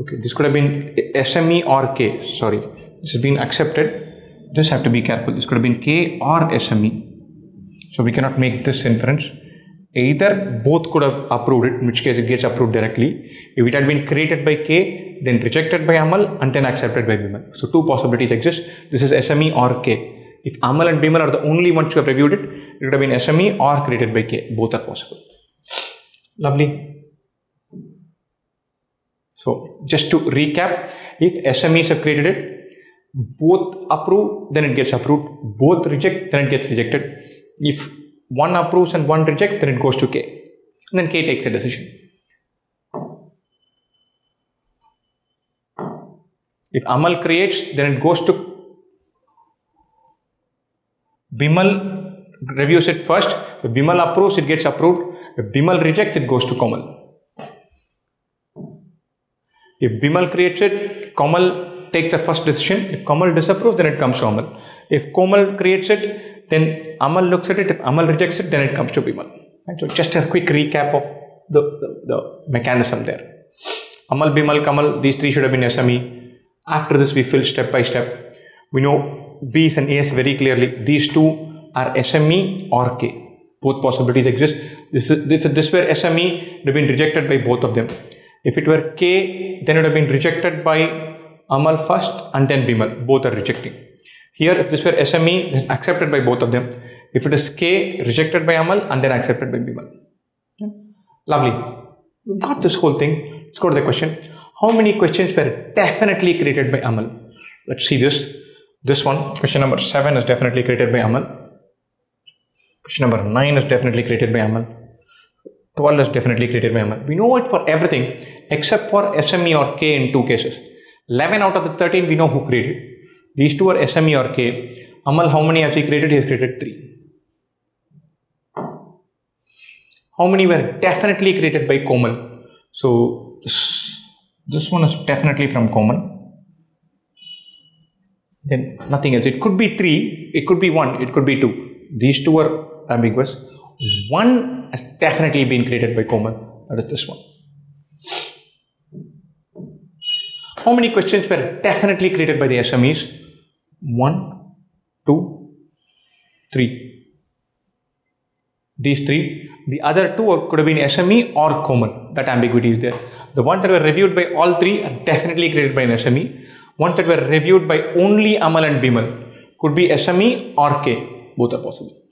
Okay, this could have been SME or K. Sorry, this has been accepted. Just have to be careful. This could have been K or SME. So we cannot make this inference. Either both could have approved it, in which case it gets approved directly. If it had been created by K, then rejected by Amal, and then accepted by Bimal. So two possibilities exist. This is SME or K. If Amal and Bimal are the only ones who have reviewed it, it would have been SME or created by K. Both are possible. Lovely. So just to recap, if SMEs have created it, both approve, then it gets approved. Both reject, then it gets rejected. If one approves and one rejects, then it goes to K. And then K takes a decision. If Amal creates, then it goes to Bimal, reviews it first. If Bimal approves, it gets approved. If Bimal rejects, it goes to Komal. If Bimal creates it, Komal takes the first decision. If Komal disapproves, then it comes to Amal. If Komal creates it, then Amal looks at it. If Amal rejects it, then it comes to Bimal. Right? So just a quick recap of the mechanism there. Amal, Bimal, Kamal, these three should have been SME. After this, we fill step by step. We know B's and A's very clearly. These two are SME or K. Both possibilities exist. If this were SME, it would have been rejected by both of them. If it were K, then it would have been rejected by Amal first and then Bimal. Both are rejecting. Here, if this were SME, then accepted by both of them. If it is K, rejected by Amal and then accepted by Bimal. Yeah. Lovely. We got this whole thing. Let's go to the question. How many questions were definitely created by Amal? Let's see this. This one, question number 7 is definitely created by Amal. Question number 9 is definitely created by Amal. 12 is definitely created by Amal. We know it for everything except for SME or K in 2 cases. 11 out of the 13 we know who created. These two are SME or K. Amal, how many has he created? He has created 3. How many were definitely created by Komal? So This one is definitely from common. Then nothing else. It could be 3, it could be 1, it could be 2. These two are ambiguous. One has definitely been created by common. That is this one. How many questions were definitely created by the SMEs? 1, 2, 3. These 3. The other 2 could have been SME or common. That ambiguity is there. The ones that were reviewed by all 3 are definitely created by an SME. Ones that were reviewed by only Amal and Bimal could be SME or K. Both are possible.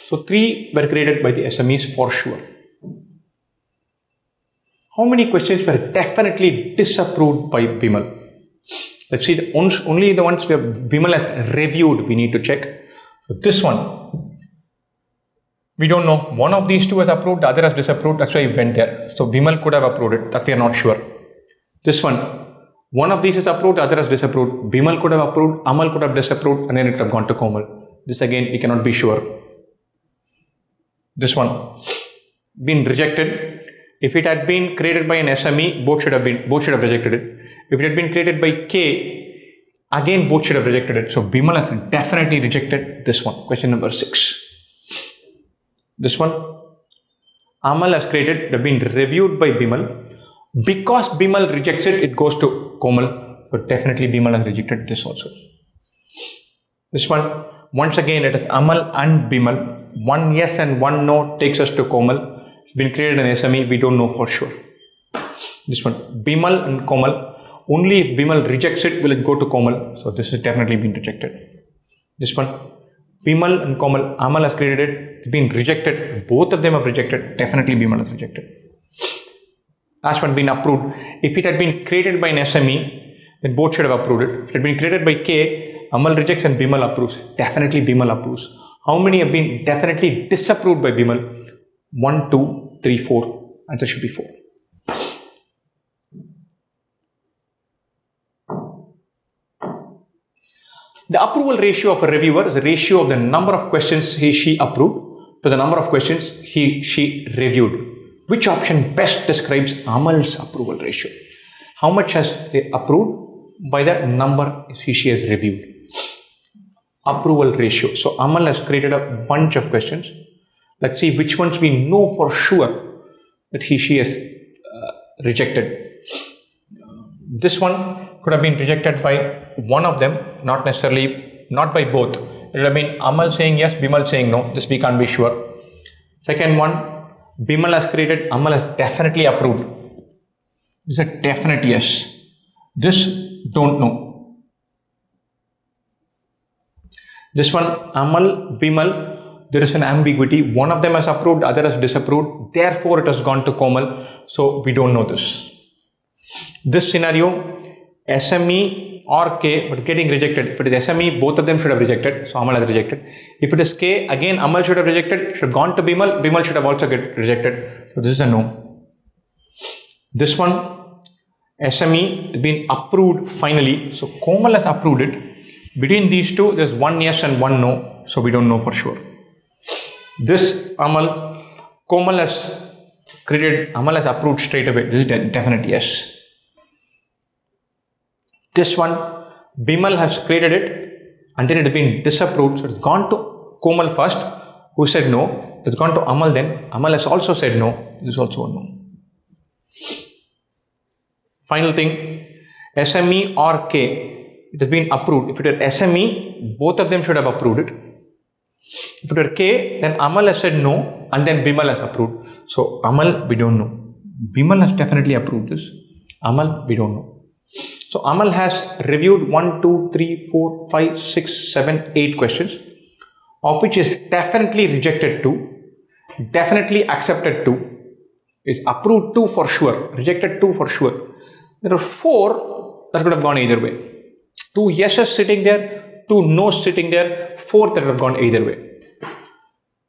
So 3 were created by the SMEs for sure. How many questions were definitely disapproved by Bimal? Let's see, only the ones where Bimal has reviewed we need to check. So this one, we don't know. One of these 2 has approved, the other has disapproved. That's why we went there. So Bimal could have approved it. That we are not sure. This one of these is approved, the other has disapproved. Bimal could have approved, Amal could have disapproved, and then it could have gone to Komal. This again, we cannot be sure. This one, been rejected. If it had been created by an SME, both should have rejected it. If it had been created by K, again both should have rejected it. So Bimal has definitely rejected this one. Question number 6. This one, Amal has created, have been reviewed by Bimal. Because Bimal rejects it, it goes to Komal. So definitely Bimal has rejected this also. This one, once again it is Amal and Bimal. 1 yes and 1 no takes us to Komal. It's been created in SME, we don't know for sure. This one, Bimal and Komal. Only if Bimal rejects it will it go to Komal. So this has definitely been rejected. This one, Bimal and Komal. Amal has created it, it's been rejected. Both of them have rejected. Definitely Bimal has rejected. Last one, been approved. If it had been created by an SME, then both should have approved it. If it had been created by K, Amal rejects and Bimal approves. Definitely Bimal approves. How many have been definitely disapproved by Bimal? 1, 2, 3, 4. Answer should be 4. The approval ratio of a reviewer is the ratio of the number of questions she approved to the number of questions she reviewed. Which option best describes Amal's approval ratio? How much has they approved by the number she has reviewed? Approval ratio. So Amal has created a bunch of questions. Let's see which ones we know for sure that she has rejected. This one could have been rejected by one of them, not by both. It would have been Amal saying yes, Bimal saying no. This we can't be sure. Second one, Bimal has created, Amal has definitely approved. This is a definite yes. This don't know. This one, Amal, Bimal, there is an ambiguity. One of them has approved, the other has disapproved. Therefore, it has gone to Komal. So we don't know this. This scenario, SME or K, but getting rejected. If it is SME, both of them should have rejected. So Amal has rejected. If it is K, again Amal should have rejected. Should have gone to Bimal. Bimal should have also get rejected. So this is a no. This one, SME has been approved finally. So Komal has approved it. Between these two, there's 1 yes and 1 no. So we don't know for sure. This Amal, Komal has created, Amal has approved straight away. This is a definite yes. This one, Bimal has created it and then it has been disapproved. So it's gone to Komal first, who said no. It's gone to Amal then. Amal has also said no. This is also a no. Final thing, SME or K, it has been approved. If it were SME, both of them should have approved it. If it were K, then Amal has said no and then Bimal has approved. So Amal, we don't know. Bimal has definitely approved this. Amal, we don't know. So Amal has reviewed 1, 2, 3, 4, 5, 6, 7, 8 questions, of which is definitely rejected 2, definitely accepted 2, is approved 2 for sure, rejected 2 for sure. There are 4 that could have gone either way. 2 yeses sitting there, 2 no's sitting there, 4 that have gone either way.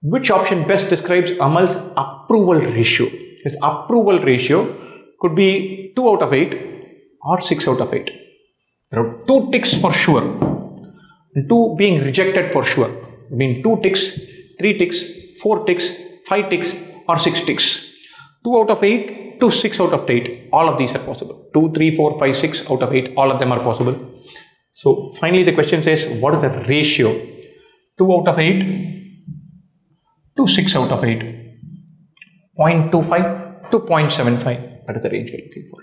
Which option best describes Amal's approval ratio? His approval ratio could be 2 out of 8 or 6 out of 8. There are 2 ticks for sure and 2 being rejected for sure. I mean 2 ticks, 3 ticks, 4 ticks, 5 ticks or 6 ticks. 2 out of 8, to 6 out of 8, all of these are possible. 2, 3, 4, 5, 6 out of 8, all of them are possible. So finally the question says, what is the ratio? 2 out of 8 to 6 out of 8. 0.25 to 0.75. That is the range we're looking for.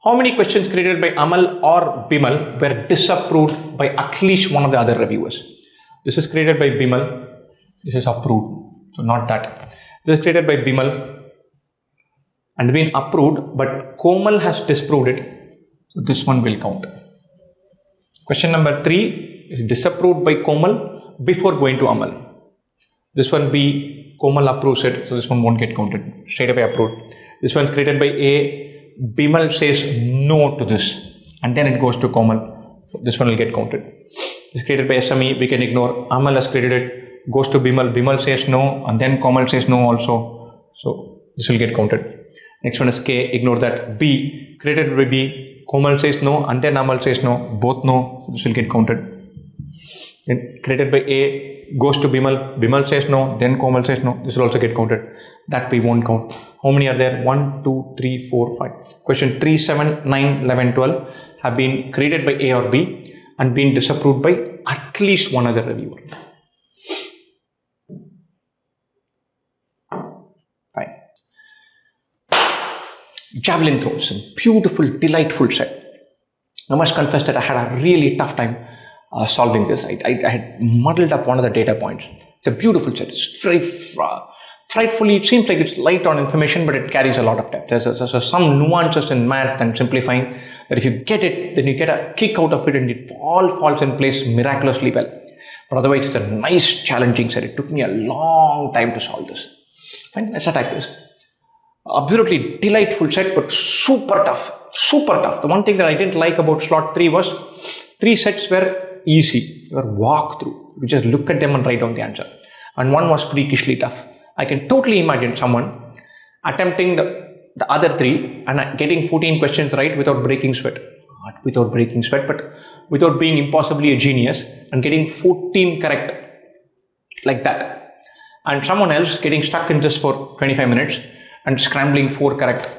How many questions created by Amal or Bimal were disapproved by at least one of the other reviewers? This is created by Bimal. This is approved. So not that. This is created by Bimal and been approved, but Komal has disproved it. So this one will count. Question number 3 is disapproved by Komal before going to Amal. This one B, Komal approves it, so this one won't get counted. Straight away approved. This one is created by A. Bimal says no to this, and then it goes to Komal. So this one will get counted. It's created by SME, we can ignore. Amal has created it, goes to Bimal. Bimal says no, and then Komal says no also. So this will get counted. Next one is K, ignore that. B, created by B, Komal says no, and then Amal says no, both no. So this will get counted. Then created by A, goes to Bimal. Bimal says no, then Komal says no. This will also get counted. That we won't count. How many are there? 1, 2, 3, 4, 5. Question 3, 7, 9, 11, 12 have been created by A or B and been disapproved by at least one other reviewer. Fine. Javelin throws, a beautiful, delightful set. I must confess that I had a really tough time solving this. I had muddled up one of the data points. It's a beautiful set. It's very frightfully, it seems like it's light on information, but it carries a lot of depth. There's some nuances in math and simplifying that if you get it, then you get a kick out of it and it all falls in place miraculously well. But otherwise, it's a nice, challenging set. It took me a long time to solve this. Fine, let's attack this. Absolutely delightful set, but super tough. Super tough. The one thing that I didn't like about slot 3 was 3 sets were easy. They were walk through. You just look at them and write down the answer. And one was freakishly tough. I can totally imagine someone attempting the other 3 and getting 14 questions right without breaking sweat. Not without breaking sweat, but without being impossibly a genius and getting 14 correct like that. And someone else getting stuck in this for 25 minutes and scrambling 4 correct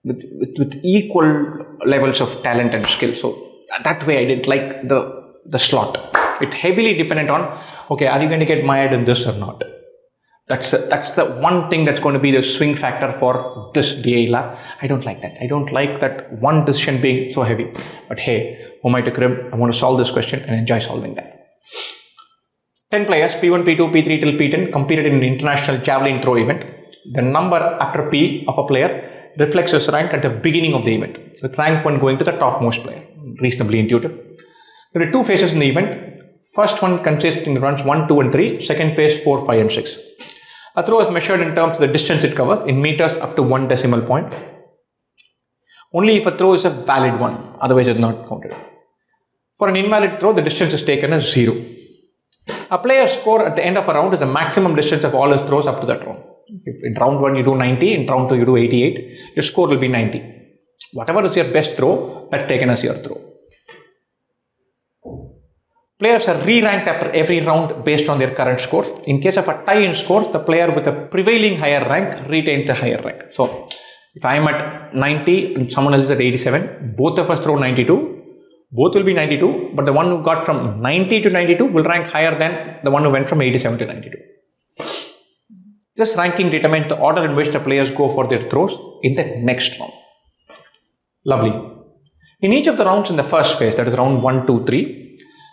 with equal levels of talent and skill. So that way I didn't like the slot. It heavily dependent on, okay, are you going to get mired in this or not? That's the one thing that's going to be the swing factor for this DILR. I don't like that. I don't like that one decision being so heavy. But hey, who am I to crib? I want to solve this question and enjoy solving that. 10 players, P1, P2, P3 till P10 competed in an international javelin throw event. The number after P of a player reflects his rank at the beginning of the event, with rank 1 going to the topmost player. Reasonably intuitive. There are 2 phases in the event. First one consists in runs 1, 2 and 3. Second phase 4, 5 and 6. A throw is measured in terms of the distance it covers in meters up to 1 decimal point. Only if a throw is a valid one, otherwise it is not counted. For an invalid throw, the distance is taken as 0. A player's score at the end of a round is the maximum distance of all his throws up to that round. If in round 1 you do 90, in round 2 you do 88, your score will be 90. Whatever is your best throw, that's taken as your throw. Players are re-ranked after every round based on their current scores. In case of a tie in scores, the player with the prevailing higher rank retains the higher rank. So, if I am at 90 and someone else is at 87, both of us throw 92, both will be 92, but the one who got from 90 to 92 will rank higher than the one who went from 87 to 92. This ranking determines the order in which the players go for their throws in the next round. Lovely. In each of the rounds in the first phase, that is round 1, 2, 3,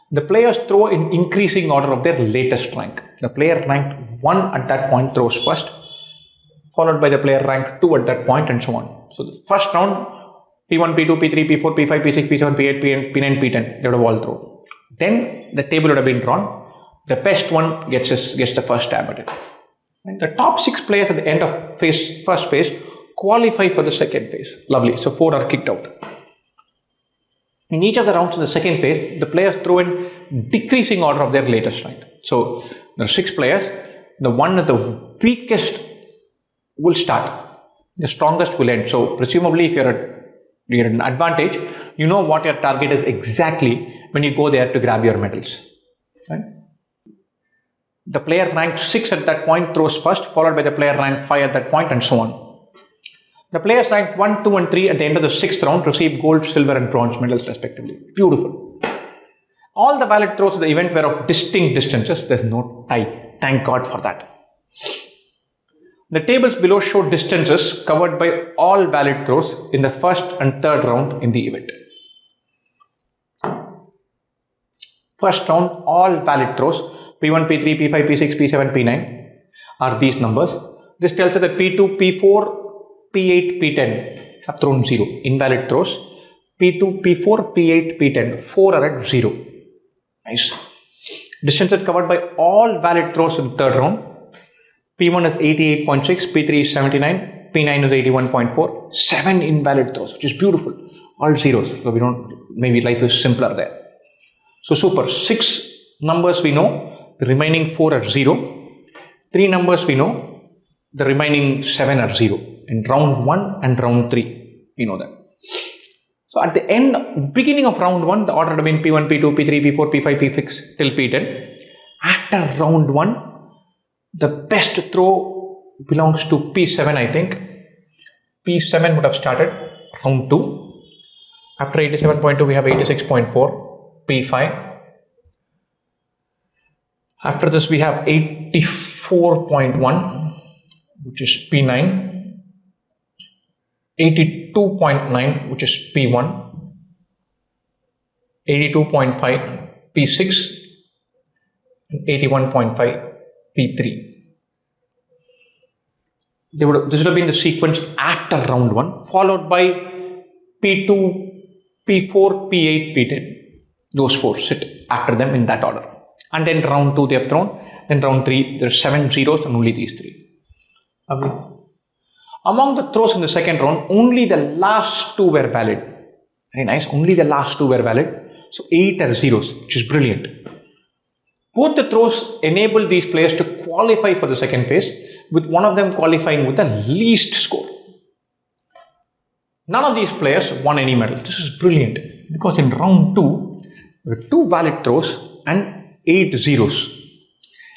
the players throw in increasing order of their latest rank. The player ranked 1 at that point throws first, followed by the player ranked 2 at that point, and so on. So the first round, P1, P2, P3, P4, P5, P6, P7, P8, P9, P10, they would have all thrown. Then the table would have been drawn. The best one gets the first stab at it. And the top 6 players at the end of first phase qualify for the second phase. Lovely. So 4 are kicked out. In each of the rounds in the second phase, the players throw in decreasing order of their latest rank. So there are 6 players. The one at the weakest will start. The strongest will end. So presumably if you're at an advantage, you know what your target is exactly when you go there to grab your medals. Right? The player ranked 6 at that point throws first, followed by the player ranked 5 at that point, and so on. The players ranked 1, 2, and 3 at the end of the 6th round receive gold, silver, and bronze medals respectively. Beautiful. All the valid throws of the event were of distinct distances. There's no tie. Thank God for that. The tables below show distances covered by all valid throws in the first and third round in the event. First round, all valid throws, P1, P3, P5, P6, P7, P9 are these numbers. This tells us that P2, P4, P8, P10 have thrown 0. Invalid throws. P2, P4, P8, P10. 4 are at 0. Nice. Distances covered by all valid throws in the third round. P1 is 88.6, P3 is 79, P9 is 81.4. 7 invalid throws, which is beautiful. All zeros. So we don't, maybe life is simpler there. So super. 6 numbers we know, the remaining 4 are 0. 3 numbers we know, the remaining 7 are 0. In round 1 and round 3, we know that. So at the end, beginning of round 1, the order would have been P1, P2, P3, P4, P5, P6 till P10. After round 1, the best throw belongs to P7, I think. P7 would have started round 2. After 87.2, we have 86.4, P5. After this, we have 84.1, which is P9. 82.9, which is P1, 82.5, P6, and 81.5, P3. This would have been the sequence after round 1, followed by P2, P4, P8, P10. Those 4 sit after them in that order. And then round 2 they have thrown. Then round 3, there are 7 zeros and only these 3. Lovely. Among the throws in the second round, only the last 2 were valid. Very nice. Only the last 2 were valid. So 8 are zeros, which is brilliant. Both the throws enable these players to qualify for the second phase, with one of them qualifying with the least score. None of these players won any medal. This is brilliant because in round 2, there were 2 valid throws and 8 zeros.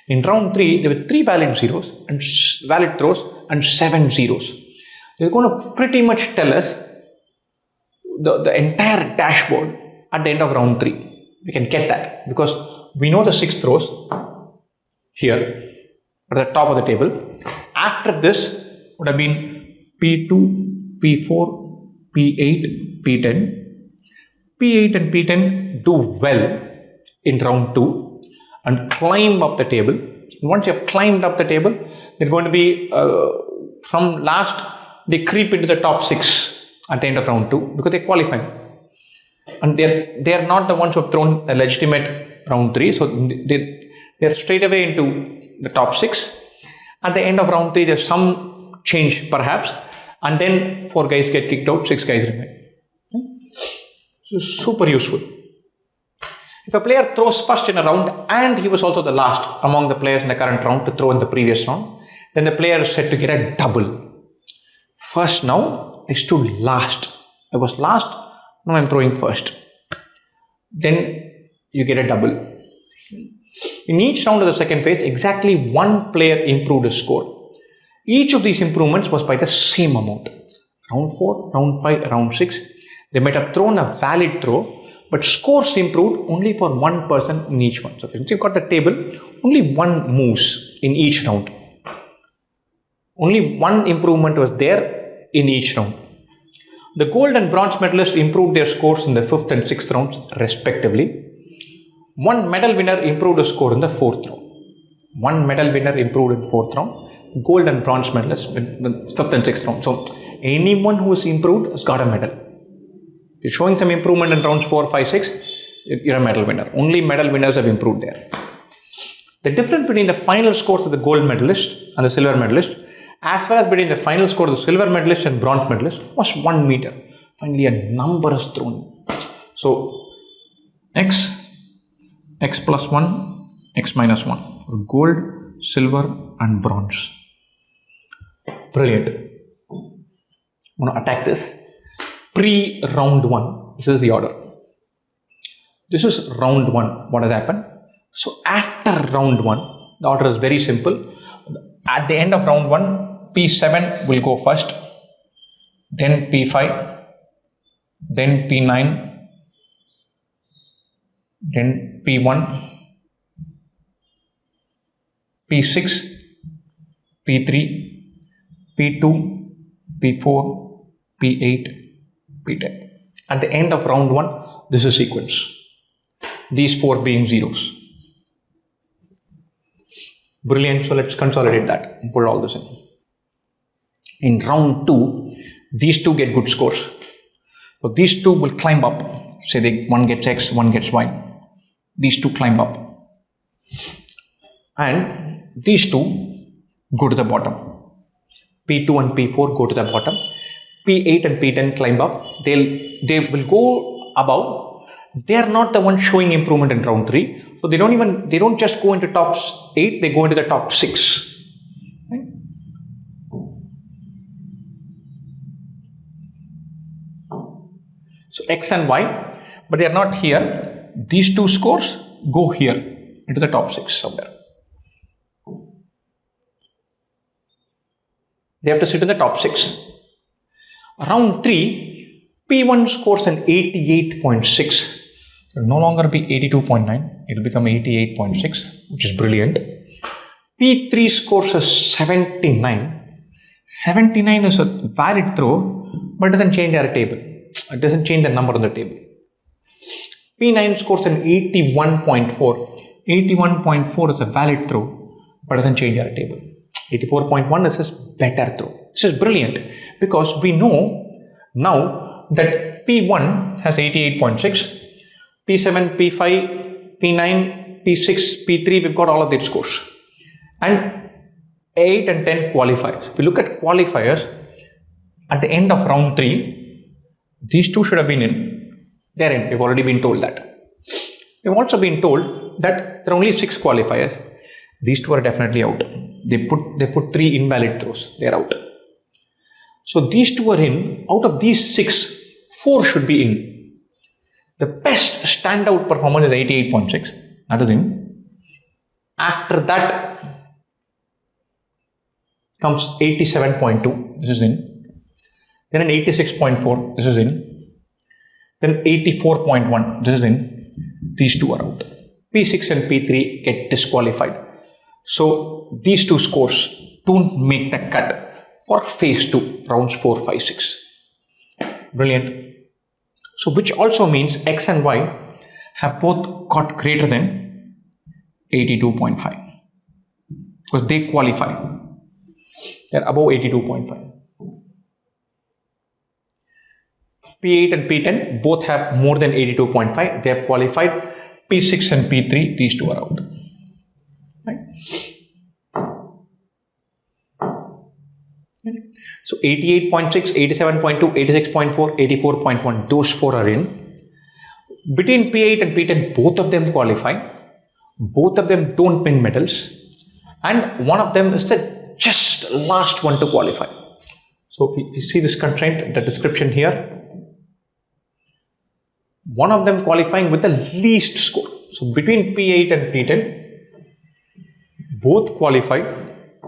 In round 3, there were 3 valid zeros and valid throws and 7 zeros. They're going to pretty much tell us the entire dashboard at the end of round 3. We can get that because we know the 6 throws here at the top of the table. After this would have been P2, P4, P8, P10. P8 and P10 do well in round 2 and climb up the table. Once you have climbed up the table, they're going to be from last, they creep into the top 6 at the end of round 2 because they qualify. And they are not the ones who have thrown a legitimate round 3, so they're straight away into the top 6. At the end of round 3, there's some change perhaps, and then 4 guys get kicked out, 6 guys remain. So super useful. If a player throws first in a round and he was also the last among the players in the current round to throw in the previous round, then the player is said to get a double. First now, I stood last. I was last, now I'm throwing first. Then you get a double. In each round of the second phase, exactly 1 player improved his score. Each of these improvements was by the same amount. Round 4, round 5, round 6. They might have thrown a valid throw, but scores improved only for 1 person in each one. So since you've got the table, only 1 moves in each round. Only 1 improvement was there in each round. The gold and bronze medalists improved their scores in the 5th and 6th rounds respectively. 1 medal winner improved his score in the 4th round. 1 medal winner improved in 4th round. Gold and bronze medalists in 5th and 6th round. So anyone who has improved has got a medal. If you're showing some improvement in rounds 4, 5, 6, you're a medal winner. Only medal winners have improved there. The difference between the final scores of the gold medalist and the silver medalist, as well as between the final score of the silver medalist and bronze medalist, was 1 meter. Finally, a number is thrown. So, x plus 1, x minus 1 for gold, silver, and bronze. Brilliant. I'm going to attack this. Pre-round 1, this is the order. This is round 1, what has happened. So after round 1, The order is very simple. At the end of round 1, P7 will go first, then P5, then P9, then P1, P6, P3, P2, P4, P8, P10. At the end of round 1, this is sequence. These 4 being zeros. Brilliant. So let's consolidate that and put all this in. In round 2, these two get good scores. So these two will climb up. Say one gets X, one gets Y. These two climb up. And these two go to the bottom. P2 and P4 go to the bottom. P8 and P10 climb up. They will go above. They are not the ones showing improvement in round 3. So they don't just go into top 8, they go into the top 6. Right? So X and Y, but they are not here. These two scores go here into the top 6 somewhere. They have to sit in the top 6. Round 3, P1 scores an 88.6. It will no longer be 82.9. It will become 88.6, which is brilliant. P3 scores a 79. 79 is a valid throw, but it doesn't change our table. It doesn't change the number on the table. P9 scores an 81.4. 81.4 is a valid throw, but doesn't change our table. 84.1 is a better throw. This is brilliant because we know now that P1 has 88.6, P7, P5, P9, P6, P3, we've got all of their scores. And 8 and 10 qualifiers. If we look at qualifiers, at the end of round 3, these two should have been in. They're in. We've already been told that. We've also been told that there are only 6 qualifiers. These two are definitely out. They put 3 invalid throws. They're out. So these two are in. Out of these 6, 4 should be in. The best standout performance is 88.6. That is in. After that comes 87.2. This is in. Then an 86.4. This is in. Then 84.1. This is in. These two are out. P6 and P3 get disqualified. So these two scores don't make the cut for phase 2, rounds 4, 5, 6. Brilliant. So which also means X and Y have both got greater than 82.5 because they qualify. They're above 82.5. P8 and P10 both have more than 82.5. They have qualified. P6 and P3, these two are out. Right? So 88.6, 87.2, 86.4, 84.1, those 4 are in. Between P8 and P10, both of them qualify. Both of them don't win medals. And one of them is the just last one to qualify. So if you see this constraint, the description here. One of them qualifying with the least score. So between P8 and P10, both qualified.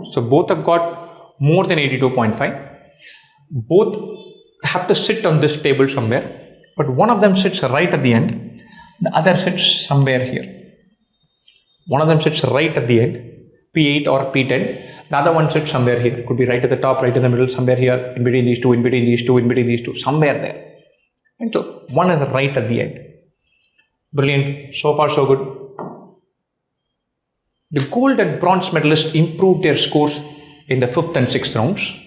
So both have got more than 82.5. Both have to sit on this table somewhere, but one of them sits right at the end, the other sits somewhere here. One of them sits right at the end, P8 or P10, the other one sits somewhere here. It could be right at the top, right in the middle, somewhere here, in between these two, in between these two, in between these two, somewhere there. And so one is right at the end. Brilliant. So far so good. The gold and bronze medalists improved their scores in the 5th and 6th rounds.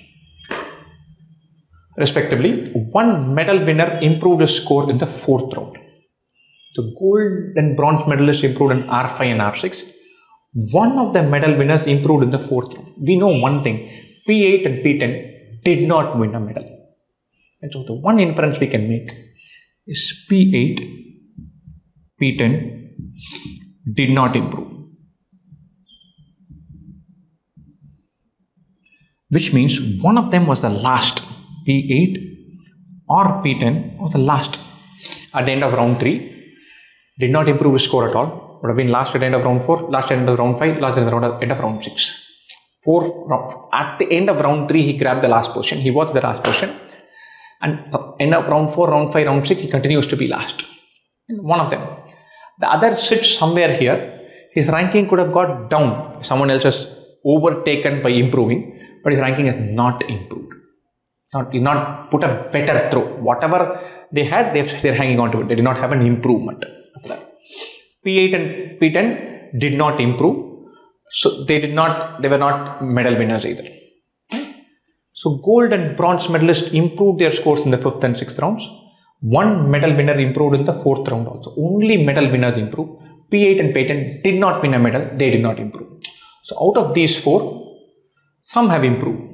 Respectively, one medal winner improved his score in the 4th round. The gold and bronze medalists improved in R5 and R6. One of the medal winners improved in the 4th round. We know one thing, P8 and P10 did not win a medal. And so the one inference we can make is P8, P10 did not improve. Which means one of them was the last. P8 or P10 was the last at the end of round 3. Did not improve his score at all. would have been last at the end of round 4, last at the end of round 5, last at the end of round 6. At the end of round 3, he grabbed the last position. He was the last position. And end of round 4, round 5, round 6, he continues to be last. One of them. The other sits somewhere here. His ranking could have got down. Someone else has overtaken by improving, but his ranking has not improved. Not put a better throw. Whatever they had, they're hanging on to it. They did not have an improvement. P8 and P10 did not improve. So they were not medal winners either. So gold and bronze medalists improved their scores in the 5th and 6th rounds. One medal winner improved in the 4th round also. Only medal winners improved. P8 and P10 did not win a medal. They did not improve. So out of these 4, some have improved.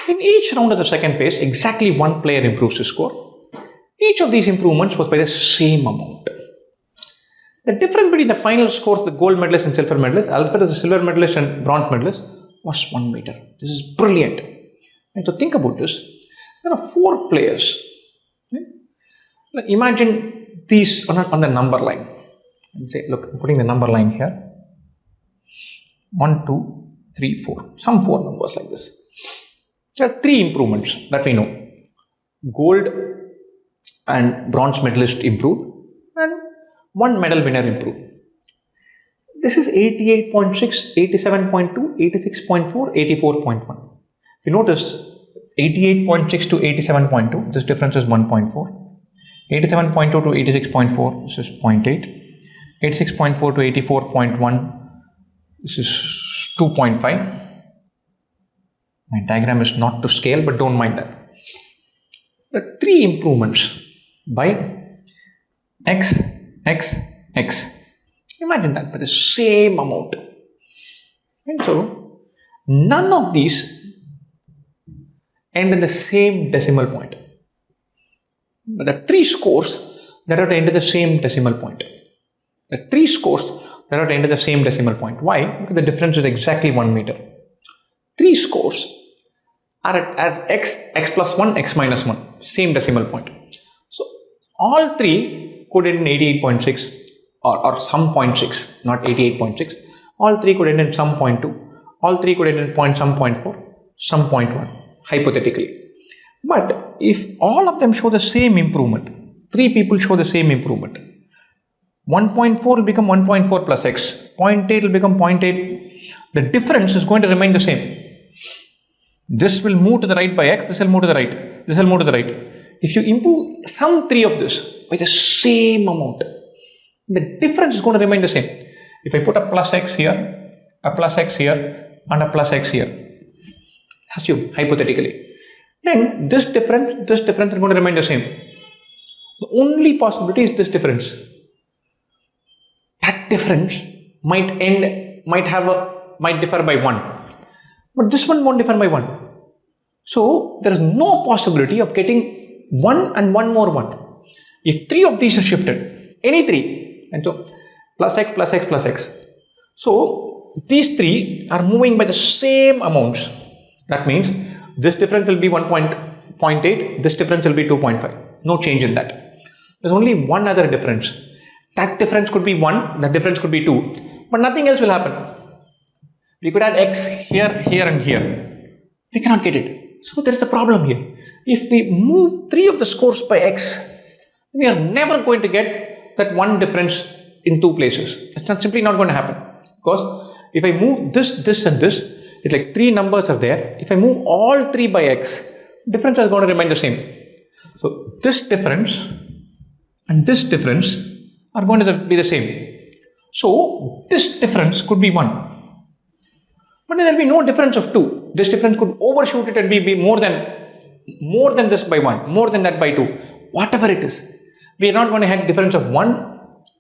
In each round of the second phase, exactly one player improves his score. Each of these improvements was by the same amount. The difference between the final scores, the gold medalist and silver medalist, as well as the silver medalist and bronze medalist, was 1 meter. This is brilliant. And so think about this. There are 4 players. Imagine these on the number line. And say, look, I'm putting the number line here. 1, 2, 3, 4. Some 4 numbers like this. There are 3 improvements that we know. Gold and bronze medalist improved and 1 medal winner improved. This is 88.6, 87.2, 86.4, 84.1. If you notice, 88.6 to 87.2, this difference is 1.4. 87.2 to 86.4, this is 0.8. 86.4 to 84.1, this is 2.5. My diagram is not to scale, but don't mind that. The 3 improvements by X, X, X. Imagine that by the same amount. And so, none of these end in the same decimal point. But the 3 scores that are to end at the same decimal point. The 3 scores that are to end at the same decimal point. Why? Because the difference is exactly 1 meter. 3 scores are at x plus 1, x minus 1, same decimal point. So all 3 could end in 88.6 or some 0.6, not 88.6. All 3 could end in some 0.2. All 3 could end in some 0.4, some 0.1, hypothetically. But if all of them show the same improvement, 3 people show the same improvement, 1.4 will become 1.4 plus x, 0.8 will become 0.8. The difference is going to remain the same. This will move to the right by x, this will move to the right, this will move to the right. If you improve some 3 of this by the same amount, the difference is going to remain the same. If I put a plus x here, a plus x here, and a plus x here, assume hypothetically, then this difference is going to remain the same. The only possibility is this difference. That difference might differ by 1. But this one won't differ by 1. So there is no possibility of getting 1 and 1 more 1. If 3 of these are shifted, any 3, and so plus x plus x plus x. So these 3 are moving by the same amounts. That means this difference will be 1.8, this difference will be 2.5. No change in that. There's only one other difference. That difference could be 1, that difference could be 2, but nothing else will happen. We could add x here, here and here. We cannot get it. So there is a problem here. If we move 3 of the scores by x, we are never going to get that one difference in 2 places. It's simply not going to happen. Because if I move this, this and this, it's like 3 numbers are there. If I move all 3 by x, difference is going to remain the same. So this difference and this difference are going to be the same. So this difference could be 1. But there will be no difference of 2. This difference could overshoot it and be more than this by 1, more than that by 2, whatever it is. We are not going to have difference of 1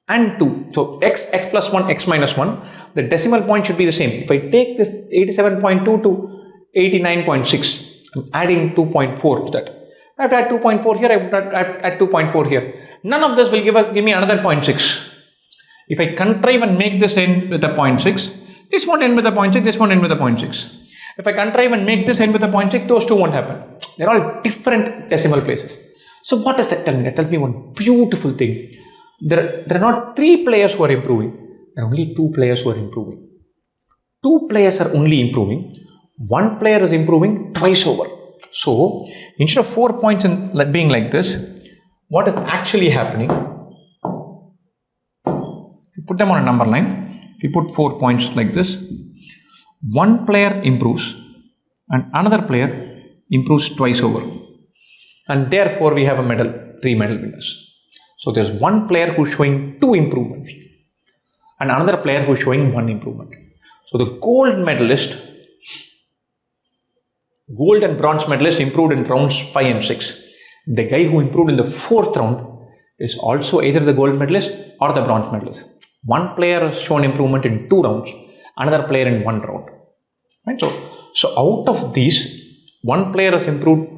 and 2. So x plus 1, x minus 1, the decimal point should be the same. If I take this 87.2 to 89.6, I'm adding 2.4 to that. I have to add 2.4 here, I have to add 2.4 here. None of this will give me another 0.6. If I contrive and make this end with a 0.6, this won't end with a 0.6, this won't end with a 0.6. If I contrive and make this end with a 0.6, those two won't happen. They're all different decimal places. So what does that tell me? That tells me one beautiful thing. There are not 3 players who are improving. There are only 2 players who are improving. 2 players are only improving. 1 player is improving twice over. So instead of 4 points being like this, what is actually happening? If you put them on a number line, if you put 4 points like this, 1 player improves and another player improves twice over. And therefore we have a medal, 3 medal winners. So there's 1 player who's showing 2 improvements and another player who's showing 1 improvement. So the gold medalist, gold and bronze medalist improved in rounds 5 and 6. The guy who improved in the 4th round is also either the gold medalist or the bronze medalist. 1 player has shown improvement in 2 rounds, another player in 1 round. Right? So out of these, 1 player has improved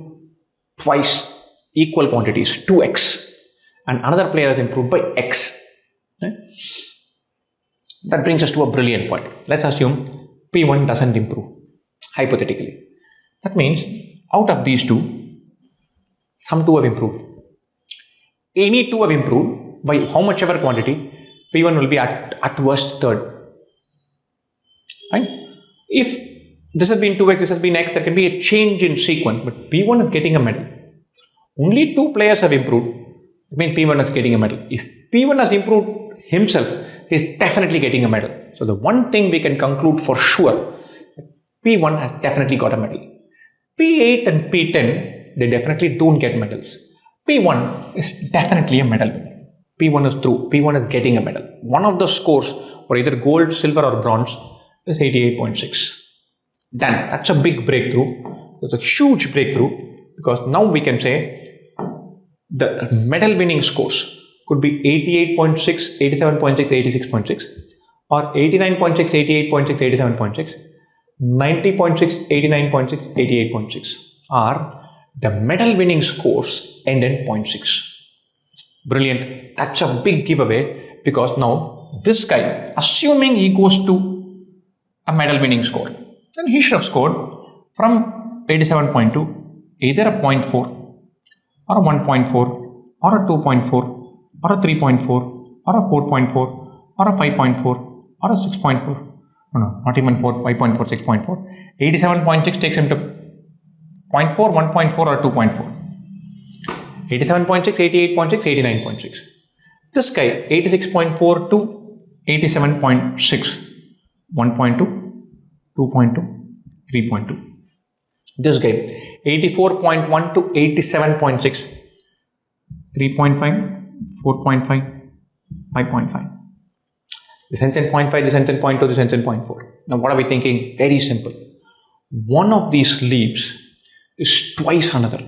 twice equal quantities, 2x, and another player has improved by x. Right? That brings us to a brilliant point. Let's assume P1 doesn't improve, hypothetically. That means out of these 2, some 2 have improved. Any 2 have improved by how much ever quantity, P1 will be at worst 3rd. Right? If this has been 2x, this has been x, there can be a change in sequence, but P1 is getting a medal. Only 2 players have improved. I mean P1 is getting a medal. If P1 has improved himself, he is definitely getting a medal. So the one thing we can conclude for sure, P1 has definitely got a medal. P8 and P10, they definitely don't get medals. P1 is definitely a medal winner. P1 is through. P1 is getting a medal. One of the scores for either gold, silver or bronze is 88.6. Done. That's a big breakthrough. It's a huge breakthrough because now we can say the medal winning scores could be 88.6, 87.6, 86.6 or 89.6, 88.6, 87.6, 90.6, 89.6, 88.6 or the medal winning scores end in 0.6. Brilliant. That's a big giveaway because now this guy, assuming he goes to a medal winning score, then he should have scored from 87.2 either a 0.4 or a 1.4 or a 2.4 or a 3.4 or a 4.4 or a 5.4 or a 6.4. No, not even 4, 5.4, 6.4. 87.6 takes him to 0.4, 1.4 or 2.4. 87.6, 88.6, 89.6. This guy 86.4 to 87.6. 1.2, 2.2, 3.2. This guy 84.1 to 87.6. 3.5, 4.5, 5.5. This ends in 0.5, this ends in 0.2, this ends in 0.4. Now what are we thinking? Very simple. One of these leaps is twice another.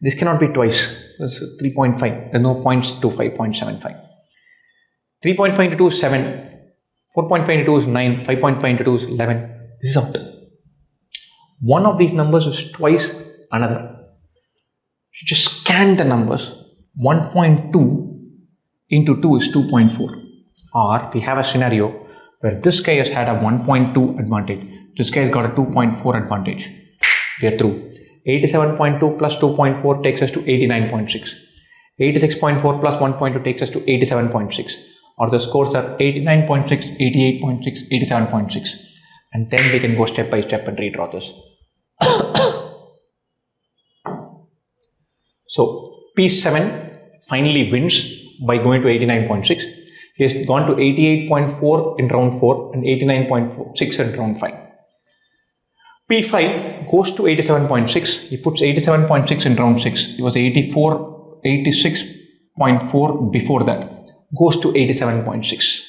This cannot be twice. This is 3.5. There's no points to 5.75. 3.5 into 2 is 7. 4.5 into 2 is 9. 5.5 into 2 is 11. This is out. One of these numbers is twice another. You just scan the numbers. 1.2 into 2 is 2.4. Or we have a scenario where this guy has had a 1.2 advantage. This guy has got a 2.4 advantage. We are through. 87.2 plus 2.4 takes us to 89.6. 86.4 plus 1.2 takes us to 87.6. Or the scores are 89.6, 88.6, 87.6. And then we can go step by step and redraw this. So P7 finally wins by going to 89.6. He has gone to 88.4 in round 4 and 89.6 in round 5. P5 goes to 87.6. He puts 87.6 in round 6. He was 86.4 before that. Goes to 87.6.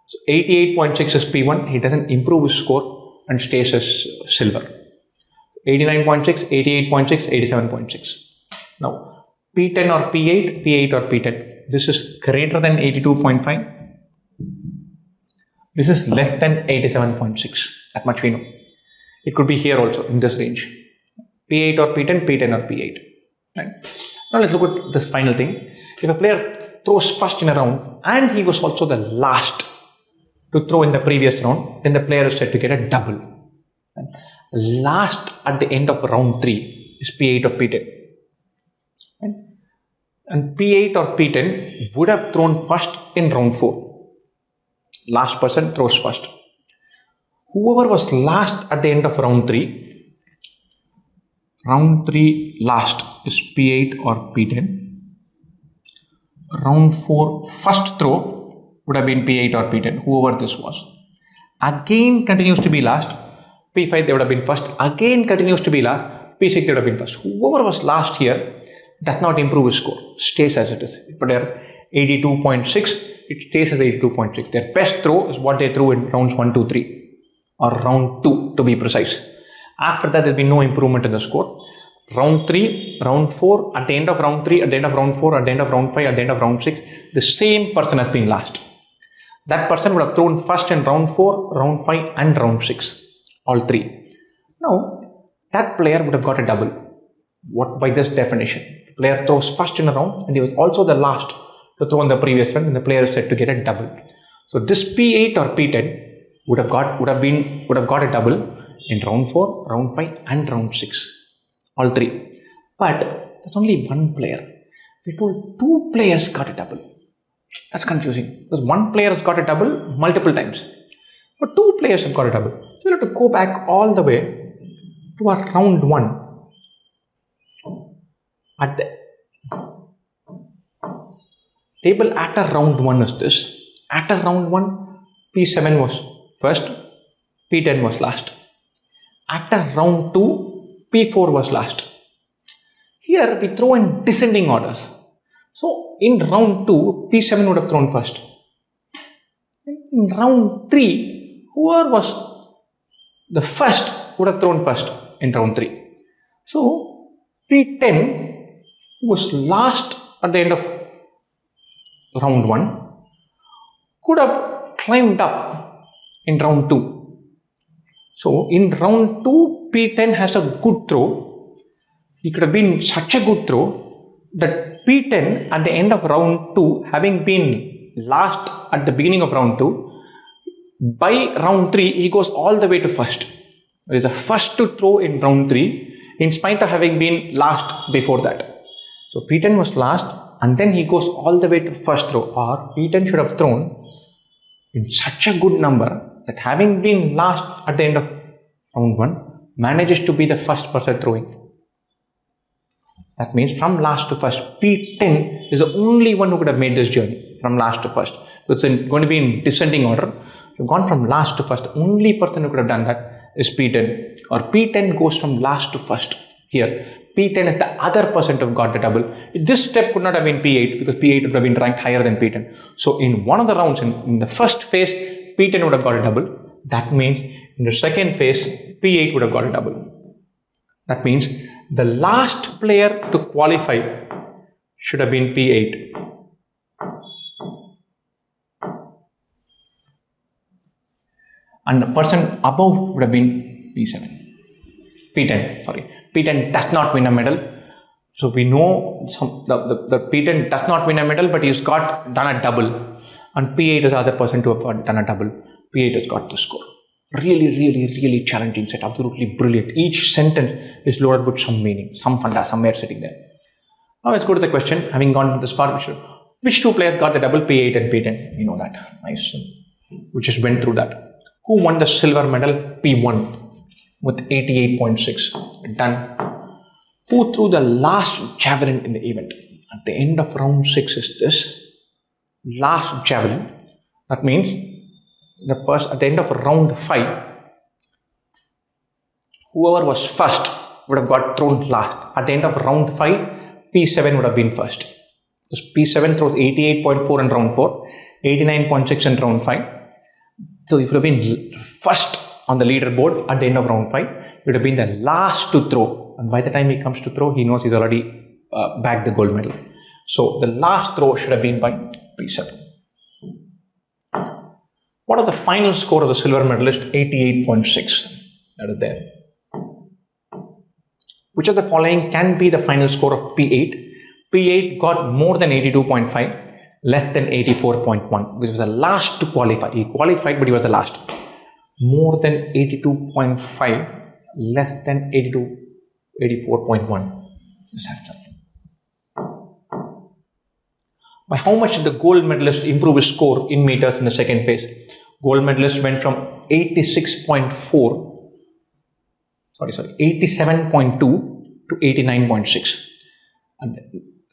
So 88.6 is P1. He doesn't improve his score and stays as silver. 89.6, 88.6, 87.6. Now P10 or P8, P8 or P10. This is greater than 82.5. This is less than 87.6. That much we know. It could be here also in this range. P8 or P10, P10 or P8. Right. Now let's look at this final thing. If a player throws first in a round and he was also the last to throw in the previous round, then the player is said to get a double. And last at the end of round 3, is P8 or P10. Right? And P8 or P10 would have thrown first in round 4. Last person throws first. Whoever was last at the end of round 3 last is P8 or P10. Round 4 first throw would have been P8 or P10, whoever this was. Again continues to be last. P5 they would have been first. Again continues to be last. P6 they would have been first. Whoever was last here does not improve his score. Stays as it is. If they're 82.6, it stays as 82.6. Their best throw is what they threw in rounds 1, 2, 3 or round 2 to be precise. After that there will be no improvement in the score. Round 3, round 4, at the end of round 3, at the end of round 4, at the end of round 5, at the end of round 6, the same person has been last. That person would have thrown first in round 4, round 5 and round 6. All 3. Now, that player would have got a double. What by this definition? The player throws first in a round and he was also the last to throw in the previous round, and the player is said to get a double. So this P8 or P10 would have got a double in round 4, round 5 and round 6. All 3. But there's only one player. We told 2 players got a double. That's confusing because one player has got a double multiple times, but 2 players have got a double. So we have to go back all the way to our round 1. At the table after round 1 is this. After round 1, P7 was first, P10 was last. After round 2, P4 was last. Here we throw in descending orders. So in round 2, P7 would have thrown first. In round 3, whoever was the first would have thrown first in round 3. So P10, who was last at the end of round 1, could have climbed up in round 2. So in round 2, P10 has a good throw. It could have been such a good throw that P10 at the end of round 2, having been last at the beginning of round 2, by round 3 he goes all the way to first. He is the first to throw in round 3 in spite of having been last before that. So P10 was last and then he goes all the way to first throw, or P10 should have thrown in such a good number that having been last at the end of round 1 manages to be the first person throwing. That means from last to first, P10 is the only one who could have made this journey from last to first. So it's going to be in descending order. We've gone from last to first. The only person who could have done that is P10, or P10 goes from last to first. Here, P10 is the other person to have got the double. This step could not have been P8 because P8 would have been ranked higher than P10. So in one of the rounds, in the first phase, P10 would have got a double. That means in the second phase, P8 would have got a double. That means the last player to qualify should have been P8. And the person above would have been P10. P10 does not win a medal. So we know the P10 does not win a medal, but he's done a double. And P8 is the other person to have done a double. P8 has got the score. Really challenging set. Absolutely brilliant. Each sentence is loaded with some meaning, some funda, somewhere sitting there. Now let's go to the question. Having gone this far, which 2 players got the double? P8 and P10. You know that. Nice. We just went through that. Who won the silver medal? P1 with 88.6. Done. Who threw the last javelin in the event? At the end of round 6 is this last javelin. That means the person at the end of round 5, whoever was first would have got thrown last. At the end of round 5, P7 would have been first. Because P7 throws 88.4 in round 4, 89.6 in round 5. So if you would have been first on the leaderboard at the end of round 5, you would have been the last to throw. And by the time he comes to throw, he knows he's already bagged the gold medal. So the last throw should have been by P7. What are the final score of the silver medalist? 88.6. That is there. Which of the following can be the final score of P8? P8 got more than 82.5, less than 84.1, which was the last to qualify. He qualified, but he was the last. More than 82.5, less than 82. 84.1. This has done. By how much did the gold medalist improve his score in meters in the second phase? Gold medalist went from 87.2 to 89.6. And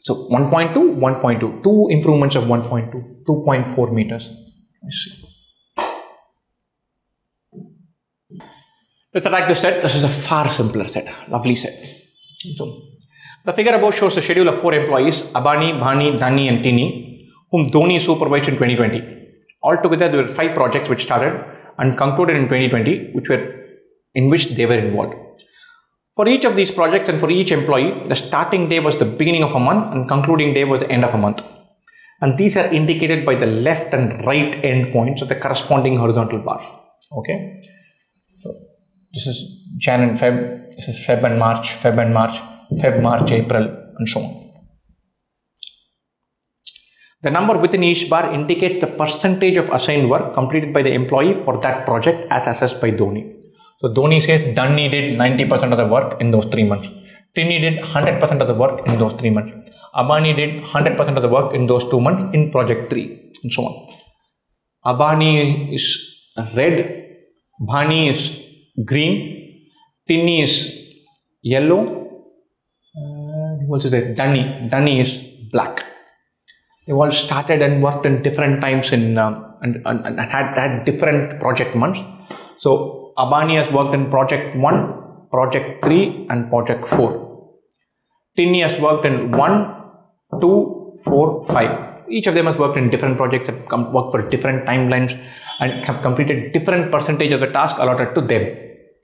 so 1.2, 1.2, two improvements of 1.2, 2.4 meters. Let's see. Let's attack this set. This is a far simpler set. Lovely set. So, the figure above shows the schedule of 4 employees, Abani, Bhani, Dhani and Tini, whom Dhoni supervised in 2020. Altogether, there were 5 projects which started and concluded in 2020, in which they were involved. For each of these projects and for each employee, the starting day was the beginning of a month and concluding day was the end of a month. And these are indicated by the left and right end points of the corresponding horizontal bar. Okay. So, this is Jan and Feb, this is Feb and March, Feb, March, April, and so on. The number within each bar indicates the percentage of assigned work completed by the employee for that project as assessed by Dhoni. So Dhoni says Dhani did 90% of the work in those 3 months. Tini did 100% of the work in those 3 months. Abani did 100% of the work in those 2 months in project 3, and so on. Abani is red, Bhani is green, Tini is yellow, what is it? Dhani is black. They all started and worked in different times and had different project months. So Abani has worked in project 1, project 3 and project 4. Tini has worked in 1, 2, 4, 5. Each of them has worked in different projects, have worked for different timelines and have completed different percentage of the task allotted to them.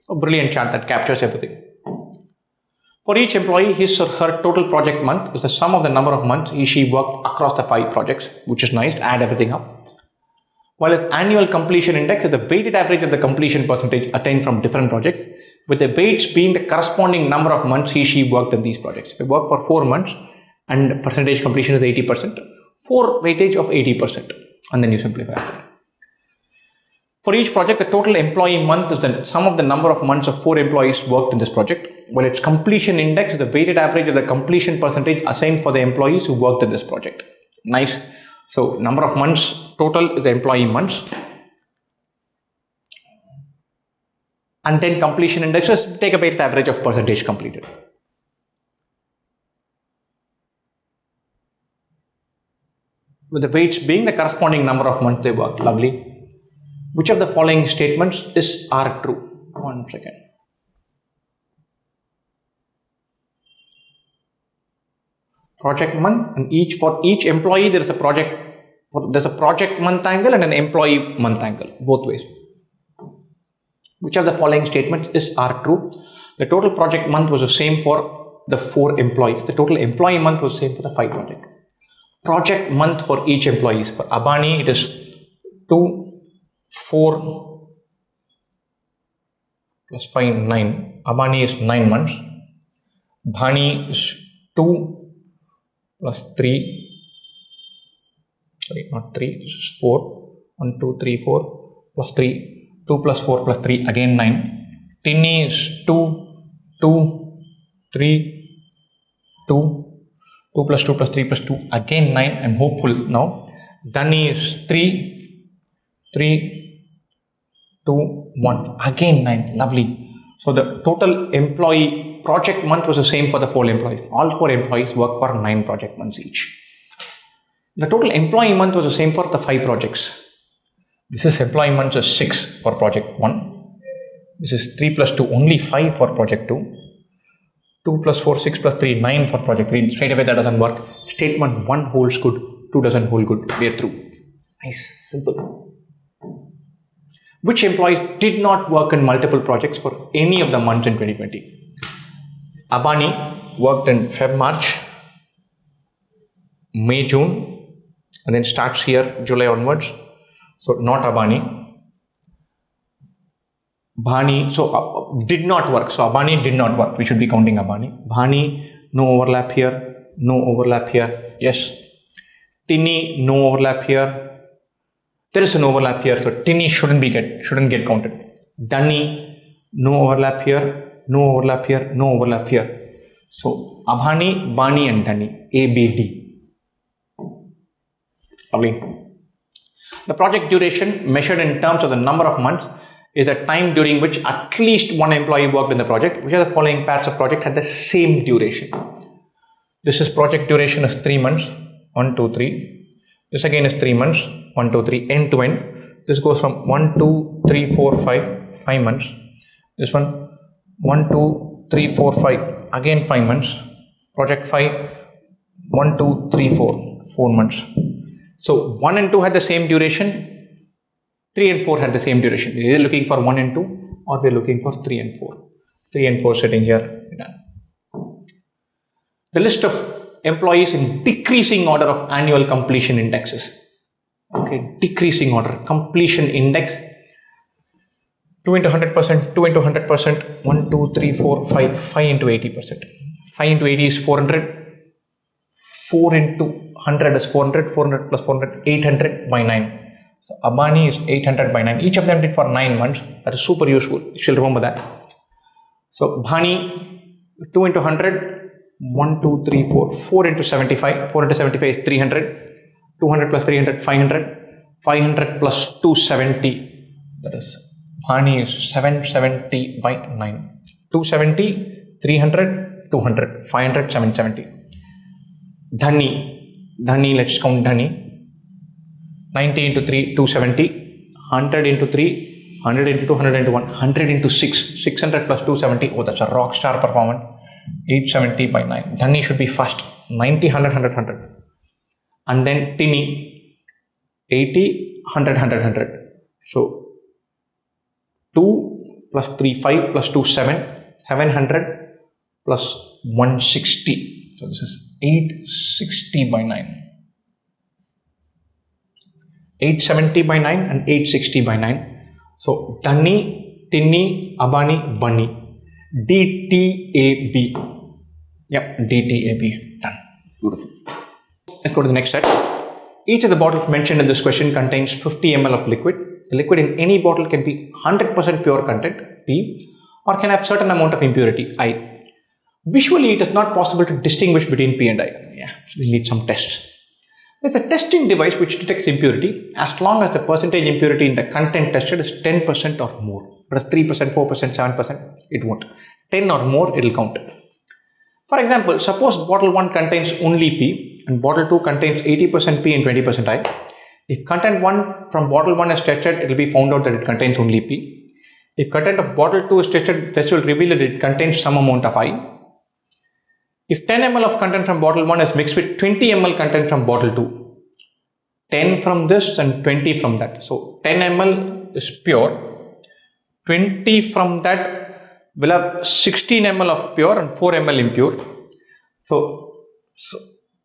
A brilliant chart that captures everything. For each employee, his or her total project month is the sum of the number of months she worked across the 5 projects, which is nice to add everything up. While his annual completion index is the weighted average of the completion percentage attained from different projects, with the weights being the corresponding number of months she worked in these projects. They work for 4 months and percentage completion is 80%, 4 weightage of 80%, and then you simplify it. For each project, the total employee month is the sum of the number of months of 4 employees worked in this project, while its completion index is the weighted average of the completion percentage assigned for the employees who worked in this project. Nice. So, number of months total is the employee months. And then completion index is take a weighted average of percentage completed. With the weights being the corresponding number of months they worked. Lovely. Which of the following statements are true? 1 second. Project month, and for each employee there is a project month angle and an employee month angle, both ways. Which of the following statements are true? The total project month was the same for the 4 employees. The total employee month was the same for the 5 projects. Project month for each employee. For Abani it is 2, 4 plus 5, 9. Abani is 9 months. Bhani is 2 plus 3. Sorry, not 3. This is 4. 1, 2, 3, 4 plus 3. 2 plus 4 plus 3. Again 9. Tini is 2, 2, 3, 2. 2 plus 2 plus 3 plus 2. Again 9. I'm hopeful now. Dhani is 3, 3. 2, 1, again 9, lovely. So the total employee project month was the same for the 4 employees. All 4 employees work for 9 project months each. The total employee month was the same for the 5 projects. This is employee months is 6 for project 1. This is 3 plus 2, only 5 for project 2. 2 plus 4, 6 plus 3, 9 for project 3. Straight away that doesn't work. Statement 1 holds good, 2 doesn't hold good. We are through. Nice, simple. Which employees did not work in multiple projects for any of the months in 2020? Abani worked in Feb, March, May, June, and then starts here July onwards. So not Abani. Bhani, did not work. So Abani did not work. We should be counting Abani. Bhani, no overlap here, no overlap here. Yes. Tini, no overlap here. There is an overlap here, so Tini shouldn't get counted. Dhani, no overlap here, No overlap here, no overlap here. So Abhani, Bani and Dhani, ABD. Lovely. The project duration measured in terms of the number of months is the time during which at least one employee worked in the project. Which are the following pairs of project had the same duration? This is project duration is 3 months, 1, 2, 3. This again is 3 months, 1, 2, 3, end to end. This goes from 1, 2, 3, 4, 5 months. This one 1, 2, 3, 4, 5, again 5 months. Project 5, 1, 2, 3, 4 months. So 1 and 2 had the same duration, 3 and 4 had the same duration. We're either looking for 1 and 2 or we're looking for 3 and 4. 3 and 4 sitting here. The list of employees in decreasing order of annual completion indexes. Okay, decreasing order, completion index 2 into 100%, 2 into 100%, 1, 2, 3, 4, 5, 5 into 80%. 5 into 80 is 400, 4 into 100 is 400, 400 plus 400, 800 by 9. So Abani is 800 by 9. Each of them did for 9 months. That is super useful. You should remember that. So Bhani, 2 into 100, 1, 2, 3, 4, 4 into 75. 4 into 75 is 300. 200 plus 300, 500. 500 plus 270. That is Bhani is 770 by 9. 270, 300, 200, 500, 770. Dhani, let's count Dhani. 90 into 3, 270. 100 into 3, 100 into 2, 100 into 1, 100 into 6. 600 plus 270. Oh, that's a rock star performance. 870 by 9. Dhani should be first. 90, 100, 100, 100. And then Tini, 80, 100, 100, 100. So 2 plus 3, 5 plus 2, 7. 700 plus 160. So this is 860 by 9. 870 by 9 and 860 by 9. So Dhani, Tini, Abani, Bani. DTAB. Yep, DTAB. Done. Beautiful. Let's go to the next set. Each of the bottles mentioned in this question contains 50 ml of liquid. The liquid in any bottle can be 100% pure content, P, or can have certain amount of impurity, I. Visually, it is not possible to distinguish between P and I. Yeah, so we need some tests. There's a testing device which detects impurity as long as the percentage impurity in the content tested is 10% or more. But 3%, 4%, 7%, it won't. 10 or more, it will count. For example, suppose bottle 1 contains only P and bottle 2 contains 80% P and 20% I. If content 1 from bottle 1 is tested, it will be found out that it contains only P. If content of bottle 2 is tested, test will reveal that it contains some amount of I. If 10 ml of content from bottle 1 is mixed with 20 ml content from bottle 2, 10 from this and 20 from that. So 10 ml is pure. 20 from that will have 16 ml of pure and 4 ml impure. So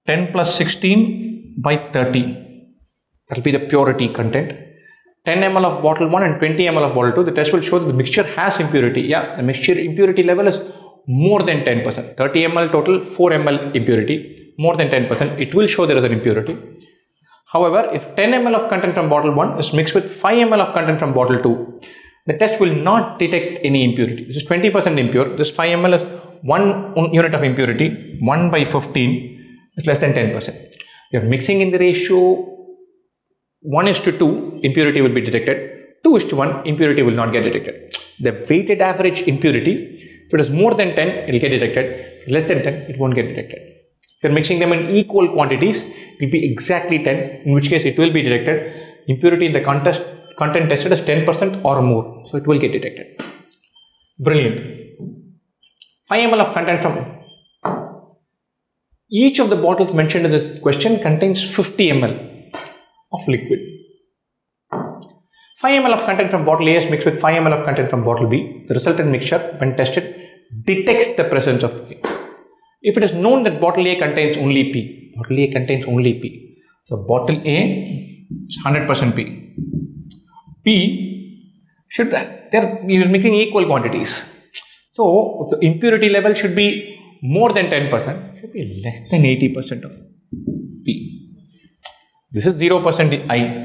10 plus 16 by 30. That will be the purity content. 10 ml of bottle 1 and 20 ml of bottle 2. The test will show that the mixture has impurity. Yeah, the mixture impurity level is more than 10%. 30 ml total, 4 ml impurity. More than 10%. It will show there is an impurity. However, if 10 ml of content from bottle 1 is mixed with 5 ml of content from bottle 2, the test will not detect any impurity. This is 20% impure. This 5 ml is 1 unit of impurity. 1 by 15 is less than 10%. You are mixing in the ratio 1:2, impurity will be detected. 2:1, impurity will not get detected. The weighted average impurity, if it is more than 10, it will get detected. Less than 10, it won't get detected. If you are mixing them in equal quantities, it will be exactly 10, in which case it will be detected. Impurity in the content tested is 10% or more, so it will get detected. Brilliant. 5 ml of content from each of the bottles mentioned in this question contains 50 ml of liquid. 5 ml of content from bottle A is mixed with 5 ml of content from bottle B. The resultant mixture, when tested, detects the presence of P. If it is known that bottle A contains only P, bottle A contains only P. So bottle A is 100% P. P should, you're mixing equal quantities. So the impurity level should be more than 10%, should be less than 80% of P. This is 0% I.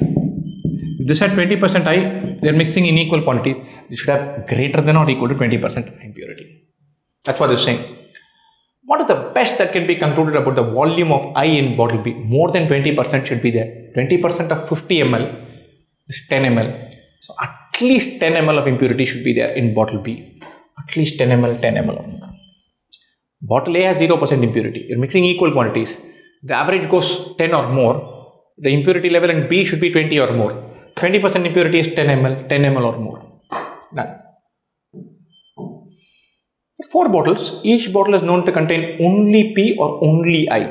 If this had 20% I, they are mixing in equal quantity. This should have greater than or equal to 20% impurity. That's what they're saying. What is the best that can be concluded about the volume of I in bottle B? More than 20% should be there. 20% of 50 ml is 10 ml. So at least 10 ml of impurity should be there in bottle B. At least 10 ml, 10 ml. Bottle A has 0% impurity. You're mixing equal quantities. The average goes 10 or more. The impurity level in B should be 20 or more. 20% impurity is 10 ml, 10 ml or more. Done. 4 bottles, each bottle is known to contain only P or only I.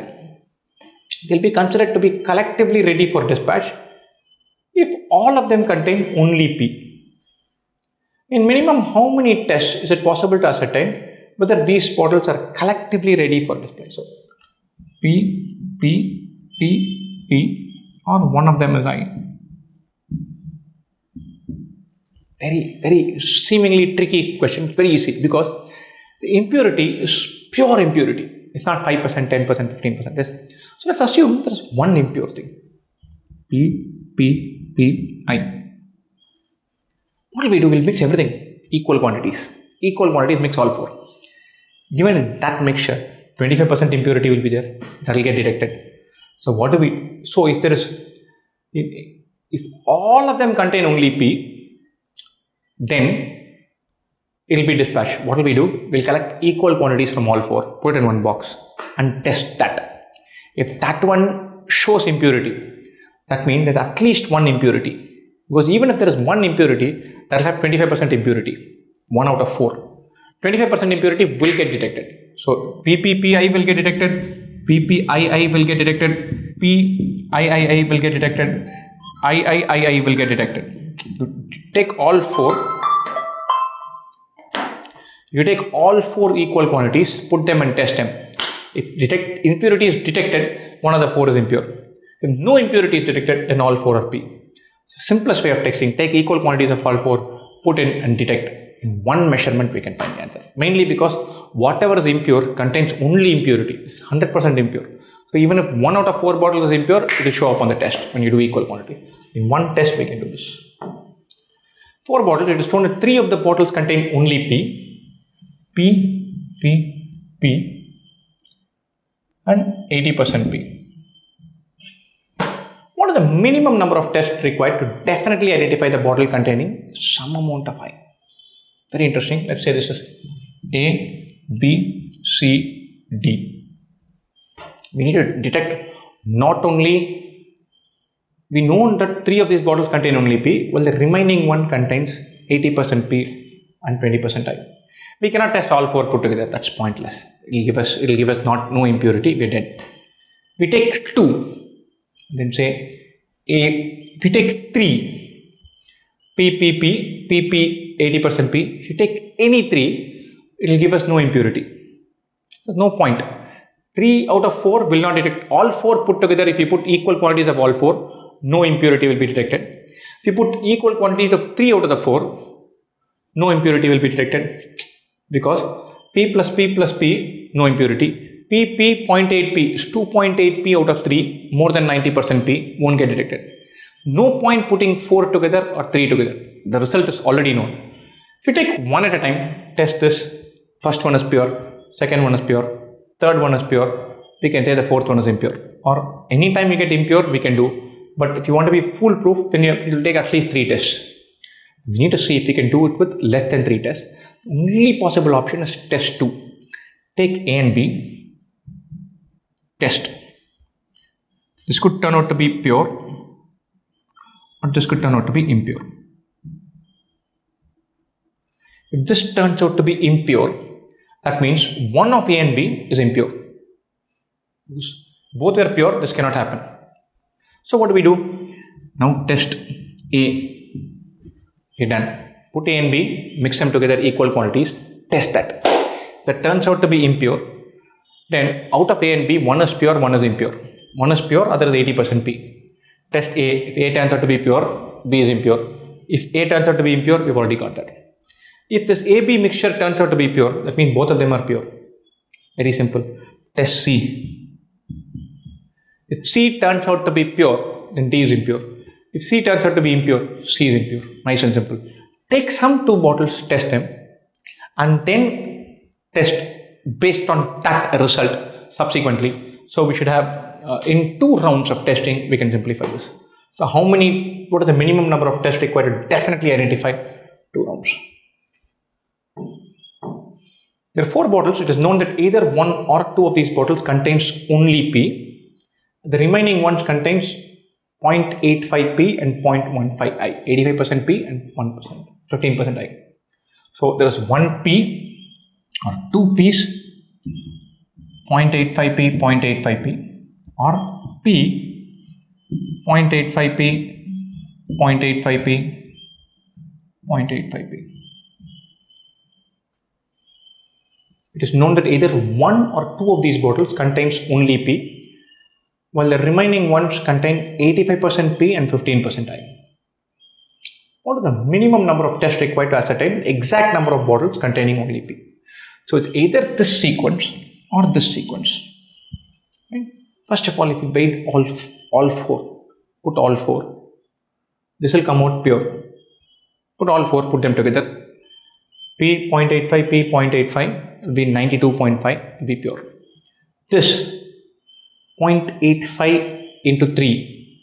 They will be considered to be collectively ready for dispatch if all of them contain only P. In minimum, how many tests is it possible to ascertain whether these bottles are collectively ready for dispatch? So, P, P, P, P, or one of them is I. Very seemingly tricky question. It's very easy because the impurity is pure impurity. It's not 5%, 10%, 15%. So let's assume there is one impure thing. P, P, P, I. What will we do? We'll mix everything. Equal quantities. Equal quantities, mix all 4. Given in that mixture, 25% impurity will be there. That will get detected. So what do we? So if all of them contain only P, then it will be dispatched. What will we do? We'll collect equal quantities from all 4, put it in one box and test that. If that one shows impurity, that means there's at least one impurity. Because even if there is one impurity, that will have 25% impurity. 1 out of 4. 25% impurity will get detected. So PPPI will get detected, PPII will get detected, PIII will get detected, III will get detected. You take all 4. You take all 4 equal quantities, put them and test them. If impurity is detected, one of the 4 is impure. If no impurity is detected, then all 4 are P. It's the simplest way of testing. Take equal quantities of all 4, put in and detect. In one measurement, we can find the answer. Mainly because whatever is impure contains only impurity. It's 100% impure. So even if 1 out of 4 bottles is impure, it will show up on the test when you do equal quantity. In one test, we can do this. 4 bottles, it is shown that 3 of the bottles contain only P. P, P, P, and 80% P. What is the minimum number of tests required to definitely identify the bottle containing some amount of I? Very interesting. Let's say this is A, B, C, D. We need to detect not only, we know that 3 of these bottles contain only P, while the remaining one contains 80% P and 20% I. We cannot test all 4 put together. That's pointless. It will give us no impurity. We're dead. We take 2. Then say A. If we take 3, P, 80% P. If you take any 3, it will give us no impurity. There's no point. 3 out of 4 will not detect. All 4 put together, if you put equal quantities of all 4, no impurity will be detected. If you put equal quantities of 3 out of the 4, no impurity will be detected. Because P plus P plus P, no impurity. P, 0.8 P is 2.8 P out of 3, more than 90% P, won't get detected. No point putting 4 together or 3 together. The result is already known. If you take one at a time, test this. First one is pure, second one is pure, third one is pure. We can say the fourth one is impure. Or anytime you get impure, we can do. But if you want to be foolproof, then you will take at least 3 tests. We need to see if we can do it with less than 3 tests. Only possible option is test 2. Take A and B, test. This could turn out to be pure, or this could turn out to be impure. If this turns out to be impure, that means one of A and B is impure. Both were pure, this cannot happen. So what do we do? Now test A. Okay, done. Put A and B, mix them together equal quantities, test that. That turns out to be impure. Then out of A and B, one is pure, one is impure. One is pure, other is 80% P. Test A. If A turns out to be pure, B is impure. If A turns out to be impure, we've already got that. If this AB mixture turns out to be pure, that means both of them are pure. Very simple. Test C. If C turns out to be pure, then D is impure. If C turns out to be impure, C is impure. Nice and simple. Take some 2 bottles, test them, and then test based on that result subsequently. So we should have in 2 rounds of testing we can simplify this. So what is the minimum number of tests required to definitely identify 2 rounds? There are 4 bottles. It is known that either 1 or 2 of these bottles contains only P. The remaining ones contains 0.85 P and 0.15 I. 85% P and 1%, 15% I. So there is 1 P or 2 P's, 0.85 P, 0.85 P, or P, 0.85 P, 0.85 P, 0.85 P. It is known that either 1 or 2 of these bottles contains only P, while the remaining ones contain 85% P and 15% I. What is the minimum number of tests required to ascertain the exact number of bottles containing only P? So it's either this sequence or this sequence. Right? First of all, if you made all 4, put all 4, this will come out pure. Put all 4, put them together. P 0.85, P 0.85 will be 92.5, will be pure. This 0.85 into 3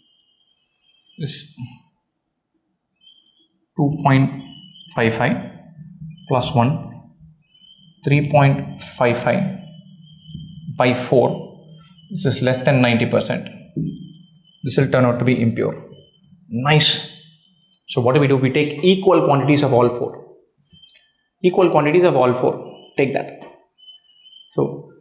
is 2.55 plus 1, 3.55 by 4. This is less than 90%. This will turn out to be impure. Nice. So what do? We take equal quantities of all 4. Equal quantities of all 4. Take that. So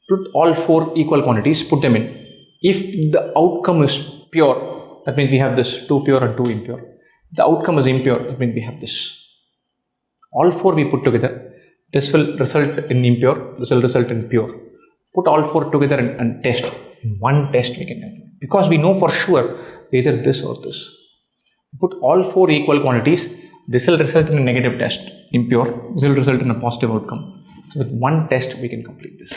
put all 4 equal quantities, put them in. If the outcome is pure, that means we have this 2 pure and 2 impure. If the outcome is impure, that means we have this. All 4 we put together. This will result in impure. This will result in pure. Put all 4 together and test. In one test we can do. Because we know for sure either this or this. Put all 4 equal quantities. This will result in a negative test, impure. This will result in a positive outcome. So with one test we can complete this.